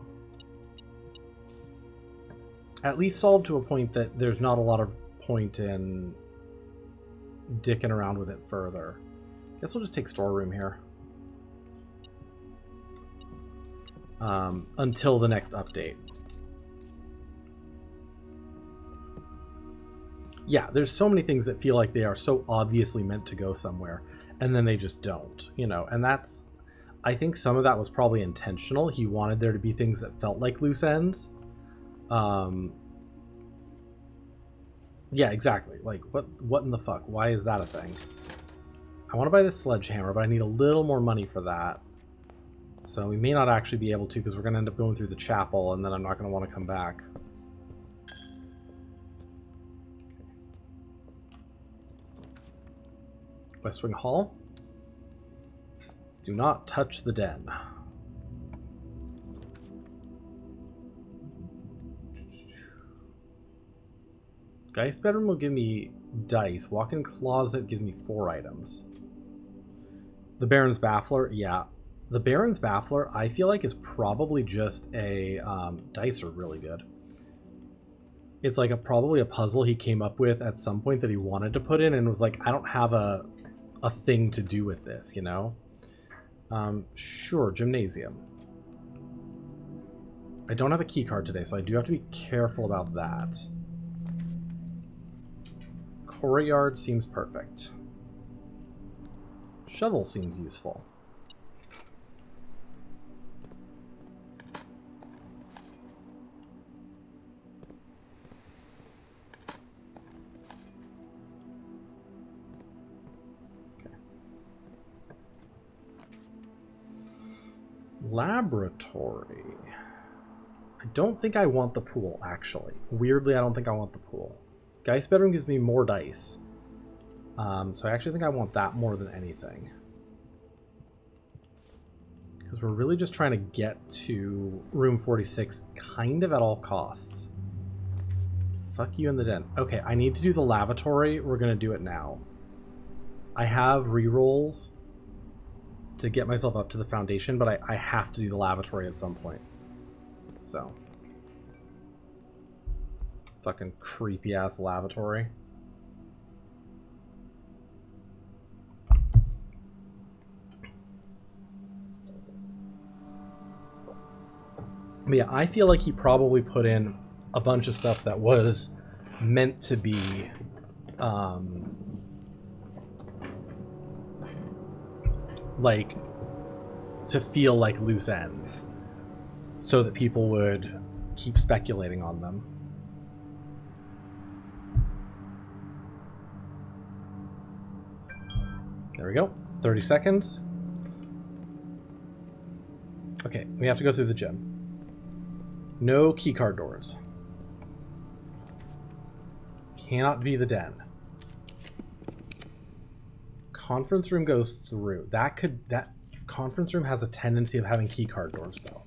Speaker 1: at least solved to a point that there's not a lot of point in dicking around with it further. Guess we'll just take storeroom here. Until the next update. Yeah, there's so many things that feel like they are so obviously meant to go somewhere, and then they just don't, you know, and that's, I think some of that was probably intentional. He wanted there to be things that felt like loose ends. Yeah, exactly. Like, what in the fuck? Why is that a thing? I want to buy this sledgehammer, but I need a little more money for that. So we may not actually be able to, because we're going to end up going through the chapel, and then I'm not going to want to come back. Westwing Hall. Do not touch the den. Geist bedroom will give me dice. Walk-in closet gives me 4 items. The Baron's Baffler, yeah. The Baron's Baffler, I feel like, is probably just a... dice are really good. It's like probably a puzzle he came up with at some point that he wanted to put in and was like, I don't have a thing to do with this, you know? Sure, gymnasium. I don't have a key card today, so I do have to be careful about that. Courtyard seems perfect. Shovel seems useful. Laboratory. I don't think I want the pool, actually. Weirdly, I don't think I want the pool. Geist bedroom gives me more dice. So I actually think I want that more than anything. Because we're really just trying to get to room 46 kind of at all costs. Fuck you in the den. Okay, I need to do the lavatory. We're going to do it now. I have rerolls to get myself up to the foundation, but I have to do the lavatory at some point. So. Fucking creepy ass lavatory. But yeah, I feel like he probably put in a bunch of stuff that was meant to be like to feel like loose ends so that people would keep speculating on them. There we go. 30 seconds. Okay, we have to go through the gym. No keycard doors. Cannot be the den. Conference room goes through. That conference room has a tendency of having keycard doors, though.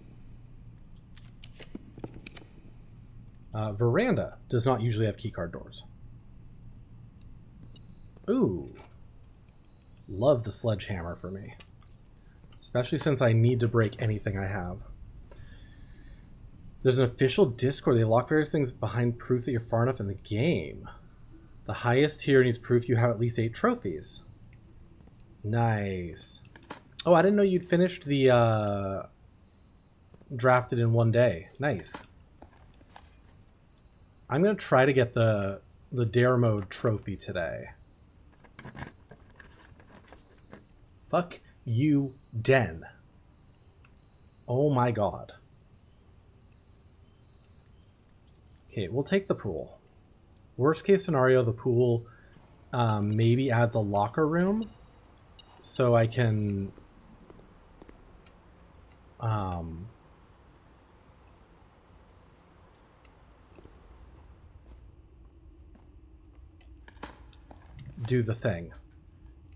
Speaker 1: Veranda does not usually have keycard doors. Ooh. Love the sledgehammer for me. Especially since I need to break anything I have. There's an official Discord. They lock various things behind proof that you're far enough in the game. The highest tier needs proof you have at least 8 trophies. Nice. Oh, I didn't know you'd finished the drafted in one day. Nice. I'm going to try to get the Dare Mode trophy today. Fuck you, Den. Oh my god. Okay, we'll take the pool. Worst case scenario, the pool maybe adds a locker room so I can do the thing.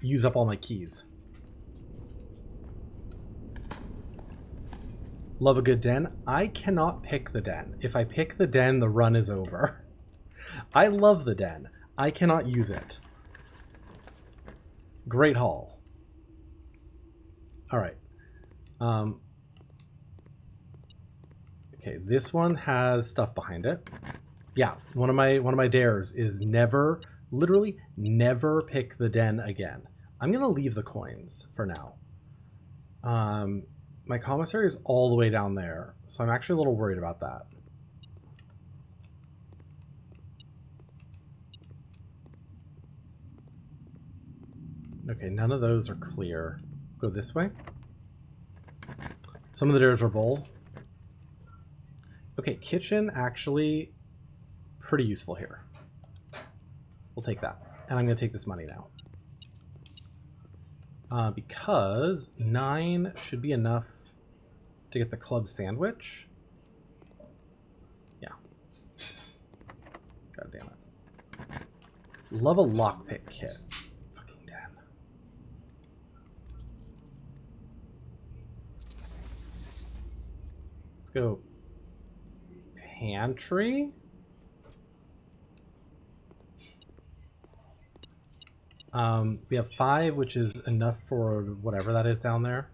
Speaker 1: Use up all my keys. Love a good den. I cannot pick the den. If I pick the den, the run is over. I love the den. I cannot use it. Great Hall. Alright. Okay, this one has stuff behind it. Yeah, one of my dares is never, literally never pick the den again. I'm gonna leave the coins for now. My commissary is all the way down there, so I'm actually a little worried about that. Okay, none of those are clear. Go this way. Some of the dares are bowl. Okay, kitchen actually pretty useful here. We'll take that. And I'm going to take this money now. Because 9 should be enough to get the club sandwich. Yeah. God damn it. Love a lockpick kit. Fucking damn. Let's go. Pantry. We have 5, which is enough for whatever that is down there.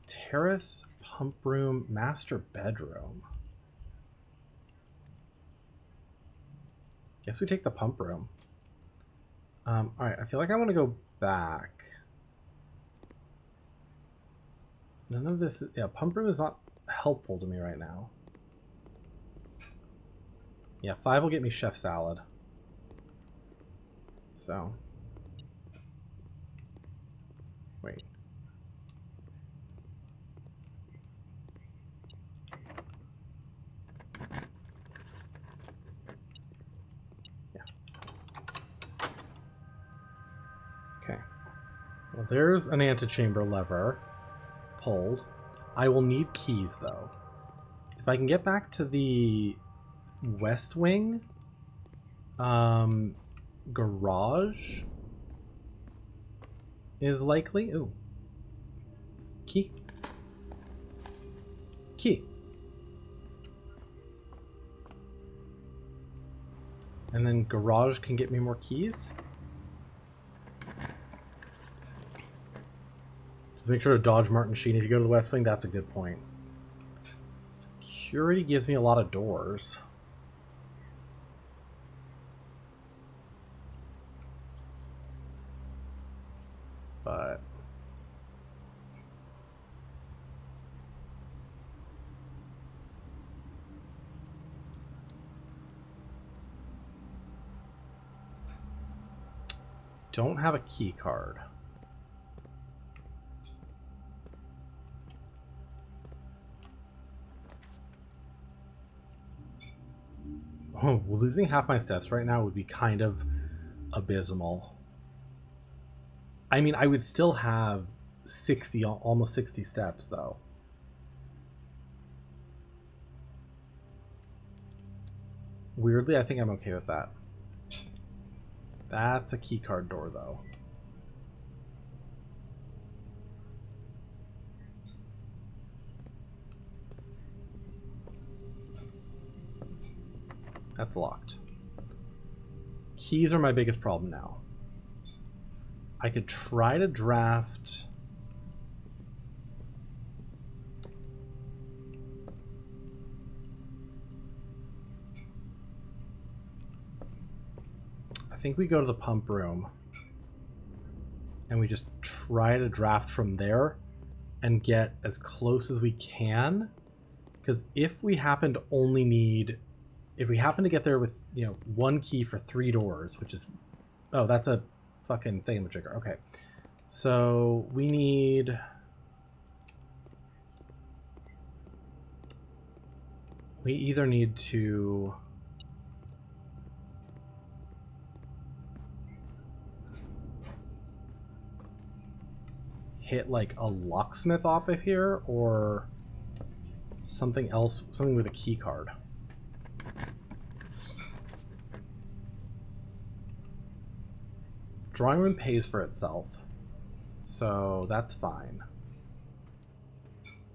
Speaker 1: Terrace, pump room, master bedroom. Guess we take the pump room. Alright, I feel like I want to go back. None of this... Yeah, pump room is not helpful to me right now. Yeah, 5 will get me chef salad. So... Wait. Yeah. Okay. Well, there's an antechamber lever pulled. I will need keys, though. If I can get back to the west wing, garage is likely. Ooh. Key. Key. And then garage can get me more keys. Just make sure to dodge Martin Sheen if you go to the west wing. That's a good point. Security gives me a lot of doors. But don't have a key card. Oh, losing half my steps right now would be kind of abysmal. I mean, I would still have 60, almost 60 steps, though. Weirdly, I think I'm okay with that. That's a keycard door, though. That's locked. Keys are my biggest problem now. I could try to draft... I think we go to the pump room and we just try to draft from there and get as close as we can. Because if we happen to only need... If we happen to get there with, you know, 1 key for 3 doors, which is... Oh, that's a fucking thingamajigger. Okay. So we need... We either need to... hit like a locksmith off of here, or something else, something with a key card. Drawing room pays for itself, so that's fine.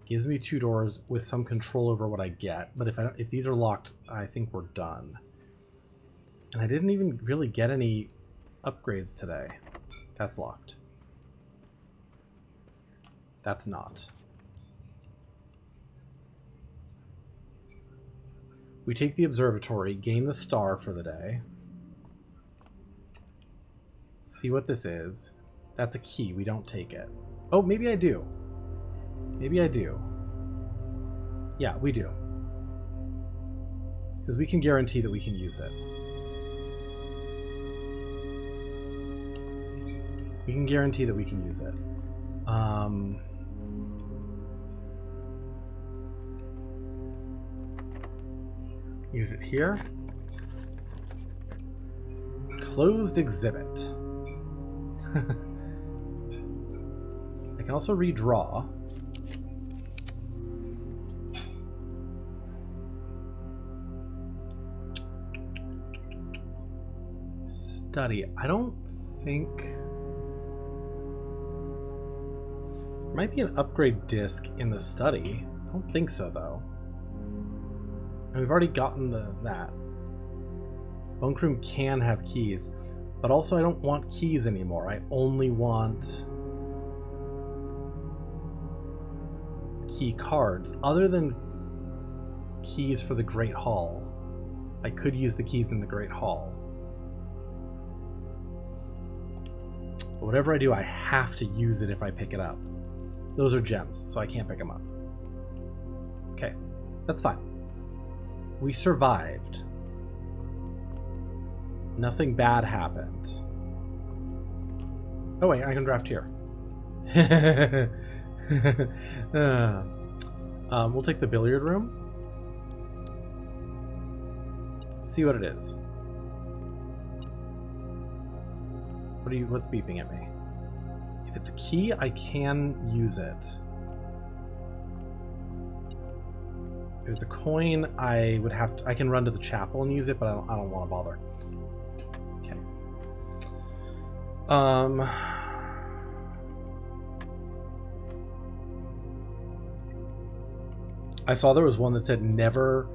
Speaker 1: Gives me 2 doors with some control over what I get, but if these are locked, I think we're done. And I didn't even really get any upgrades today. That's locked. That's not. We take the observatory, gain the star for the day. See what this is. That's a key. We don't take it. Oh, maybe I do. Maybe I do. Yeah, we do. Because we can guarantee that we can use it. We can guarantee that we can use it. Use it here. Closed exhibit. I can also redraw. Study. I don't think... There might be an upgrade disc in the study. I don't think so, though. And we've already gotten that. Bunk room can have keys, but also I don't want keys anymore. I only want key cards. Other than keys for the Great Hall, I could use the keys in the Great Hall. But whatever I do, I have to use it if I pick it up. Those are gems, so I can't pick them up. Okay, that's fine. We survived. Nothing bad happened. Oh wait, I can draft here. We'll take the billiard room. See what it is. What's beeping at me? If it's a key, I can use it. If it's a coin, I would have to. I can run to the chapel and use it, but I don't want to bother. Okay. I saw there was one that said never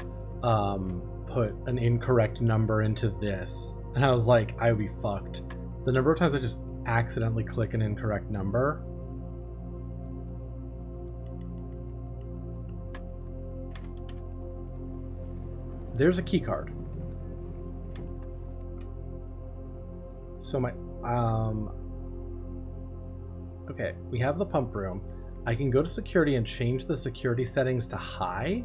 Speaker 1: put an incorrect number into this, and I was like, I would be fucked. The number of times I just accidentally click an incorrect number. There's a key card. So my okay, we have the pump room. I can go to security and change the security settings to high.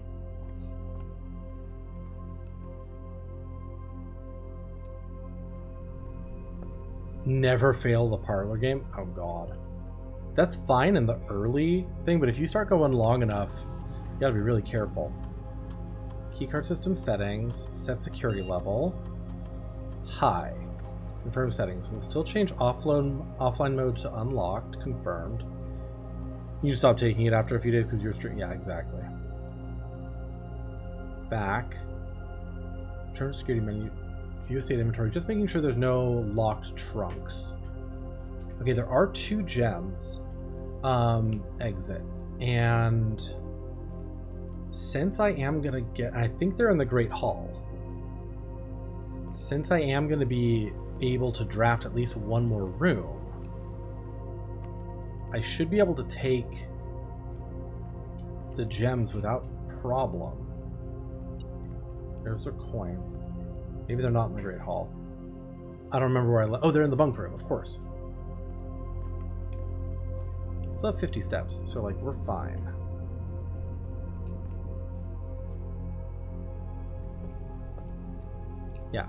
Speaker 1: Never fail the parlor game. Oh god. That's fine in the early thing, but if you start going long enough, you gotta be really careful. Keycard system settings, set security level, high. Confirm settings. We'll still change offline mode to unlocked, confirmed. You stop taking it after a few days because you're streaming. Yeah, exactly. Back. Return to security menu. View estate inventory. Just making sure there's no locked trunks. Okay, there are 2 gems. Exit. And since I am gonna get, I think they're in the Great Hall. Since I am gonna be able to draft at least one more room, I should be able to take the gems without problem. There's their coins. Maybe they're not in the Great Hall. I don't remember where I left. Oh, they're in the bunk room, of course. Still have 50 steps, so like we're fine. Yeah.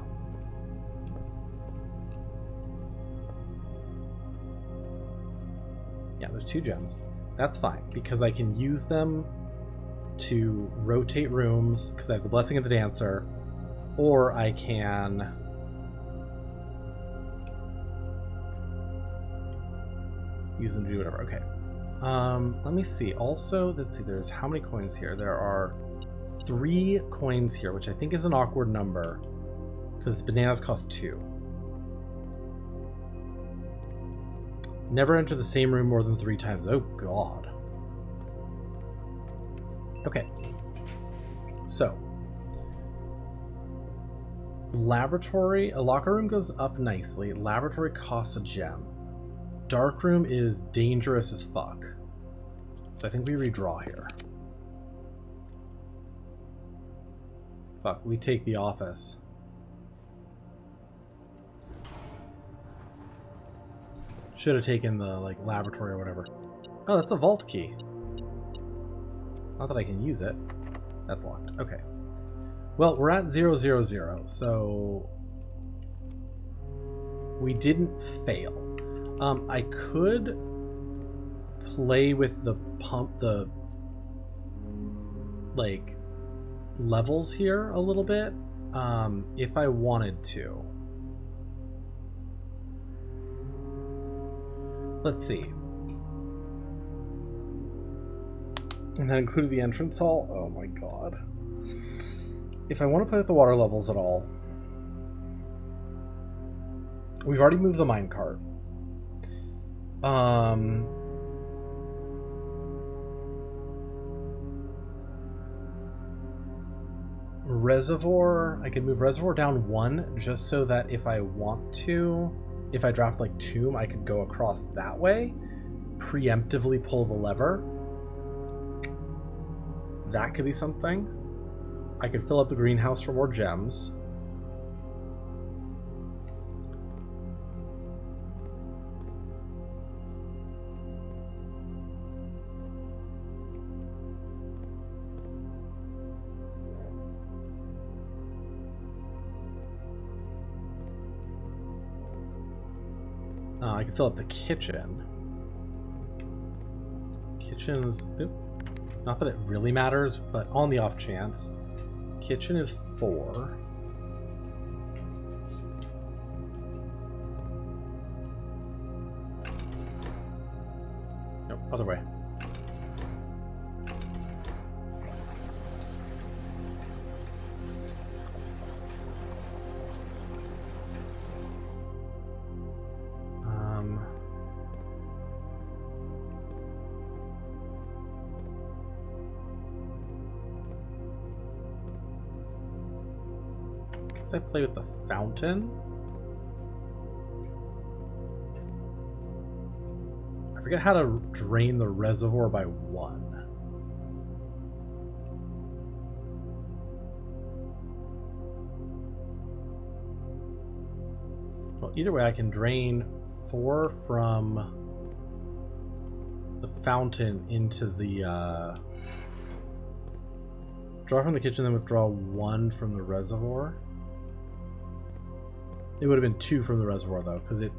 Speaker 1: Yeah, there's 2 gems. That's fine, because I can use them to rotate rooms, because I have the Blessing of the Dancer, or I can use them to do whatever. Okay. Let me see. Also, let's see, there's how many coins here? There are 3 coins here, which I think is an awkward number, because bananas cost 2. Never enter the same room more than 3 times. Oh, God. Okay. So. Laboratory. A locker room goes up nicely. Laboratory costs a gem. Dark room is dangerous as fuck. So I think we redraw here. Fuck, we take the office. Should have taken the, like, laboratory or whatever. Oh, that's a vault key. Not that I can use it. That's locked. Okay. Well, we're at 000, so we didn't fail. I could play with the like, levels here a little bit, if I wanted to. Let's see. And that included the entrance hall? Oh my god. If I want to play with the water levels at all, we've already moved the minecart. Reservoir, I could move reservoir down 1 just so that if I want to, if I draft like tomb, I could go across that way, preemptively pull the lever. That could be something. I could fill up the greenhouse for more gems. I can fill up the kitchen. Kitchen's... Oop, not that it really matters, but on the off chance. Kitchen is 4. Nope, other way. I play with the fountain. I forget how to drain the reservoir by 1. Well, either way, I can drain 4 from the fountain into the draw from the kitchen, then withdraw 1 from the reservoir. It would have been 2 from the reservoir, though, because it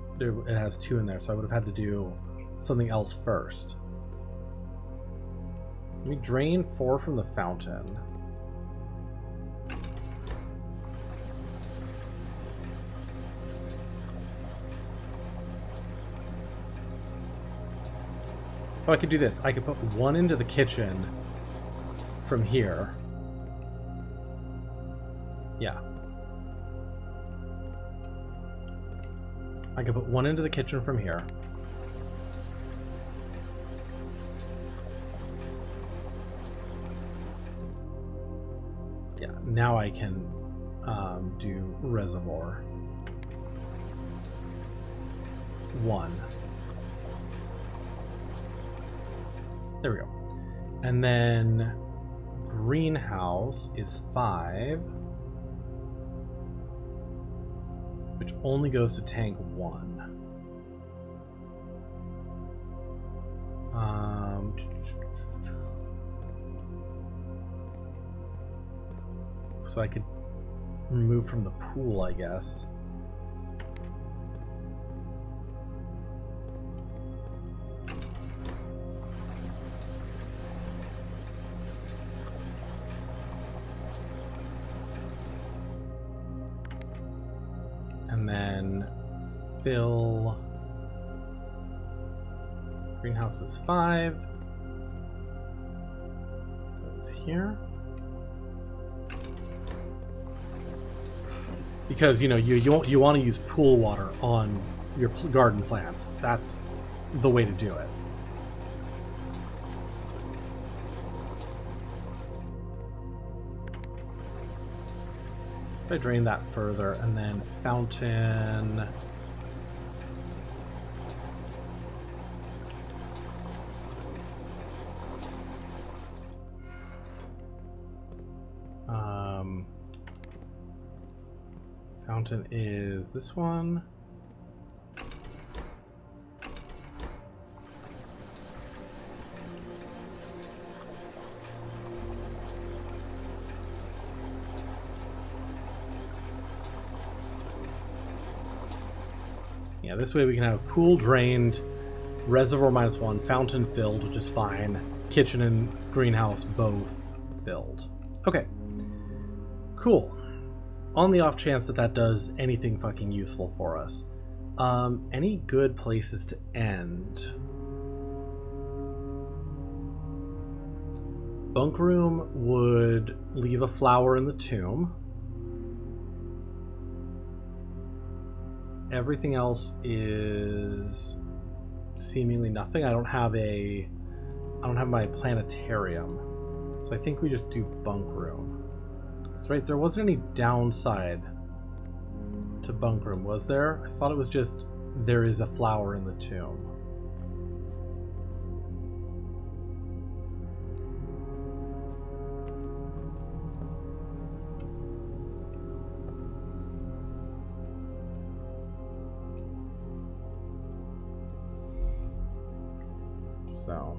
Speaker 1: has 2 in there, so I would have had to do something else first. Let me drain 4 from the fountain. Oh, I could do this. I could put 1 into the kitchen from here. Yeah. I could put 1 into the kitchen from here. Yeah, now I can do reservoir. 1. There we go. And then greenhouse is 5. Which only goes to tank 1. So I could remove from the pool, I guess. And then fill greenhouse is 5. Goes here. Because, you know, you want to use pool water on your garden plants. That's the way to do it. If I drain that further, and then fountain. Fountain is this one. Yeah, this way we can have pool drained, reservoir -1, fountain filled, which is fine. Kitchen and greenhouse both filled. Okay. Cool. On the off chance that that does anything fucking useful for us. Any good places to end? Bunk room would leave a flower in the tomb. Everything else is seemingly nothing. I don't have my planetarium. So I think we just do bunk room. That's right, there wasn't any downside to bunk room, was there? I thought it was just there is a flower in the tomb. So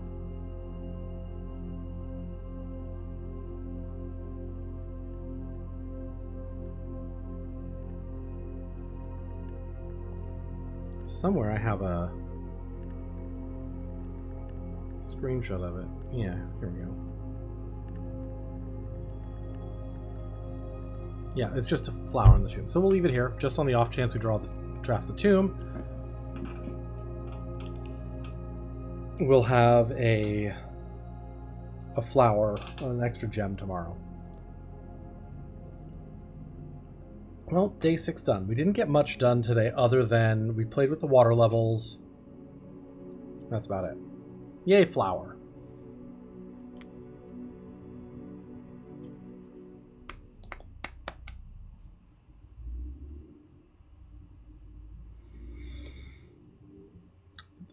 Speaker 1: somewhere I have a screenshot of it. Yeah, here we go. Yeah, it's just a flower in the tomb. So we'll leave it here, just on the off chance we draft the tomb. We'll have a flower on an extra gem tomorrow. Well, day 6 done. We didn't get much done today other than we played with the water levels. That's about it. Yay, flower.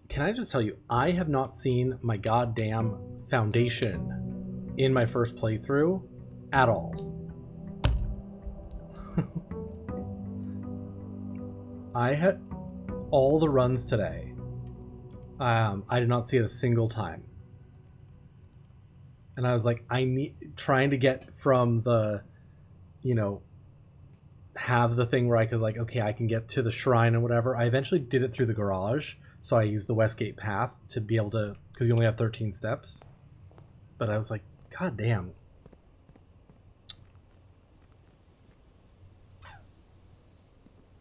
Speaker 1: Can I just tell you, I have not seen my goddamn foundation in my first playthrough at all. I had all the runs today. I did not see it a single time. And I was like, trying to get from the, have the thing where I could okay, I can get to the shrine and whatever. I eventually did it through the garage. So I used the Westgate path to be able to, because you only have 13 steps. But I was like, God damn.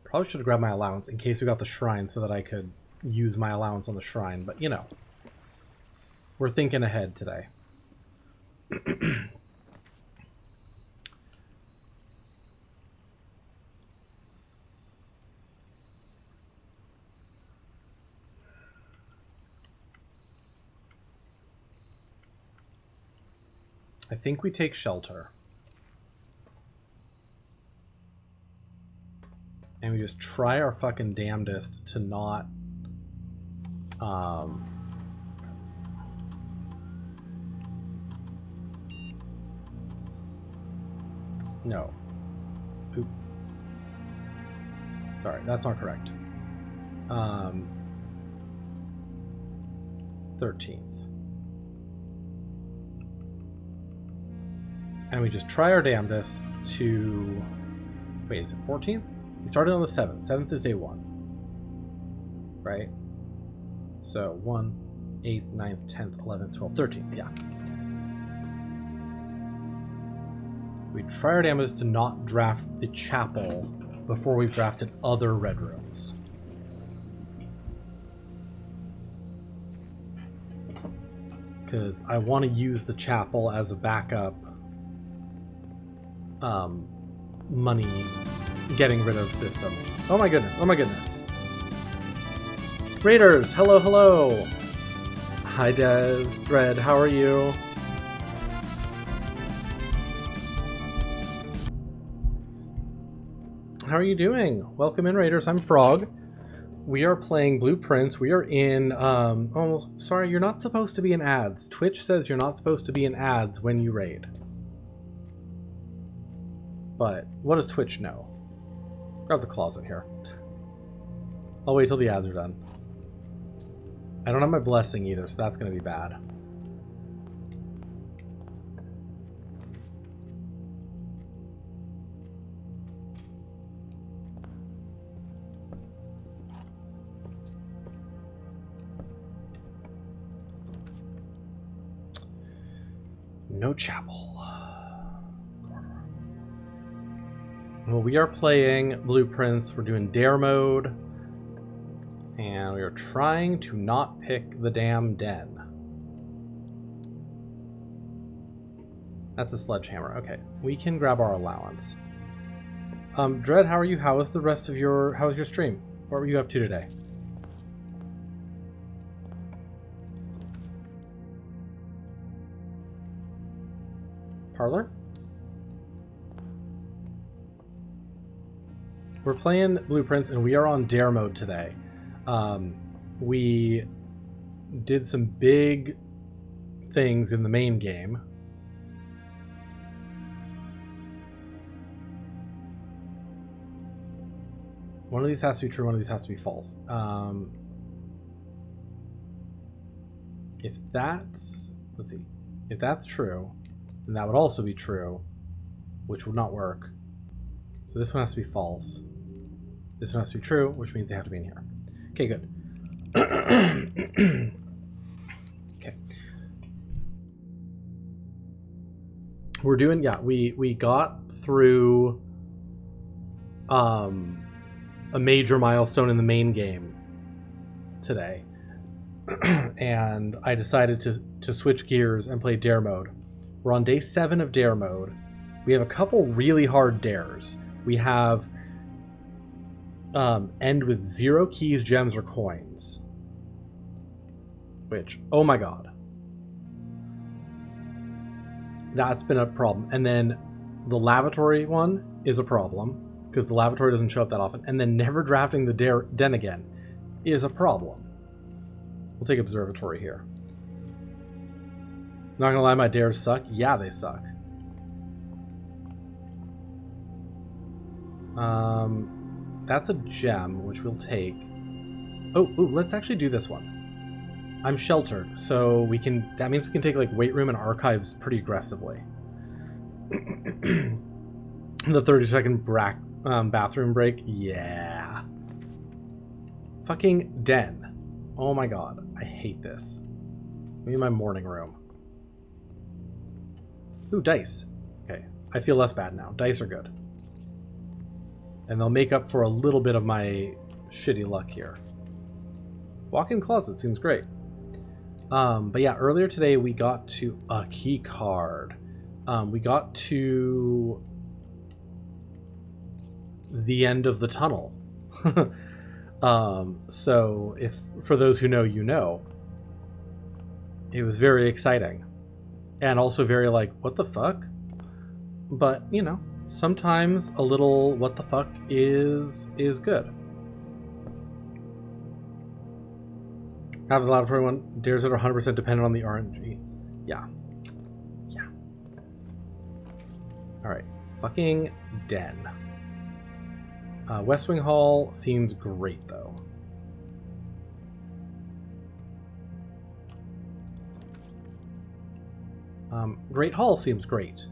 Speaker 1: Probably should have grabbed my allowance in case we got the shrine so that I could use my allowance on the shrine. But, we're thinking ahead today. I think we take shelter. And we just try our fucking damnedest to not... No. Oop. Sorry, that's not correct. 13th. And we just try our damnedest to... Wait, is it 14th? We started on the 7th. 7th is day 1. Right? So 1, 8th, 9th, 10th, 11th, 12th, 13th, yeah. We try our damnedest to not draft the chapel before we've drafted other red rooms. Because I want to use the chapel as a backup money getting rid of system. Oh my goodness, oh my goodness. Raiders, hello, hello. Hi, Dread, how are you? How are you doing? Welcome in, Raiders. I'm Frog. We are playing Blueprints. We are in, oh, sorry, you're not supposed to be in ads. Twitch says you're not supposed to be in ads when you raid. But what does Twitch know? Grab the closet here. I'll wait till the ads are done. I don't have my blessing either, so that's going to be bad. No chapel. Well, we are playing Blueprints. We're doing Dare mode. And we are trying to not pick the damn den. That's a sledgehammer. Okay, we can grab our allowance. Dread, how are you? How was the rest of your... How was your stream? What were you up to today? Parlor? We're playing Blueprints and we are on Dare mode today. We did some big things in the main game. One of these has to be true, one of these has to be false. If that's... Let's see. If that's true, then that would also be true, which would not work. So this one has to be false. This one has to be true, which means they have to be in here. Okay, good. Okay. We're doing, yeah, we got through a major milestone in the main game today. And I decided to switch gears and play Dare mode. We're on day 7 of Dare mode. We have a couple really hard dares. We have end with 0 keys, gems, or coins. Which, oh my god. That's been a problem. And then the lavatory one is a problem, because the lavatory doesn't show up that often. And then never drafting the den again is a problem. We'll take observatory here. Not gonna lie, my dares suck. Yeah, they suck. That's a gem, which we'll take. Oh, let's actually do this one. I'm sheltered, so we can. That means we can take like weight room and archives pretty aggressively. The 30-second bathroom break, yeah. Fucking den. Oh my god, I hate this. Maybe my morning room. Ooh, dice. Okay, I feel less bad now. Dice are good. And they'll make up for a little bit of my shitty luck here. Walk-in closet seems great. But yeah, earlier today we got to a key card. We got to the end of the tunnel. So if for those who know, you know, it was very exciting. And also very like, what the fuck? But, you know, sometimes a little what the fuck is good. Have the laboratory one. Dares that are 100% dependent on the RNG. Yeah. Yeah. Alright. Fucking den. West Wing Hall seems great, though. Great Hall seems great.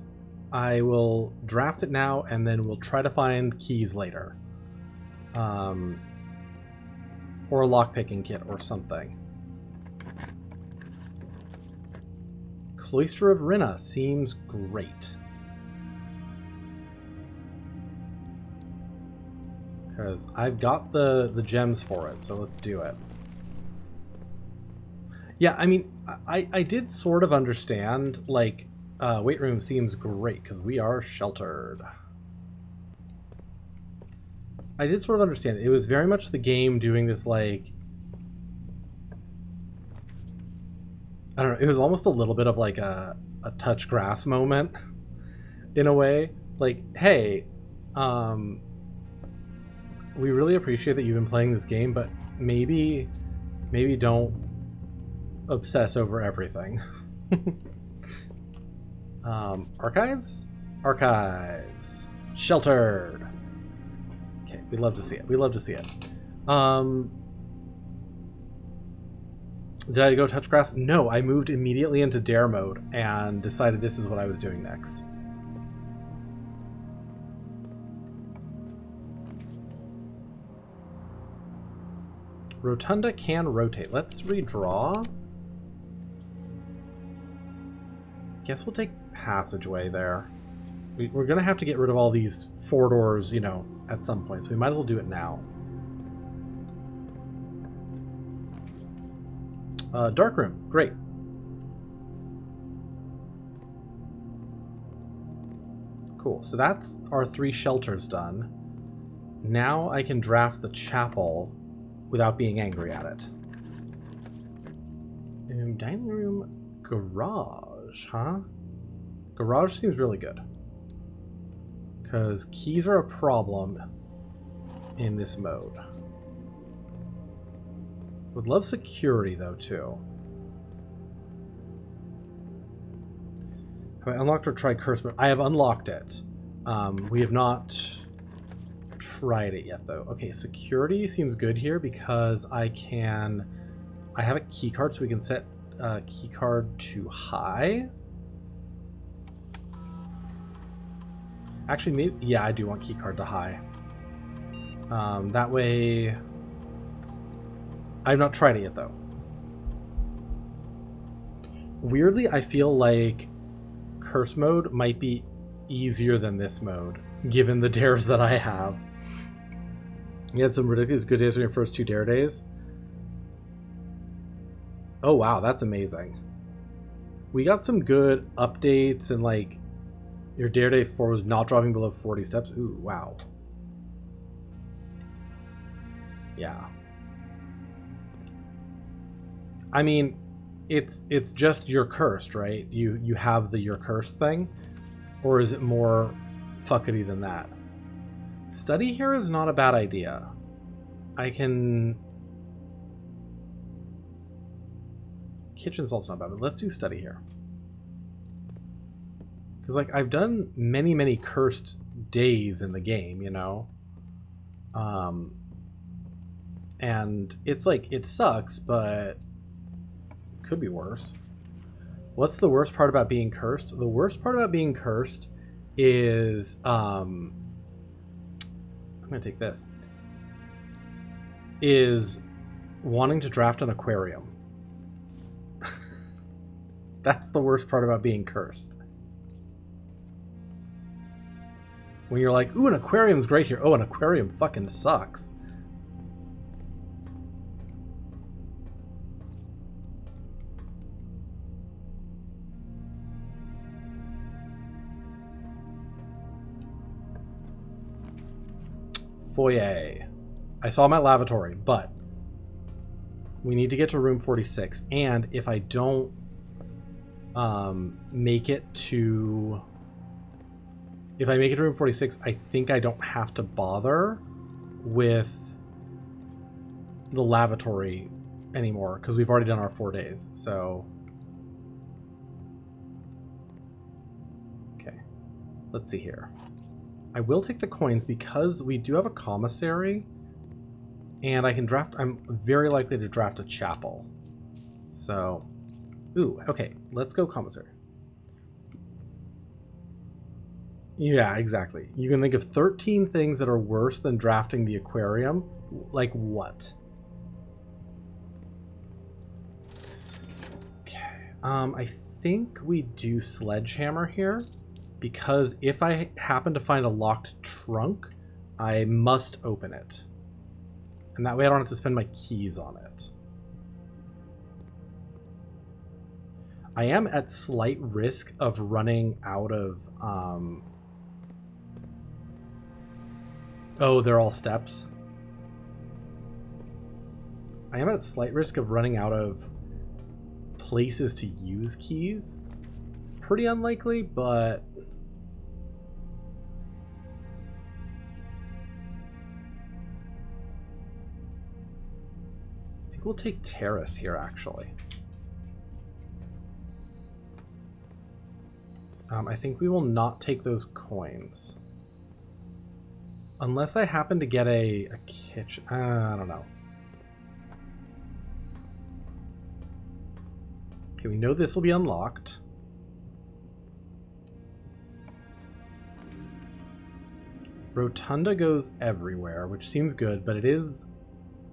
Speaker 1: I will draft it now, and then we'll try to find keys later. Or a lockpicking kit or something. Cloister of Rinna seems great. Because I've got the gems for it, so let's do it. Yeah, I mean, I did sort of understand, like, weight room seems great, because we are sheltered. I did sort of understand. It was very much the game doing this, like... I don't know, it was almost a little bit of, like, a touch grass moment, in a way. Like, hey, we really appreciate that you've been playing this game, but maybe don't obsess over everything. Archives? Archives. Sheltered. Okay, we'd love to see it. We'd love to see it. Did I go touch grass? No, I moved immediately into dare mode and decided this is what I was doing next. Rotunda can rotate. Let's redraw. Guess we'll take passageway there. We're going to have to get rid of all these 4 doors, you know, at some point, so we might as well do it now. Dark room. Great. Cool. So that's our 3 shelters done. Now I can draft the chapel without being angry at it. Dining room, garage, huh? Garage seems really good. Because keys are a problem in this mode. Would love security, though, too. Have I unlocked or tried curse mode? I have unlocked it. We have not tried it yet, though. Okay, security seems good here because I have a key card, so we can set key card to high. Actually, maybe, yeah, I do want key card to high. That way, I've not tried it yet, though. Weirdly, I feel like curse mode might be easier than this mode, given the dares that I have. You had some ridiculous good days on your first 2 dare days. Oh wow, that's amazing. We got some good updates, and like your dare day 4 was not dropping below 40 steps. Ooh, wow. Yeah. I mean, it's just you're cursed, right? You have the you're cursed thing, or is it more fuckety than that? Study here is not a bad idea. Kitchen's also not bad, but let's do study here. Because, like, I've done many cursed days in the game, you know? And it's like, it sucks, but could be worse. What's the worst part about being cursed? The worst part about being cursed is, I'm going to take this, is wanting to draft an aquarium. That's the worst part about being cursed. When you're like, ooh, an aquarium's great here. Oh, an aquarium fucking sucks. Foyer. I saw my lavatory, but we need to get to room 46. And if I don't make it to room 46, I think I don't have to bother with the lavatory anymore because we've already done our 4 days. So okay, let's see here. I will take the coins because we do have a commissary, and I can draft. I'm very likely to draft a chapel. So, ooh, okay, let's go commissary. Yeah, exactly. You can think of 13 things that are worse than drafting the aquarium. Like what? Okay, I think we do sledgehammer here. Because if I happen to find a locked trunk, I must open it. And that way I don't have to spend my keys on it. I am at slight risk of running out of... Oh, they're all steps. I am at slight risk of running out of places to use keys. It's pretty unlikely, but... we'll take terrace here, actually. I think we will not take those coins. Unless I happen to get a kitchen. I don't know. Okay, we know this will be unlocked. Rotunda goes everywhere, which seems good, but it is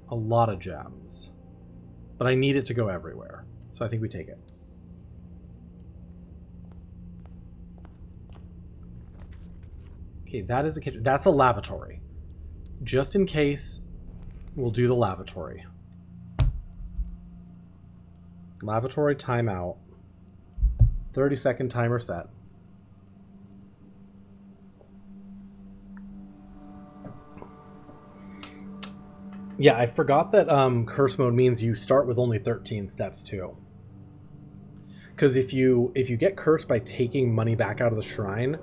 Speaker 1: a lot of gems. But I need it to go everywhere, so I think we take it. Okay, that is a kitchen. That's a lavatory. Just in case, we'll do the lavatory. Lavatory timeout. 30-second timer set. Yeah, I forgot that curse mode means you start with only 13 steps too. Because if you get cursed by taking money back out of the shrine,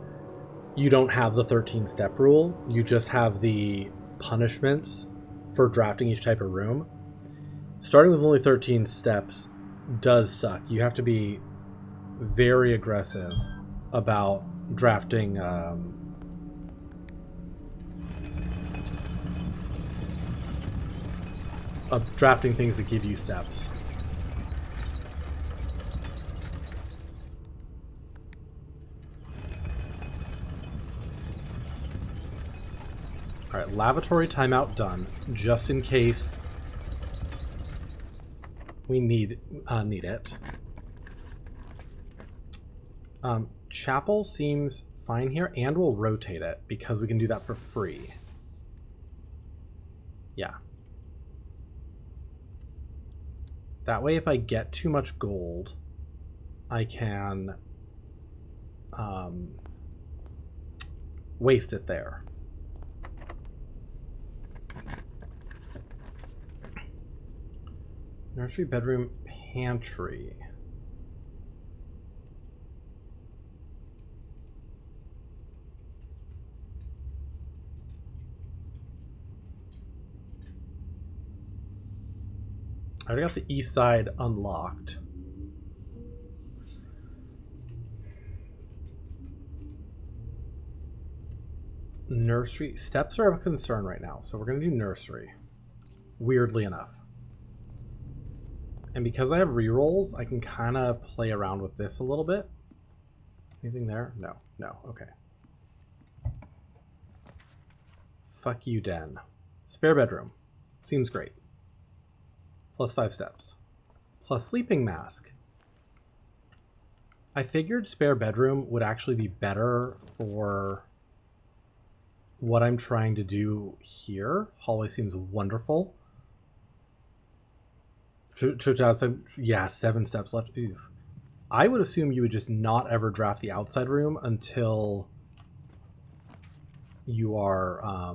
Speaker 1: you don't have the 13-step rule. You just have the punishments for drafting each type of room. Starting with only 13 steps does suck. You have to be very aggressive about drafting drafting things that give you steps. Alright, lavatory timeout done, just in case we need it. Chapel seems fine here, and we'll rotate it, because we can do that for free. Yeah. That way, if I get too much gold, I can waste it there. Nursery, bedroom, pantry. I already got the east side unlocked. Nursery. Steps are of concern right now, so we're going to do nursery. Weirdly enough. And because I have rerolls, I can kind of play around with this a little bit. Anything there? No. No. Okay. Fuck you, den. Spare bedroom. Seems great. Plus 5 steps. Plus sleeping mask. I figured spare bedroom would actually be better for what I'm trying to do here. Hallway seems wonderful. Yeah, 7 steps left. Ooh. I would assume you would just not ever draft the outside room until you are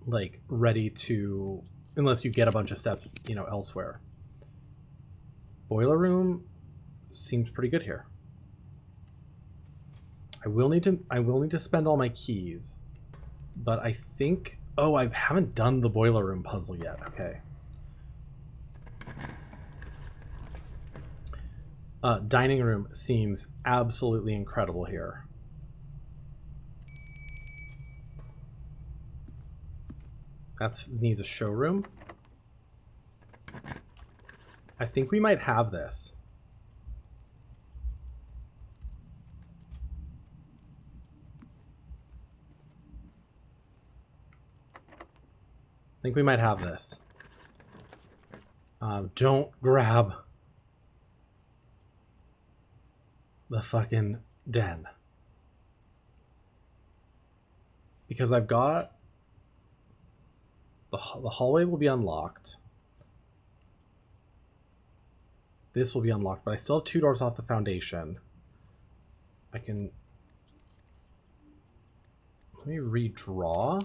Speaker 1: like ready to, unless you get a bunch of steps, you know, elsewhere. Boiler room seems pretty good here. I will need to spend all my keys, but I think, oh, I haven't done the boiler room puzzle yet. Okay. Dining room seems absolutely incredible here. That needs a showroom. I think we might have this. I think we might have this. Don't grab the fucking den. Because I've got... The hallway will be unlocked. This will be unlocked, but I still have 2 doors off the foundation. I can... Let me redraw.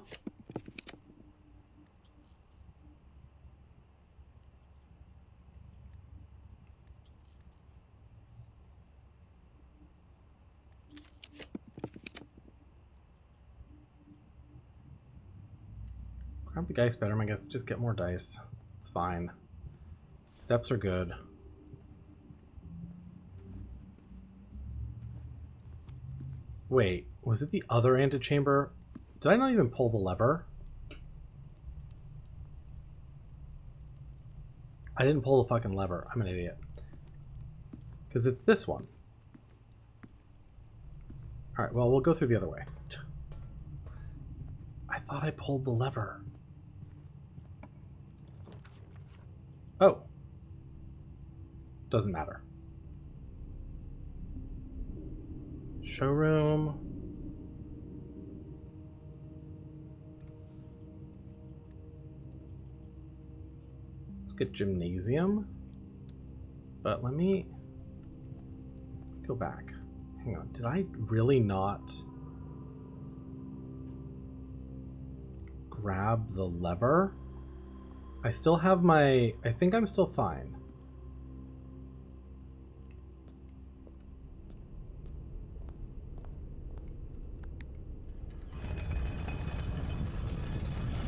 Speaker 1: Grab the dice bedroom, I guess. Just get more dice. It's fine. Steps are good. Wait, was it the other antechamber? Did I not even pull the lever? I didn't pull the fucking lever. I'm an idiot. Because it's this one. Alright, well, we'll go through the other way. I thought I pulled the lever. Oh. Doesn't matter. Showroom. Let's get gymnasium. But let me go back. Hang on, did I really not grab the lever? I still have my... I think I'm still fine.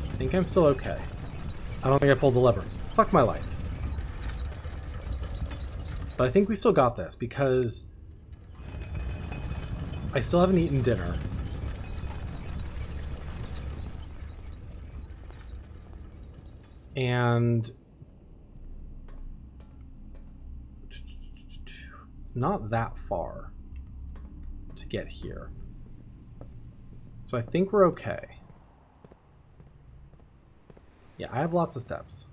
Speaker 1: I think I'm still okay. I don't think I pulled the lever. Fuck my life. But I think we still got this because I still haven't eaten dinner. And it's not that far to get here. So I think we're okay. Yeah, I have lots of steps.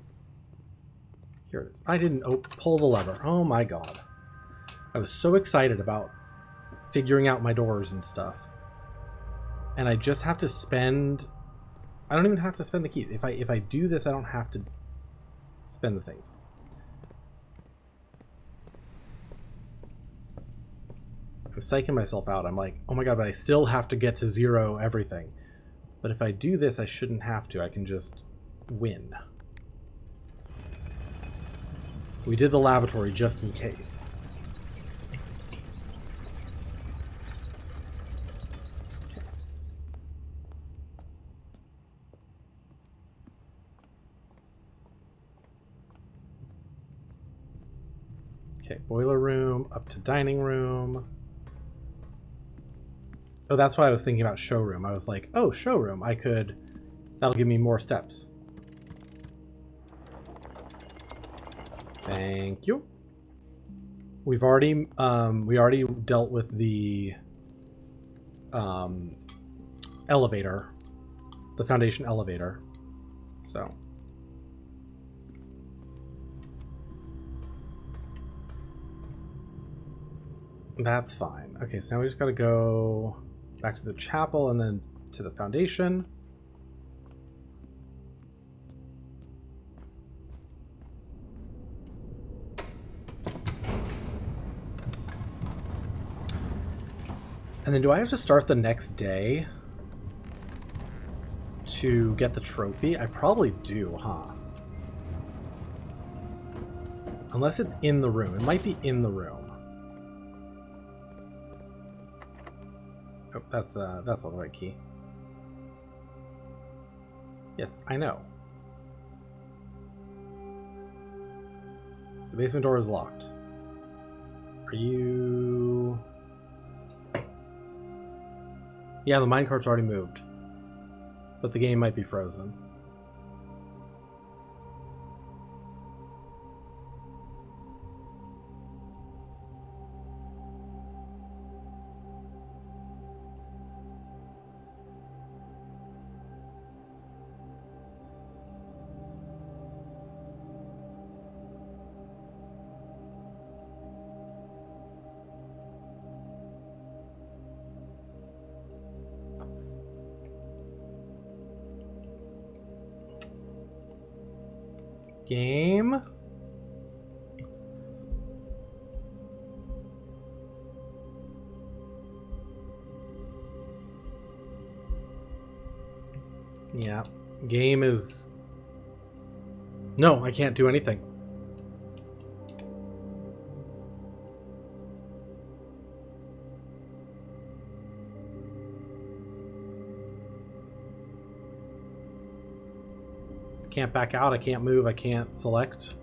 Speaker 1: Here it is. I didn't pull the lever. Oh my god. I was so excited about figuring out my doors and stuff. And I just have to spend... I don't even have to spend the keys. If I do this, I don't have to spend the things. I'm psyching myself out. I'm like, oh my god, but I still have to get to 0 everything. But if I do this, I shouldn't have to. I can just win. We did the lavatory just in case. Okay, boiler room, up to dining room. Oh, that's why I was thinking about showroom. I was like, oh, showroom, I could... That'll give me more steps. Thank you. We've already, we already dealt with the elevator, the foundation elevator, so. That's fine. Okay, so now we just gotta go back to the chapel and then to the foundation. And then do I have to start the next day to get the trophy? I probably do, huh? Unless it's in the room. It might be in the room. Oh, that's not the right key. Yes, I know. The basement door is locked. Are you... Yeah, the minecart's already moved. But the game might be frozen. Game. Yeah, game is... No, I can't do anything. Can't back out, I can't move, I can't select.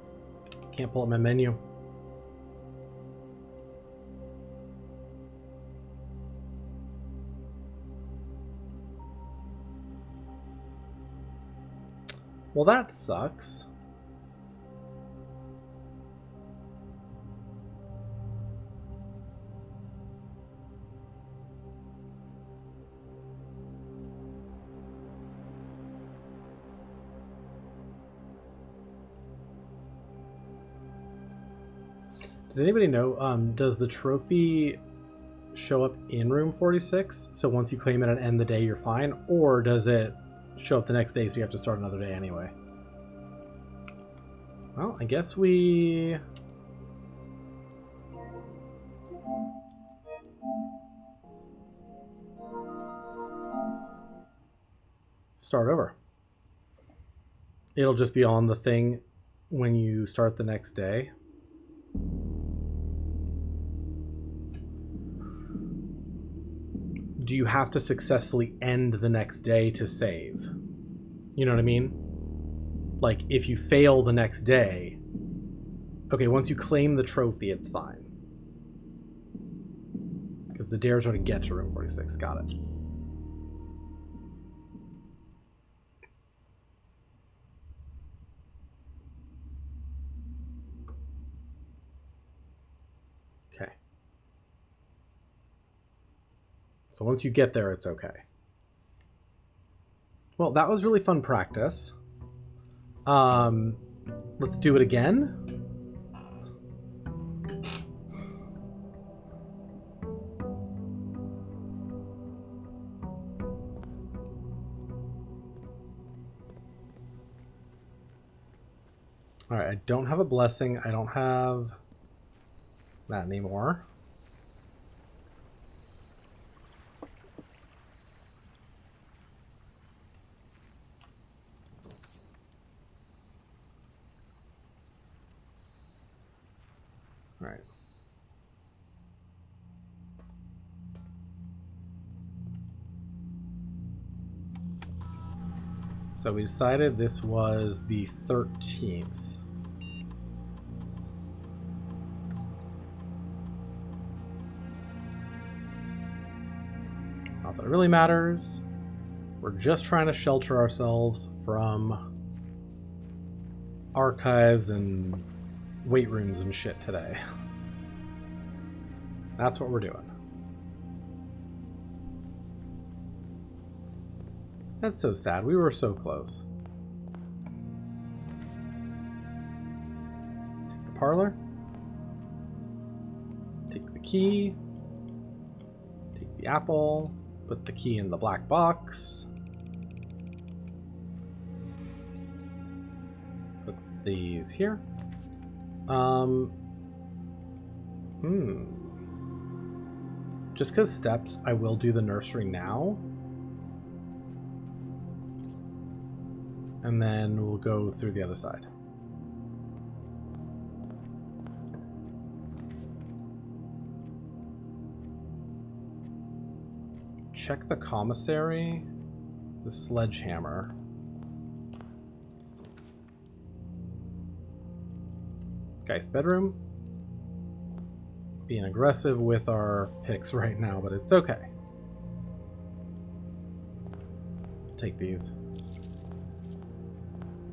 Speaker 1: Can't pull up my menu. Well, that sucks. Does anybody know, does the trophy show up in room 46? So once you claim it and end the day, you're fine? Or does it show up the next day so you have to start another day anyway? Well, I guess we... start over. It'll just be on the thing when you start the next day. Do you have to successfully end the next day to save? You know what I mean? Like, if you fail the next day, okay, once you claim the trophy, it's fine. Because the dares are to get to room 46. Got it. Okay. So once you get there, it's okay. Well, that was really fun practice. Let's do it again. All right, I don't have a blessing. I don't have that anymore. All right. So we decided this was the 13th. Not that it really matters. We're just trying to shelter ourselves from archives and weight rooms and shit today. That's what we're doing. That's so sad. We were so close. Take the parlor. Take the key. Take the apple. Put the key in the black box. Put these here. Just because steps, I will do the nursery now. And then we'll go through the other side. Check the commissary, the sledgehammer. Guy's bedroom. Being aggressive with our picks right now, but it's okay. Take these.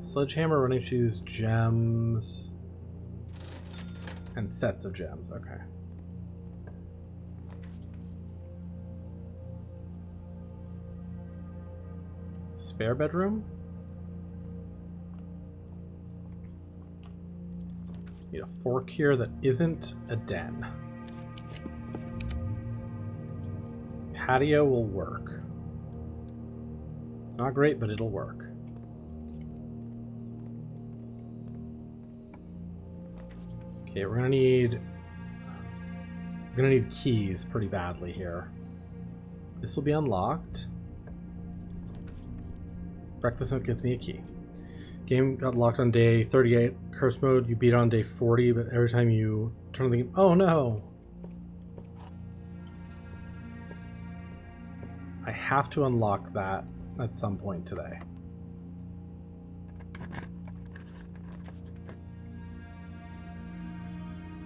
Speaker 1: Sledgehammer, running shoes, gems, and sets of gems. Okay. Spare bedroom. Need a fork here that isn't a den. Patio will work. Not great, but it'll work. Okay, we're gonna need keys pretty badly here. This will be unlocked. Breakfast note gets me a key. Game got locked on day 38. Curse mode, you beat on day 40, but every time you turn the game... Oh no! I have to unlock that at some point today.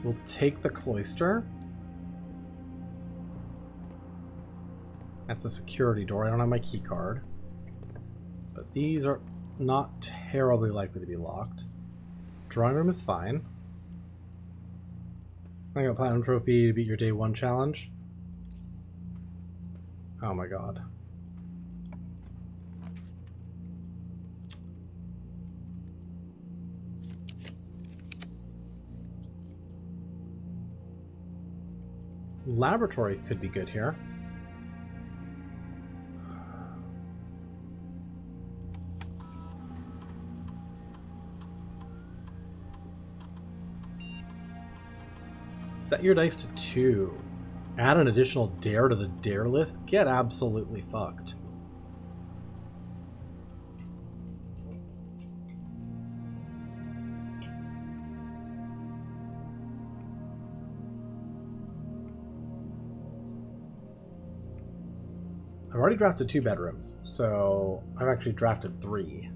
Speaker 1: We'll take the cloister. That's a security door. I don't have my key card. But these are... not terribly likely to be locked. Drawing room is fine. I got platinum trophy to beat your day 1 challenge. Oh my god. Laboratory could be good here. Set your dice to 2. Add an additional dare to the dare list. Get absolutely fucked. I've already drafted 2 bedrooms, so I've actually drafted 3.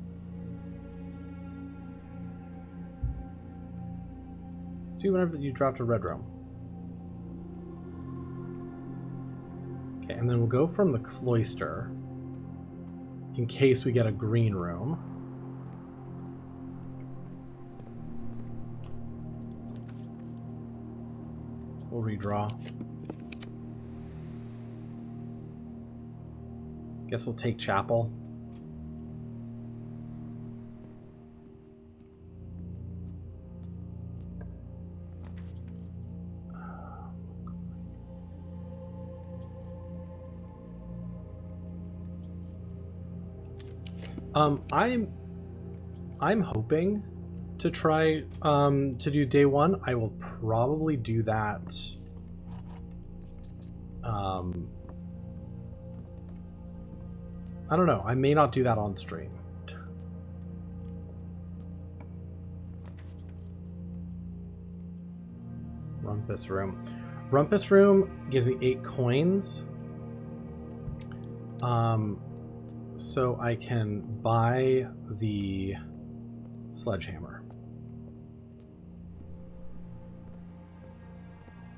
Speaker 1: Do whenever you draft a red room. Okay, and then we'll go from the cloister in case we get a green room. We'll redraw. Guess we'll take chapel. I'm hoping to try to do day 1. I will probably do that I don't know. I may not do that on stream. Rumpus room. Rumpus room gives me 8 coins. So I can buy the sledgehammer,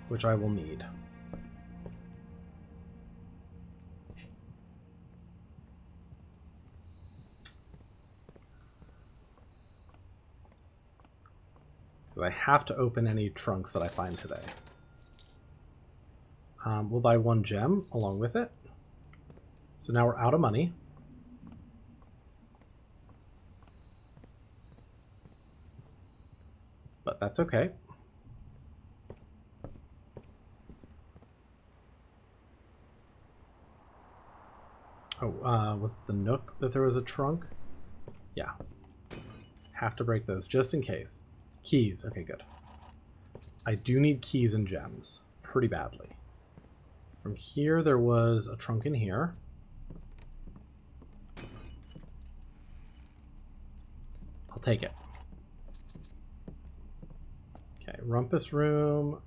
Speaker 1: which I will need. I have to open any trunks that I find today. We'll buy 1 gem along with it. So now we're out of money. But that's okay. Oh, was it the Nook that there was a trunk? Yeah. Have to break those just in case. Keys. Okay, good. I do need keys and gems pretty badly. From here, there was a trunk in here. I'll take it. Okay, rumpus room.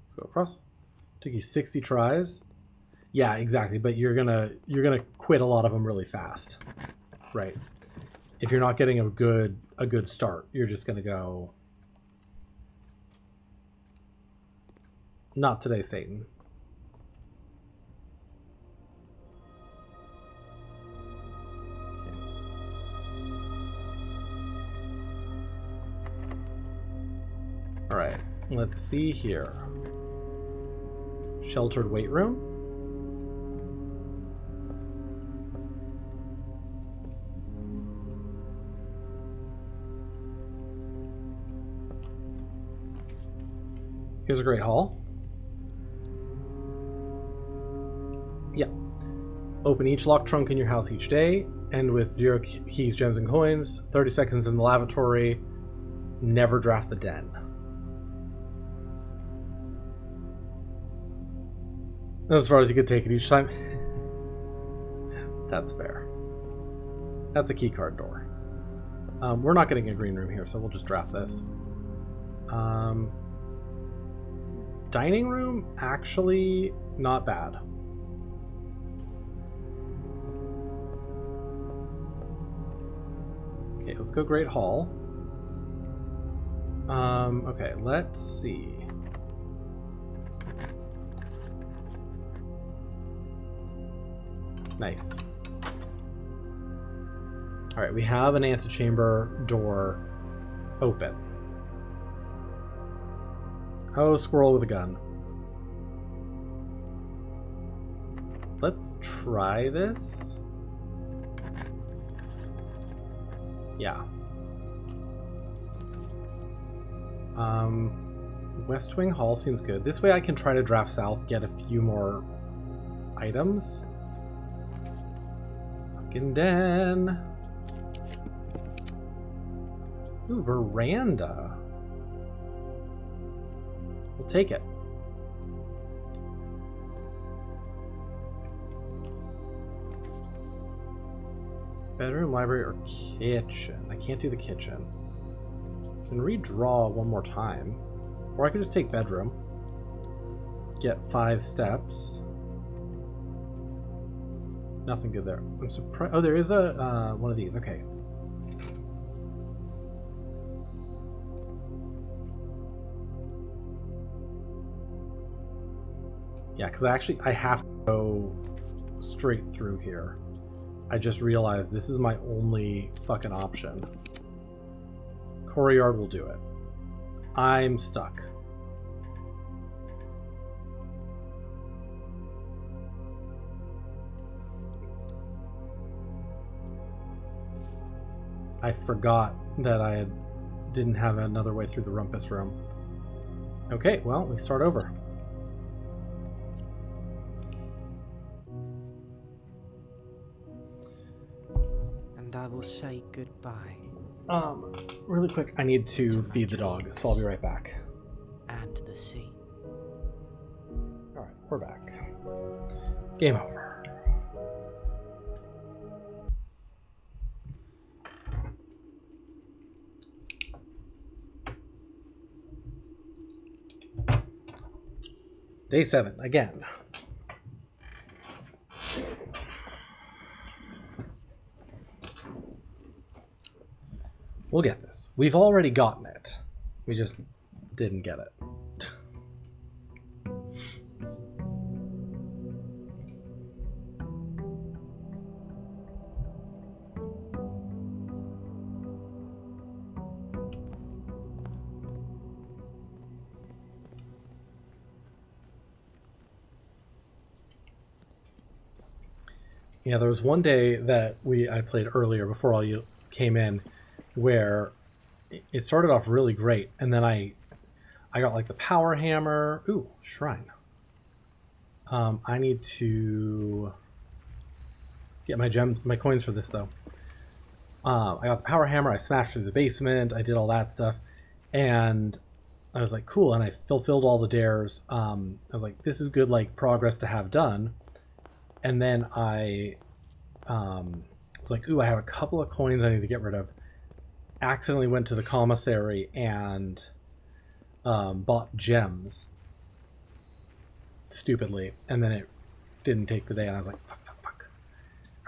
Speaker 1: Let's go across. Took you 60 tries. Yeah, exactly. But you're gonna quit a lot of them really fast, right? If you're not getting a good start, you're just gonna go. Not today, Satan. Okay. All right. Let's see here. Sheltered weight room. Here's a great hall. Yeah. Open each locked trunk in your house each day, end with 0 keys, gems, and coins. 30 seconds in the lavatory. Never draft the den. As far as you could take it each time. That's fair. That's a key card door. We're not getting a green room here, so we'll just draft this. Dining room, actually not bad. Okay, let's go Great Hall. Okay, let's see. Nice. All right, we have an antechamber door open. Oh, squirrel with a gun. Let's try this. Yeah. West Wing Hall seems good. This way I can try to draft south, get a few more items. Fucking den. Ooh, veranda. We'll take it. Bedroom, library, or kitchen? I can't do the kitchen. I can redraw one more time. Or I could just take bedroom. Get 5 steps. Nothing good there. I'm surprised. Oh, there is a one of these. Okay. Yeah, because I have to go straight through here. I just realized this is my only fucking option. Courtyard will do it. I'm stuck. I forgot that I didn't have another way through the rumpus room. Okay, well, we start over.
Speaker 4: And I will say goodbye.
Speaker 1: Really quick, I need to feed the dog, so I'll be right back.
Speaker 4: And the sea.
Speaker 1: Alright, we're back. Game over. Day 7, again. We'll get this. We've already gotten it. We just didn't get it. Yeah, there was one day that I played earlier before all you came in, where it started off really great, and then I got like the power hammer. Ooh, shrine. I need to get my coins for this though. I got the power hammer. I smashed through the basement. I did all that stuff, and I was like, cool. And I fulfilled all the dares. I was like, this is good, like progress to have done. And then I was like, ooh, I have a couple of coins I need to get rid of. Accidentally went to the commissary and bought gems. Stupidly. And then it didn't take the day, and I was like, fuck.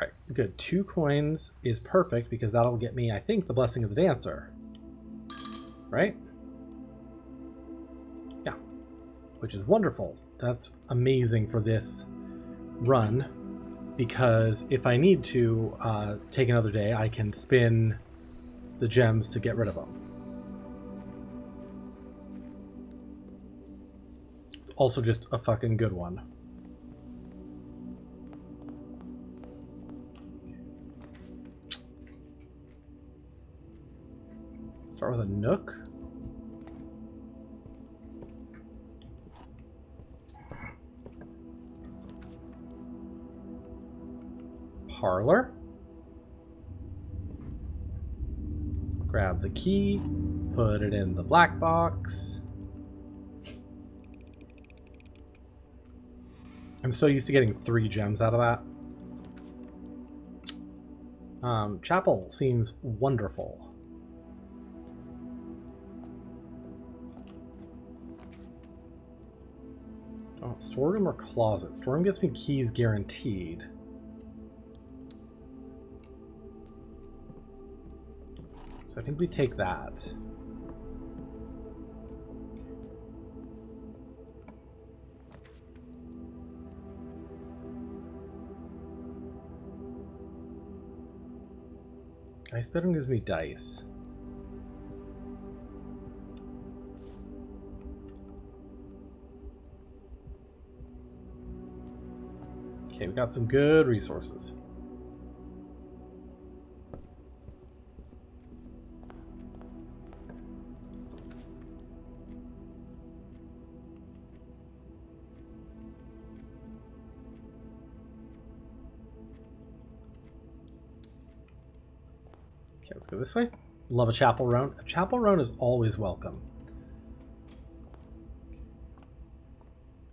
Speaker 1: Alright, good. 2 coins is perfect, because that'll get me, I think, the Blessing of the Dancer. Right? Yeah. Which is wonderful. That's amazing for this run, because if I need to take another day, I can spin the gems to get rid of them. Also just a fucking good one. Start with a nook. Parlor. Grab the key, put it in the black box. I'm so used to getting 3 gems out of that. Chapel seems wonderful. Oh, storeroom or closet? Storeroom gets me keys guaranteed. I think we take that. Ice bedroom gives me dice. Okay, we got some good resources. Okay, let's go this way. Love a chapel roan. A chapel roan is always welcome.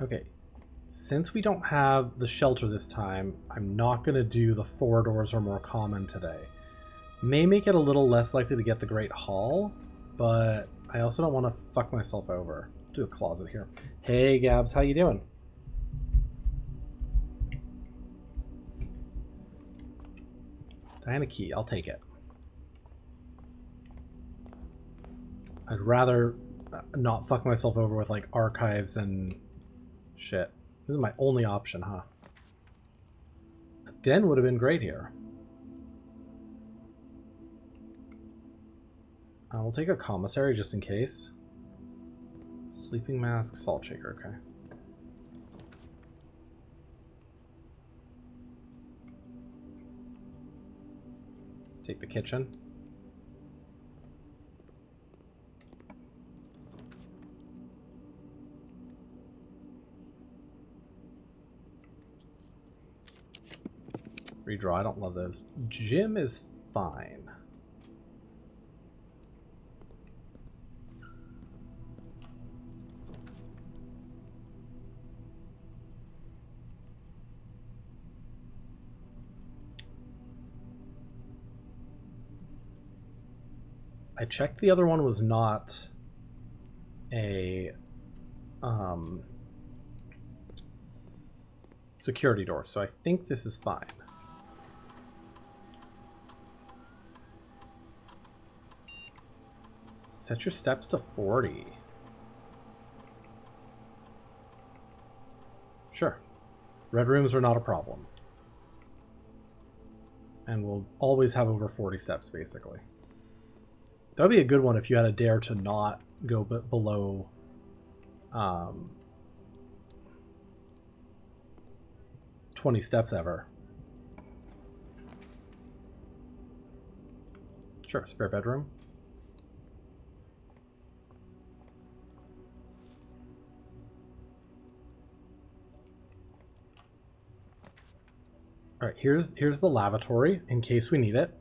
Speaker 1: Okay, since we don't have the shelter this time, I'm not going to do the 4 doors or more common today. May make it a little less likely to get the Great Hall, but I also don't want to fuck myself over. Do a closet here. Hey Gabs, how you doing? Diana Key, I'll take it. I'd rather not fuck myself over with like archives and shit. This is my only option, huh? A den would have been great here. We'll take a commissary just in case. Sleeping mask, salt shaker, okay. Take the kitchen. Redraw, I don't love those. Gym is fine. I checked the other one was not a security door, so I think this is fine. Set your steps to 40. Sure. Red rooms are not a problem. And we'll always have over 40 steps, basically. That would be a good one if you had a dare to not go below 20 steps ever. Sure, spare bedroom. All right, here's the lavatory in case we need it.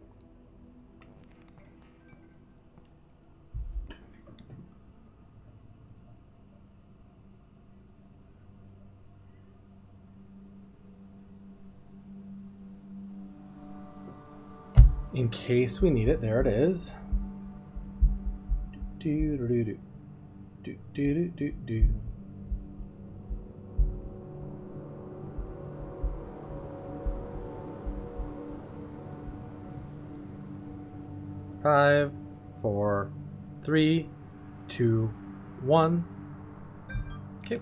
Speaker 1: In case we need it, there it is. Do do do do do do do do. Five, 4, 3, 2, 1. Okay.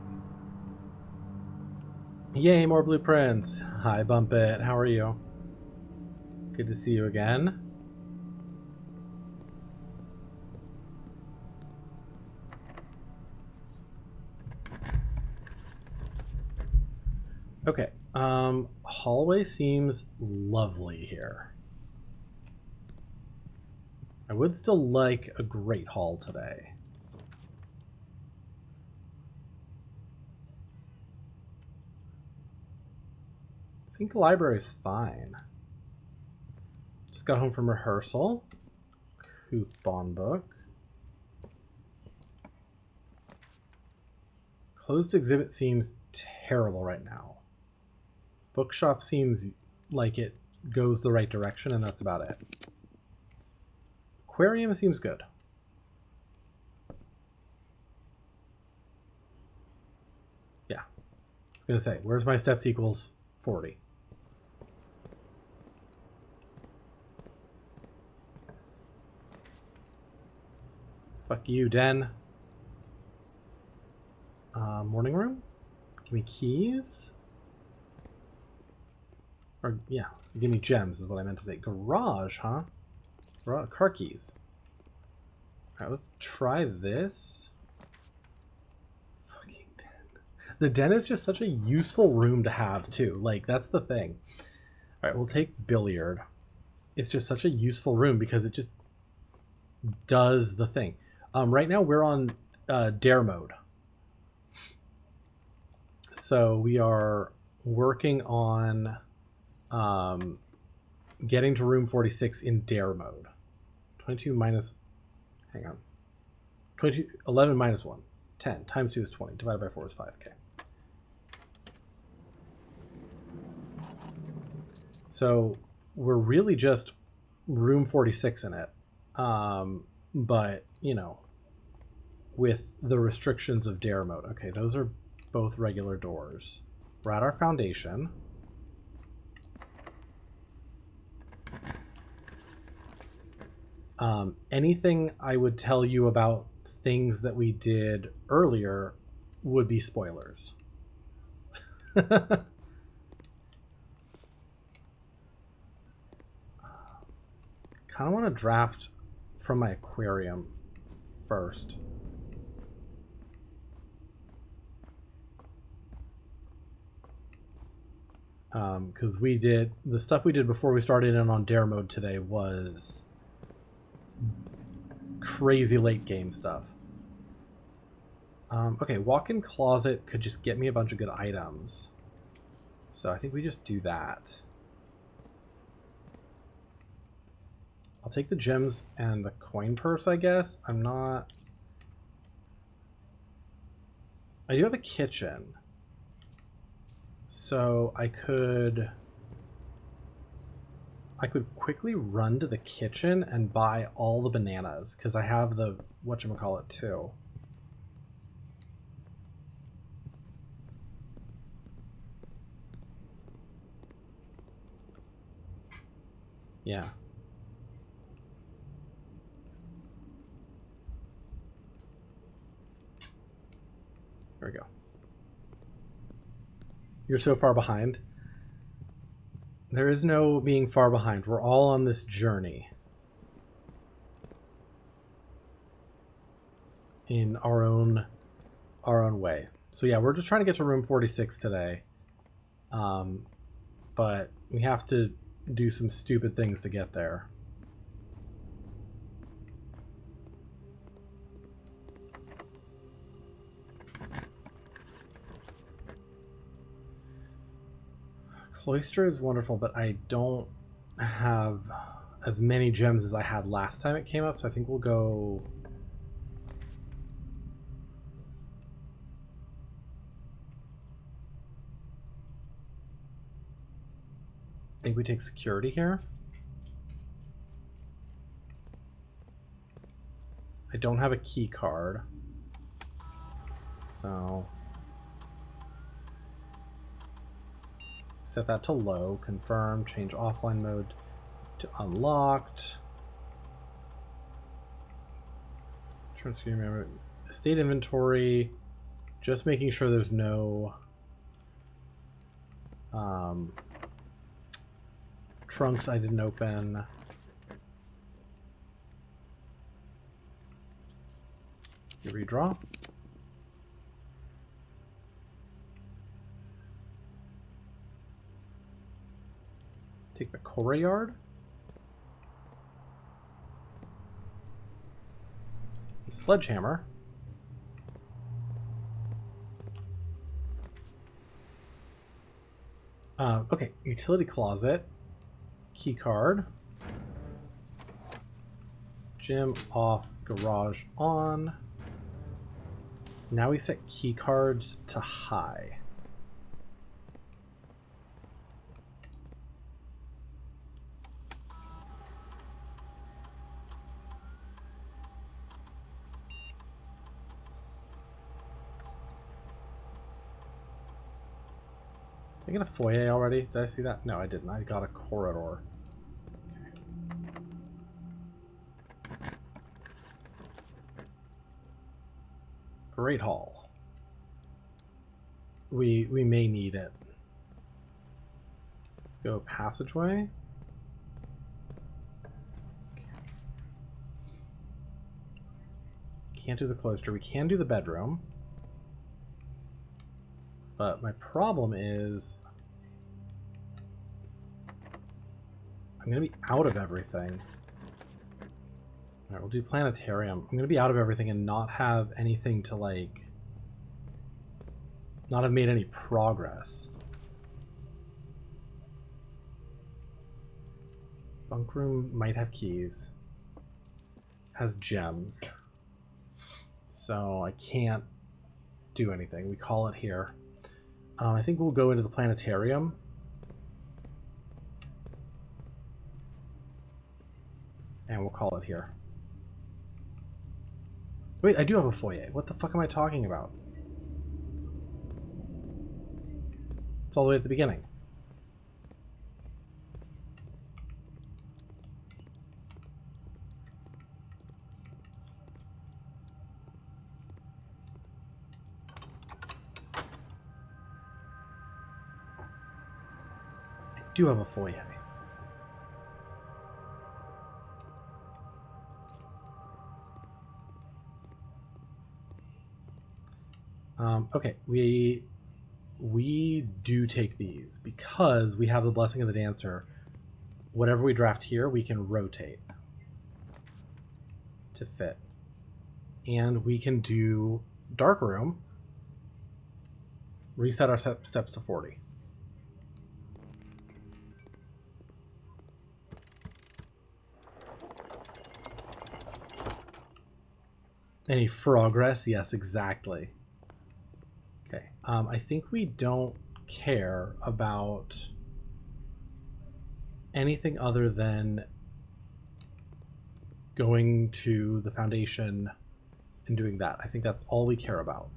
Speaker 1: Yay, more blueprints. Hi, Bump It. How are you? Good to see you again. Okay. Hallway seems lovely here. I would still like a great hall today. I think the library is fine. Just got home from rehearsal. Coupon book. Closed exhibit seems terrible right now. Bookshop seems like it goes the right direction, and that's about it. Aquarium seems good. Yeah. I was going to say, where's my steps equals 40? Fuck you, Den. Morning room? Give me keys? Or, yeah, give me gems is what I meant to say. Garage, huh? Car keys. Alright, let's try this. Fucking den. The den is just such a useful room to have, too. Like, that's the thing. Alright, we'll take billiard. It's just such a useful room because it just does the thing. Right now we're on dare mode. So we are working on getting to room 46 in dare mode. 22 minus, hang on. 22, 11 minus 1. 10 times 2 is 20. Divided by 4 is 5. Okay. So we're really just room 46 in it. But, you know, with the restrictions of dare mode. Okay, those are both regular doors. We're at our foundation. Anything I would tell you about things that we did earlier would be spoilers. Kind of want to draft from my aquarium first. Because we did the stuff we did before we started in on dare mode today was crazy late game stuff. Okay, walk-in closet could just get me a bunch of good items, so I think we just do that. I'll take the gems and the coin purse, I guess. I do have a kitchen. So I could quickly run to the kitchen and buy all the bananas, because I have the whatchamacallit too. Yeah. There we go. You're so far behind. There is no being far behind. We're all on this journey. In our own way. So yeah, we're just trying to get to room 46 today. But we have to do some stupid things to get there. Cloister is wonderful, but I don't have as many gems as I had last time it came up, so I think we'll go... I think we take security here. I don't have a key card, so... Set that to low, confirm, change offline mode to unlocked. Turn screen memory, estate inventory, just making sure there's no trunks I didn't open. You redraw. Take the courtyard. The sledgehammer. Okay, utility closet. Key card. Gym off, garage on. Now we set key cards to high. Did I get a foyer already? Did I see that? No, I didn't. I got a corridor. Okay. Great hall. We may need it. Let's go passageway. Okay. can't do the cloister. We can do the bedroom. But my problem is I'm going to be out of everything. Alright, we'll do planetarium. I'm going to be out of everything and not have anything to, like, not have made any progress. Bunk room might have keys. Has gems. So I can't do anything. We call it here. I think we'll go into the planetarium. And we'll call it here. Wait, I do have a foyer. What the fuck am I talking about? It's all the way at the beginning. I do have a foyer. Okay, we do take these because we have the Blessing of the Dancer. Whatever we draft here, we can rotate to fit. And we can do Dark Room, reset our steps to 40. Any progress? Yes, exactly. Okay, I think we don't care about anything other than going to the Foundation and doing that. I think that's all we care about.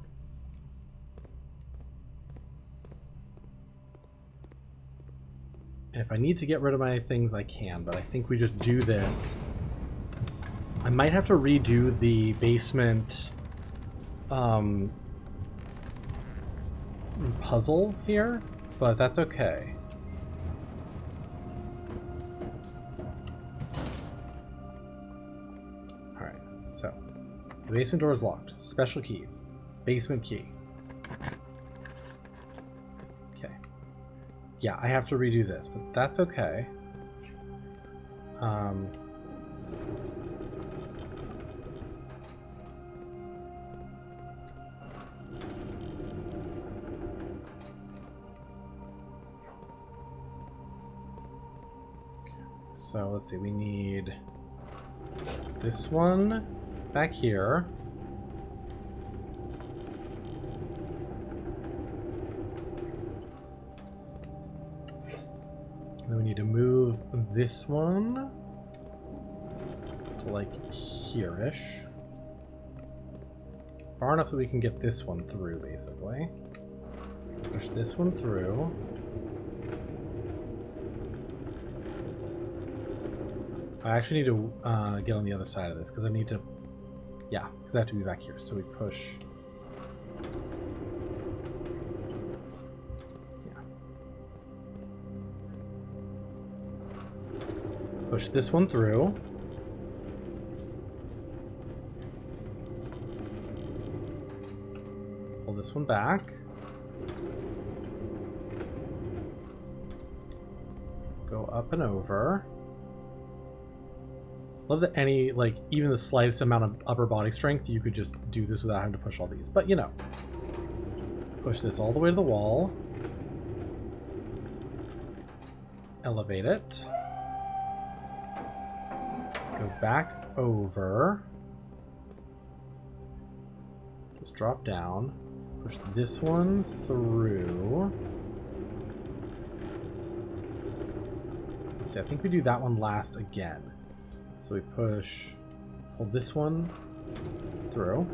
Speaker 1: And if I need to get rid of my things, I can, but I think we just do this. I might have to redo the basement puzzle here, but that's okay. Alright, so the basement door is locked. Special keys. Basement key. Okay. Yeah, I have to redo this, but that's okay. So let's see, we need this one back here. And then we need to move this one to like here-ish. Far enough that we can get this one through, basically. Push this one through. I actually need to get on the other side of this because I need to, yeah, because I have to be back here. So we push, yeah, push this one through. Pull this one back. Go up and over. Love that any, like, even the slightest amount of upper body strength, you could just do this without having to push all these. But, you know. Push this all the way to the wall. Elevate it. Go back over. Just drop down. Push this one through. Let's see, I think we do that one last again. So we push, hold this one through.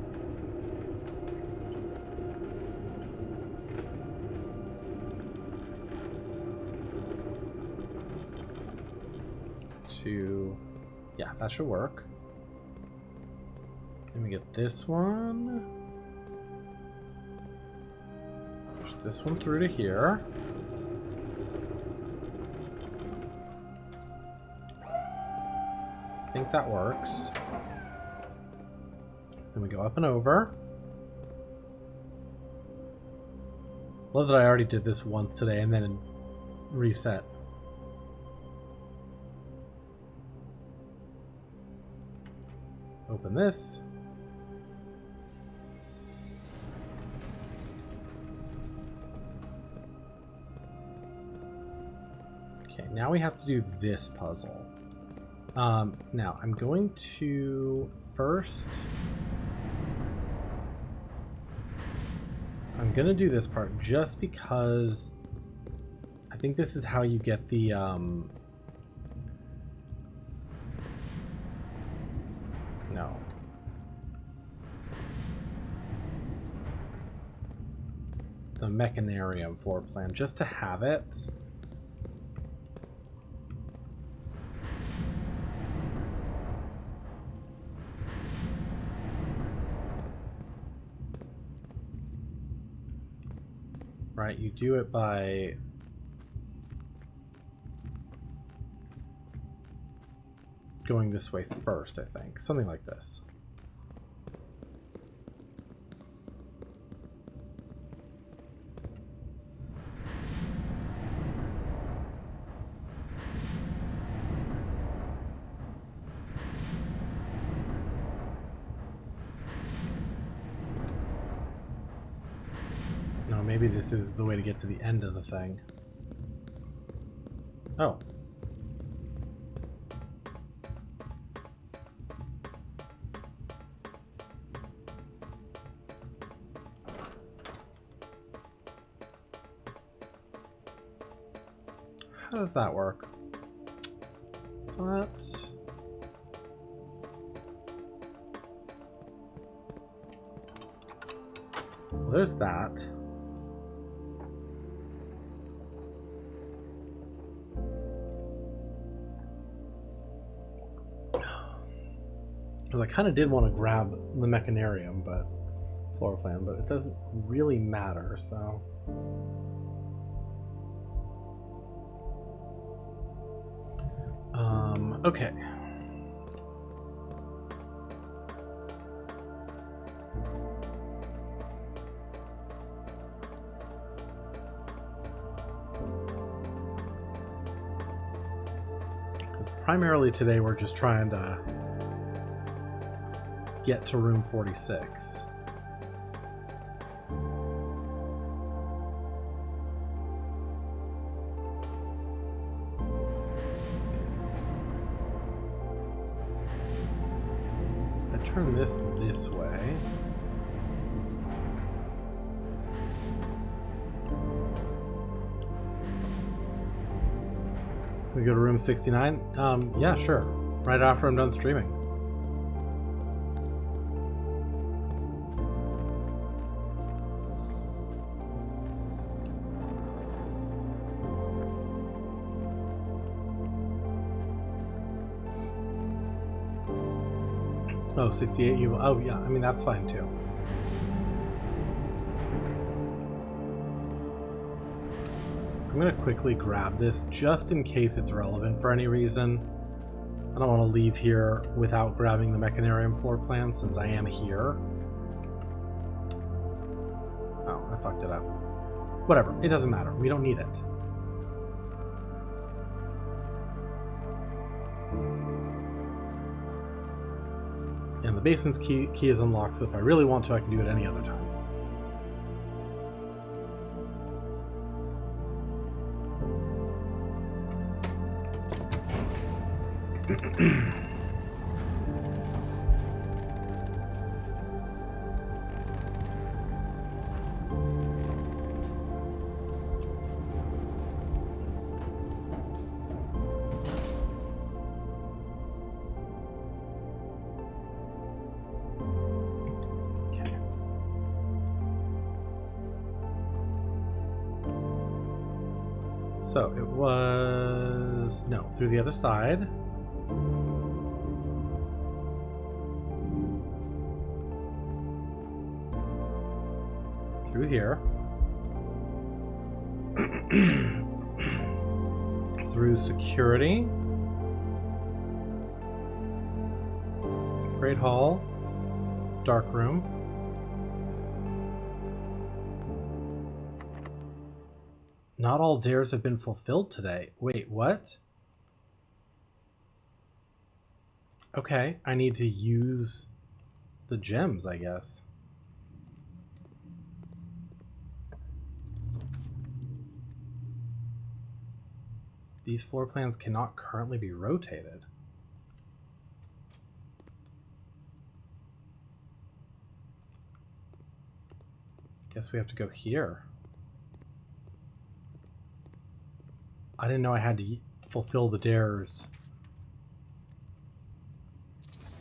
Speaker 1: To, yeah, that should work. Then we get this one. Push this one through to here. I think that works. Then we go up and over. Love that I already did this once today and then reset. Open this. Okay, now we have to do this puzzle. Now, I'm going to first... I'm going to do this part just because I think this is how you get the... No. The Mechanarium floor plan, just to have it. Right, you do it by going this way first, I think. Something like this. No, maybe this is the way to get to the end of the thing. Oh. How does that work? What? Well, there's that. Because I kind of did want to grab the Mechanarium, but floor plan, but it doesn't really matter, so. Okay. Because primarily today we're just trying to get to room 46. Turn this way. We go to room 69? Yeah, sure. Right after I'm done streaming. Oh, 68 you... Oh, yeah. I mean, that's fine, too. I'm going to quickly grab this, just in case it's relevant for any reason. I don't want to leave here without grabbing the Mechanarium floor plan, since I am here. Oh, I fucked it up. Whatever. It doesn't matter. We don't need it. And the basement's key is unlocked, so if I really want to, I can do it any other time. So it was, no, through the other side. Through here. Through security. Great Hall. dark room. Not all dares have been fulfilled today. Wait, what? Okay, I need to use the gems, I guess. These floor plans cannot currently be rotated. Guess we have to go here. I didn't know I had to fulfill the dares.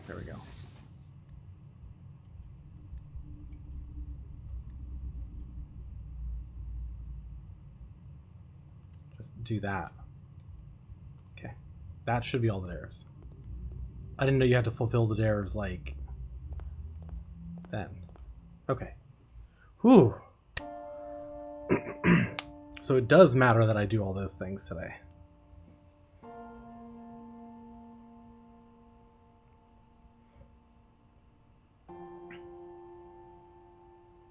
Speaker 1: There we go. Just do that. Okay. That should be all the dares. I didn't know you had to fulfill the dares, like, then. Okay. Whew. So it does matter that I do all those things today.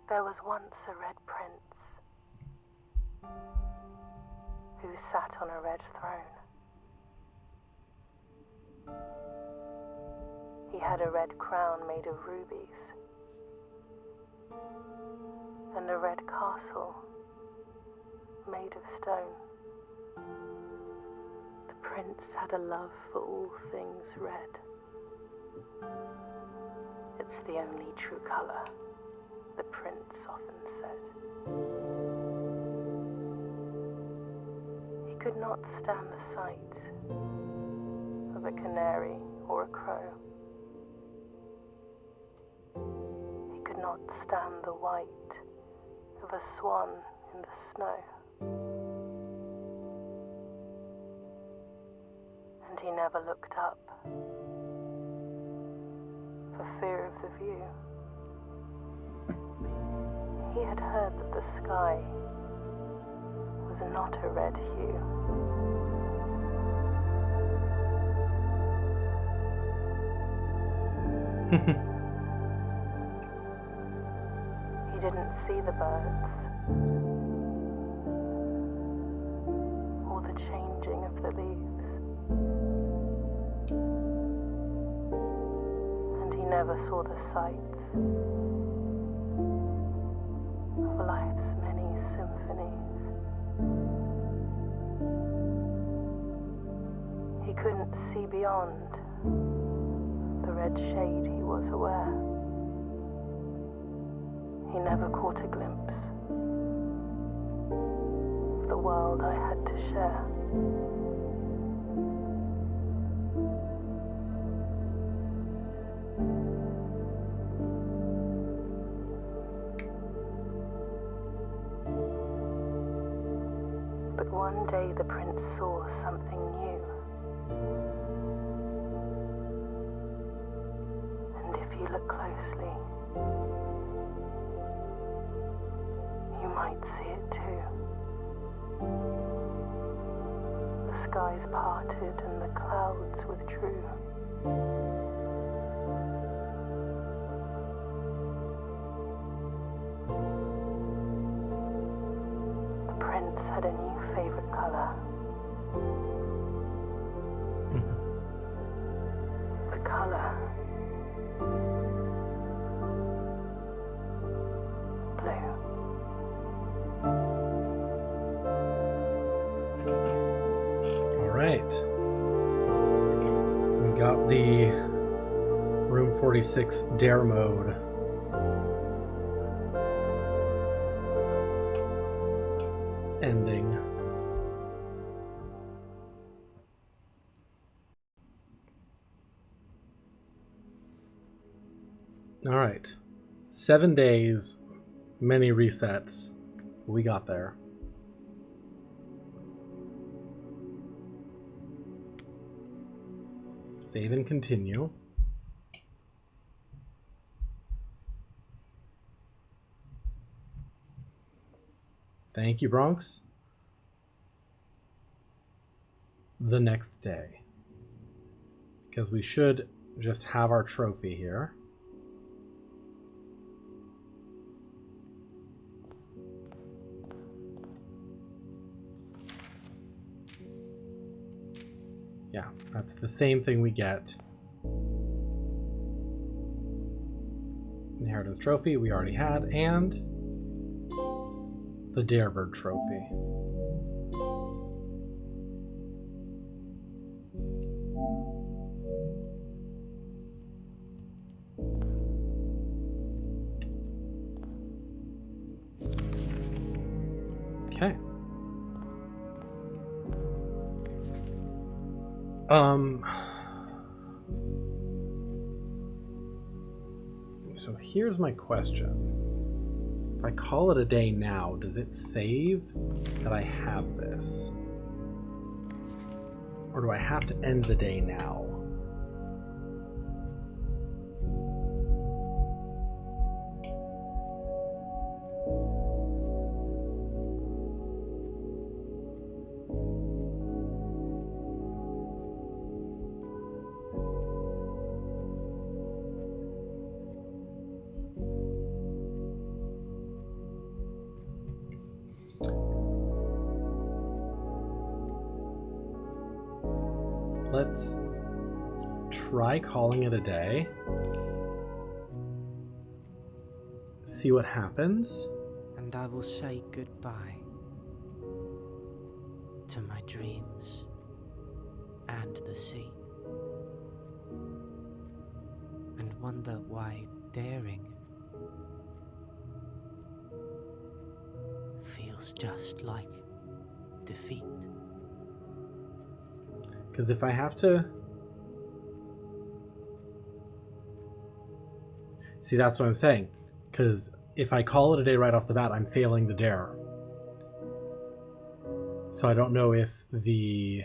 Speaker 5: There was once a red prince who sat on a red throne. He had a red crown made of rubies and a red castle made of stone. The prince had a love for all things red. It's the only true color, the prince often said. He could not stand the sight of a canary or a crow. He could not stand the white of a swan in the snow. And he never looked up for fear of the view. He had heard that the sky was not a red hue. He didn't see the birds or the changing of the leaves, and he never saw the sights of life's many symphonies. He couldn't see beyond the red shade he was aware. He never caught a glimpse of the world I had to share. But one day the prince saw something new. And if you look closely, you might see it too. The skies parted and the clouds withdrew. The prince had a new favorite color. The color blue.
Speaker 1: All right. We got the Room 46 dare mode. Ending. All right. 7 days, many resets. We got there. Save and continue. Thank you, Bronx. The next day. Because we should just have our trophy here. Yeah, that's the same thing we get. Inheritance trophy we already had, and the Darebird trophy. Okay. So here's my question. If I call it a day now, does it save that I have this? Or do I have to end the day now? Let's try calling it a day. See what happens.
Speaker 4: And I will say goodbye to my dreams and the sea. And wonder why daring feels just like defeat.
Speaker 1: Because if I have to... See, that's what I'm saying. Because if I call it a day right off the bat, I'm failing the dare. So I don't know if the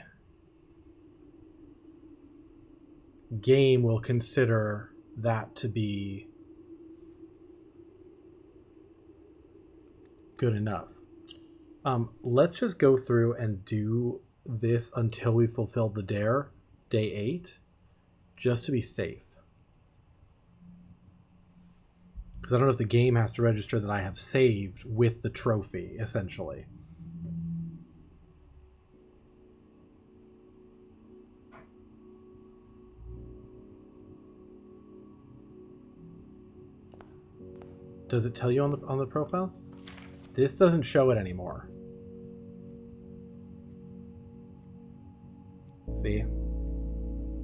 Speaker 1: game will consider that to be good enough. Let's just go through and do this until we fulfilled the dare, day 8, just to be safe. Because I don't know if the game has to register that I have saved with the trophy, essentially. Does it tell you on the profiles? This doesn't show it anymore. See?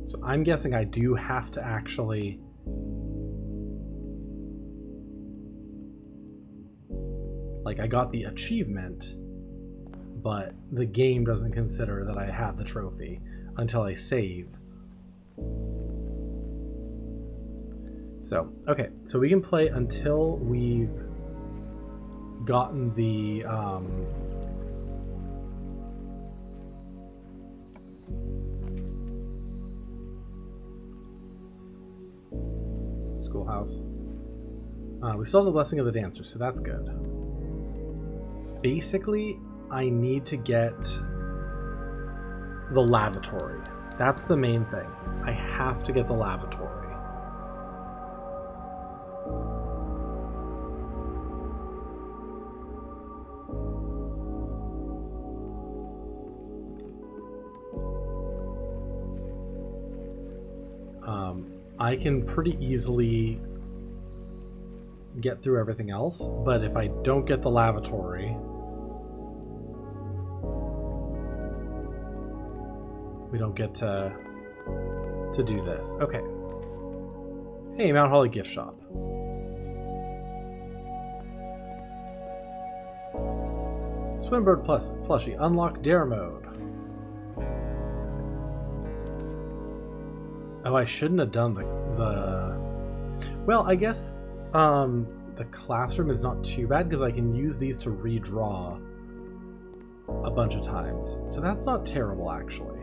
Speaker 1: So I'm guessing I do have to actually... Like, I got the achievement, but the game doesn't consider that I had the trophy until I save. So, okay. So we can play until we've gotten the... Schoolhouse. We still have the Blessing of the Dancer, so that's good. Basically, I need to get the lavatory. That's the main thing. I have to get the lavatory. I can pretty easily get through everything else, but if I don't get the lavatory, we don't get to do this. Okay. Hey, Mount Holly gift shop. Swimbird plus plushie. Unlock dare mode. Oh, I shouldn't have done the... Well, I guess the classroom is not too bad because I can use these to redraw a bunch of times. So that's not terrible, actually.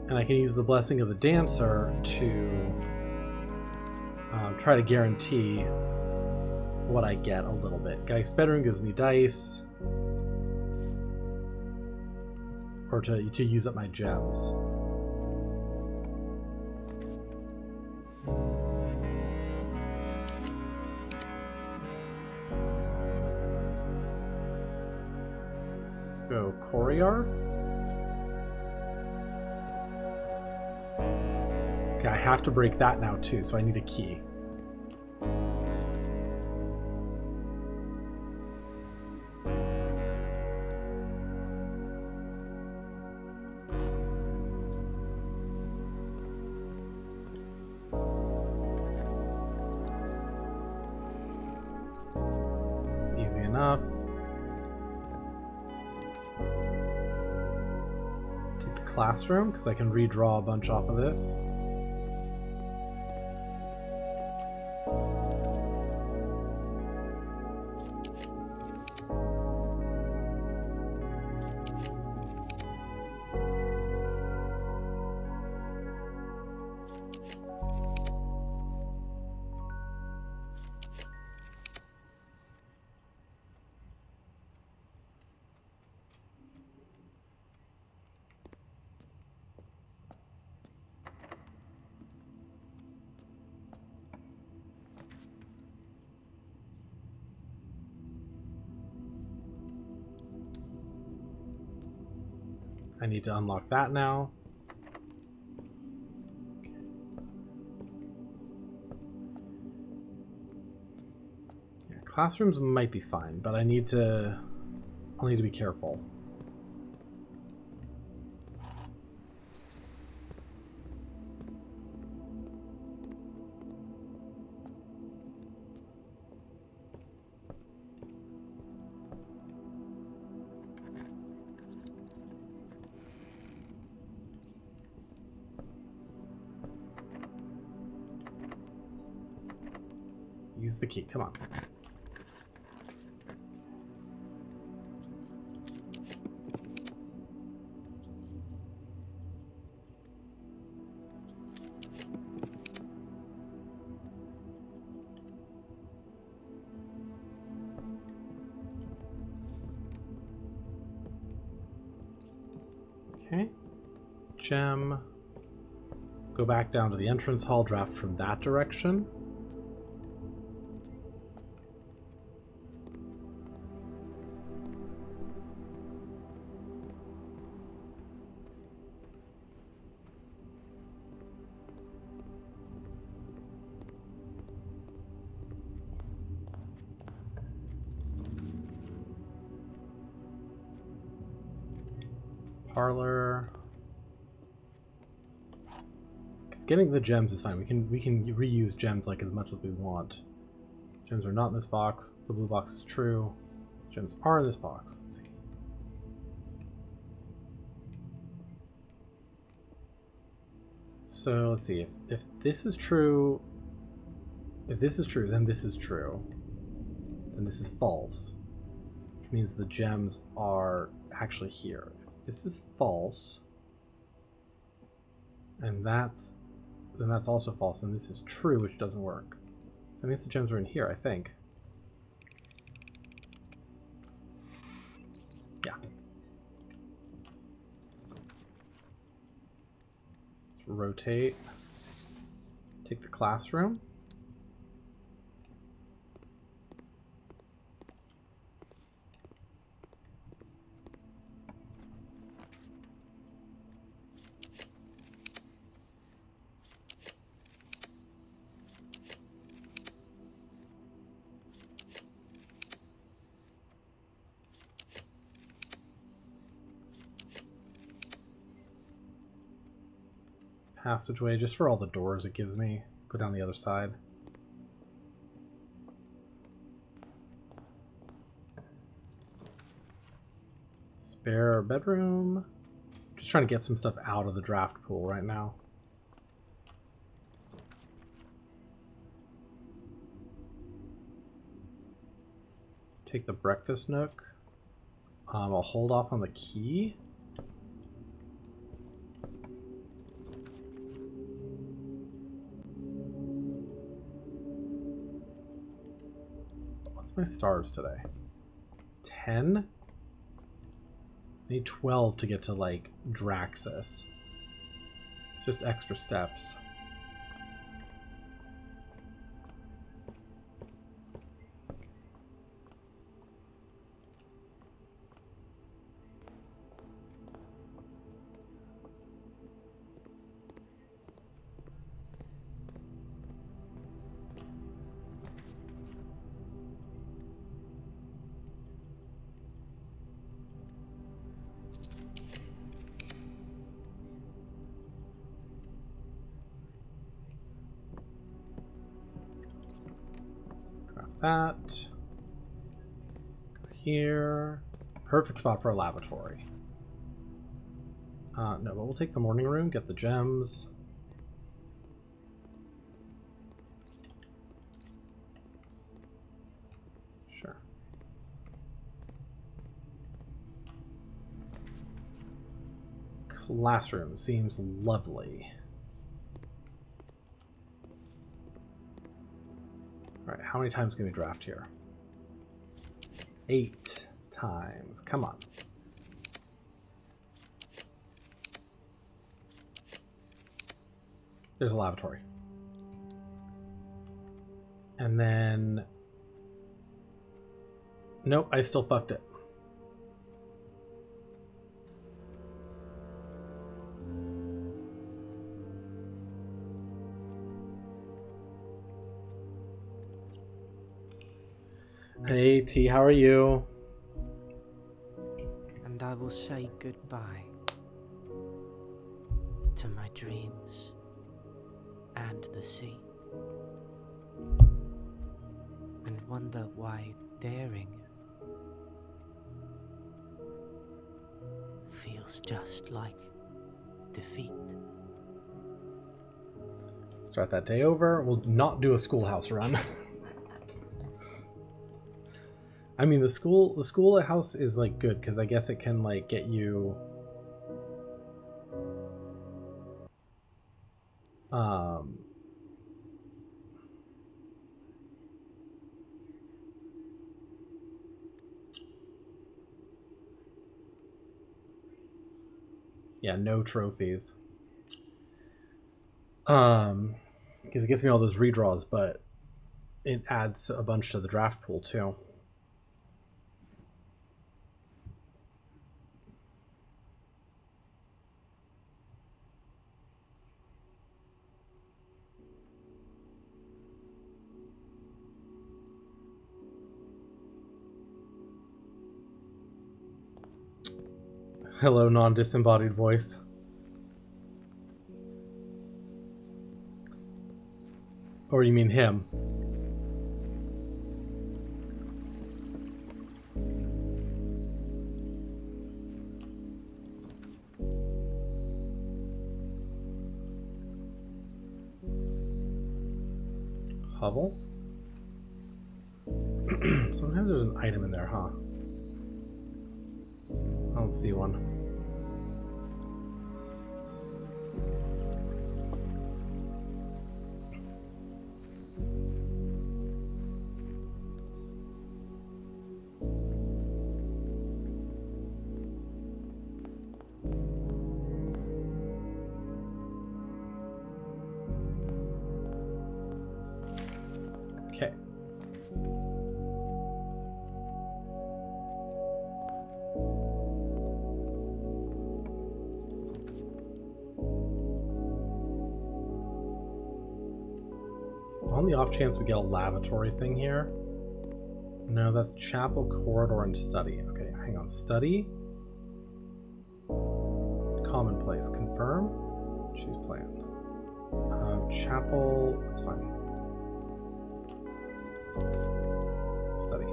Speaker 1: And I can use the Blessing of the Dancer to try to guarantee what I get a little bit. Geist's Bedroom gives me dice. or to use up my gems. Go Coryard. Okay, I have to break that now too, so I need a key. It's easy enough. Take the classroom, because I can redraw a bunch off of this. I need to unlock that now. Yeah, classrooms might be fine, but I'll need to be careful. Use the key, come on. Okay. Gem. Go back down to the entrance hall, draft from that direction. Parlor. Because getting the gems is fine. We can reuse gems like as much as we want. Gems are not in this box. The blue box is true. Gems are in this box. Let's see. So let's see if this is true. If this is true, then this is true. Then this is false, which means the gems are actually here. This is false, and then that's also false, and this is true, which doesn't work. So I think the gems are in here, I think. Yeah. Let's rotate. Take the classroom. Passageway, just for all the doors it gives me. Go down the other side. Spare bedroom. Just trying to get some stuff out of the draft pool right now. Take the breakfast nook. I'll hold off on the key. My stars today. 10. I need 12 to get to, like, Draxus. It's just extra steps. That. Go here. Perfect spot for a lavatory. No, but we'll take the morning room, get the gems. Sure. Classroom seems lovely. Alright, how many times can we draft here? 8 times. Come on. There's a lavatory. And then... Nope, I still fucked it. Hey T, how are you?
Speaker 4: And I will say goodbye to my dreams and the sea, and wonder why daring feels just like defeat.
Speaker 1: Start that day over. We'll not do a schoolhouse run. I mean, the schoolhouse is like good because I guess it can like get you yeah, no trophies. Because it gets me all those redraws, but it adds a bunch to the draft pool too. Hello, non-disembodied voice. Or you mean him? Hovel? Sometimes there's an item in there, huh? I don't see one. Okay. On the off chance we get a lavatory thing here. No, that's chapel, corridor, and study. Okay, hang on. Study. Commonplace. Confirm. She's planned. Chapel. That's fine. Study.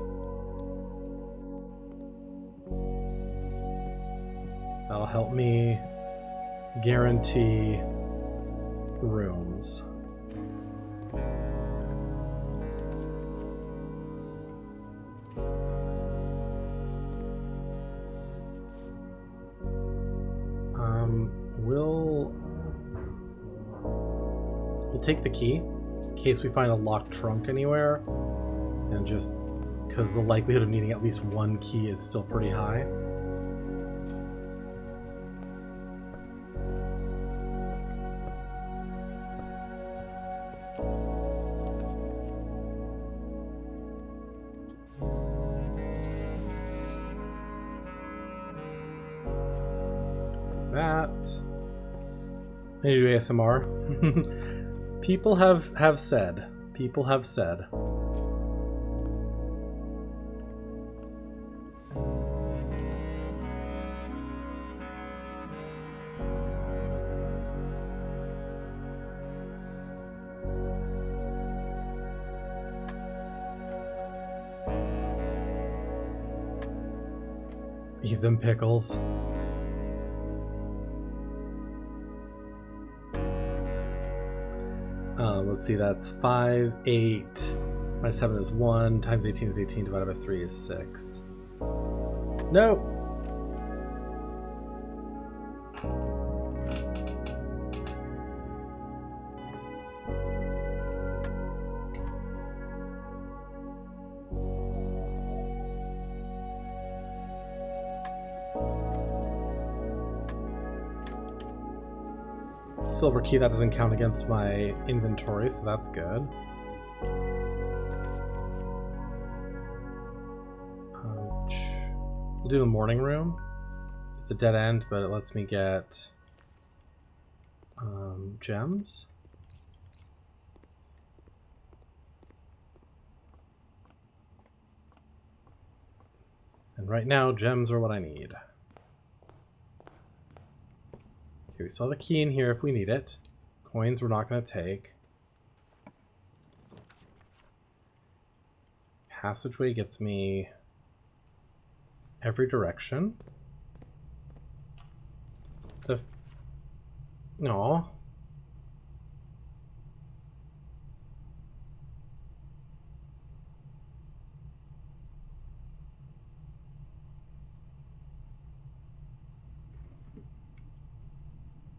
Speaker 1: That'll help me guarantee rooms. We'll take the key in case we find a locked trunk anywhere, and just because the likelihood of needing at least one key is still pretty high. that. I need to do ASMR. People have said. People have said. Eat them pickles. Let's see, that's 5, 8, minus 7 is 1, times 18 is 18, divided by 3 is 6. Nope! Silver key, that doesn't count against my inventory, so that's good. We'll do the morning room. It's a dead end, but it lets me get gems. And right now, gems are what I need. Okay, we still have a key in here if we need it. Coins we're not going to take. Passageway gets me every direction. No.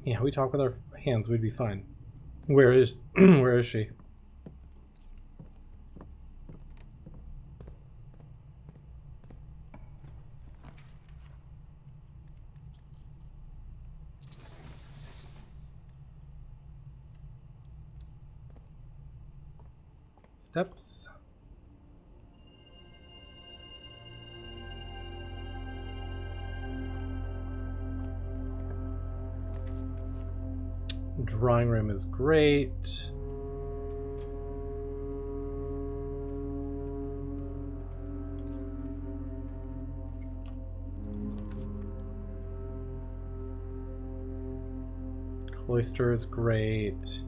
Speaker 1: Yeah, we talk with our hands, we'd be fine. Where is where is she? Steps. Drawing room is great. Cloister is great.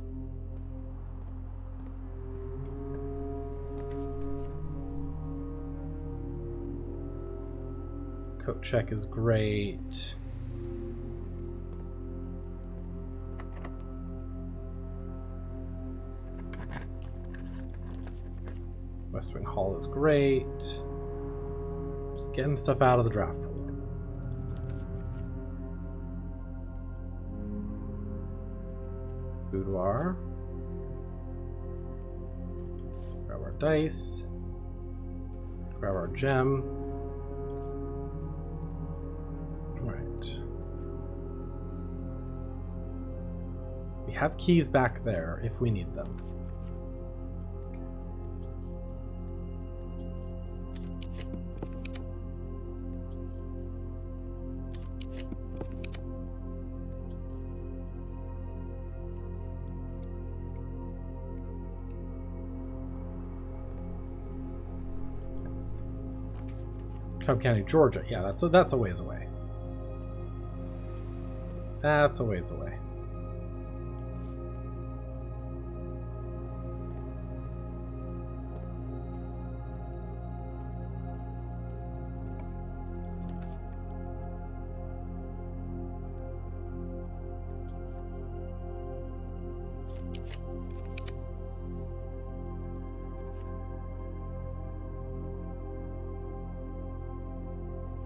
Speaker 1: Coat check is great. West Wing Hall is great. Just getting stuff out of the draft pool. Boudoir. Grab our dice. Grab our gem. Right. We have keys back there if we need them. Cobb County, Georgia. Yeah, that's a ways away. That's a ways away.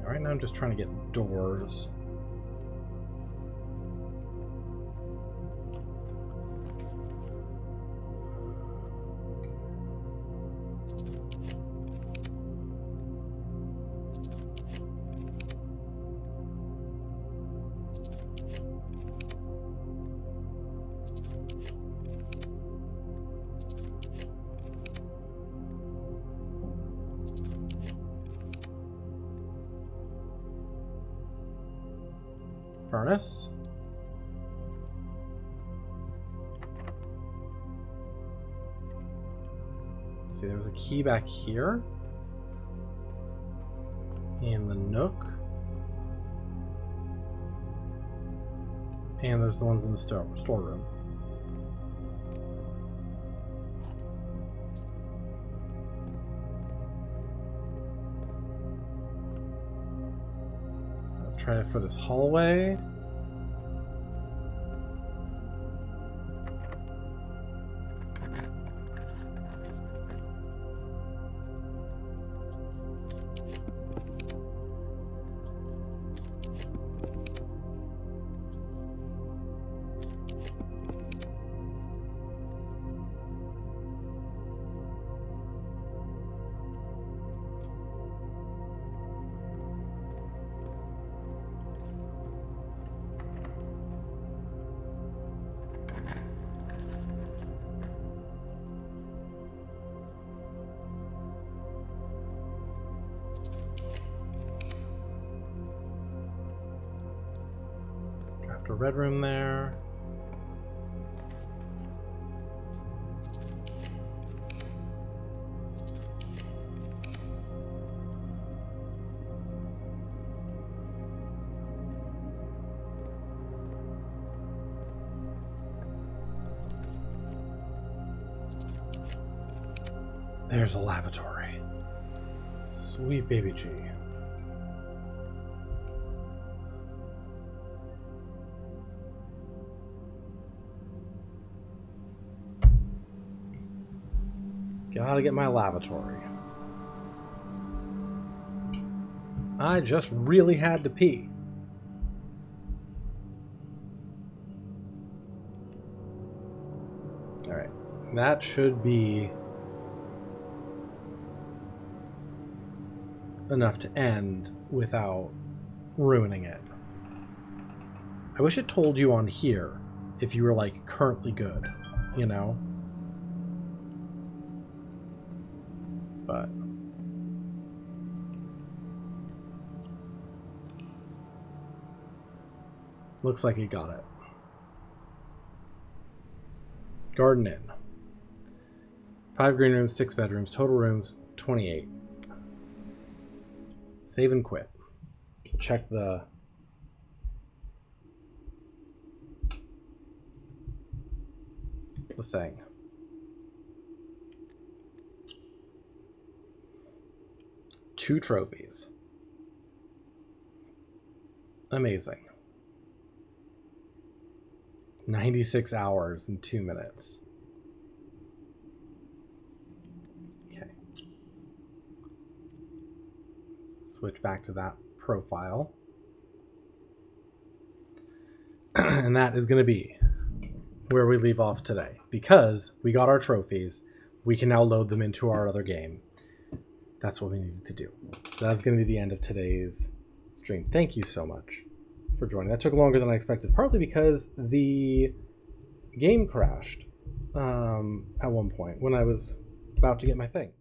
Speaker 1: Right now I'm just trying to get doors. Furnace. Let's see, there was a key back here. And the nook. And there's the ones in the storeroom. Let's try it for this hallway. A red room there. There's a lavatory. Sweet baby G. Gotta get my lavatory. I just really had to pee. Alright, that should be enough to end without ruining it. I wish it told you on here if you were like currently good, you know? But looks like he got it. Garden Inn. 5 green rooms, 6 bedrooms, total rooms 28. Save and quit. Check the thing. Two trophies. Amazing. 96 hours and 2 minutes. Okay. Let's switch back to that profile. And that is going to be where we leave off today. Because we got our trophies, we can now load them into our other game. That's what we needed to do. So that's going to be the end of today's stream. Thank you so much for joining. That took longer than I expected, partly because the game crashed at one point when I was about to get my thing.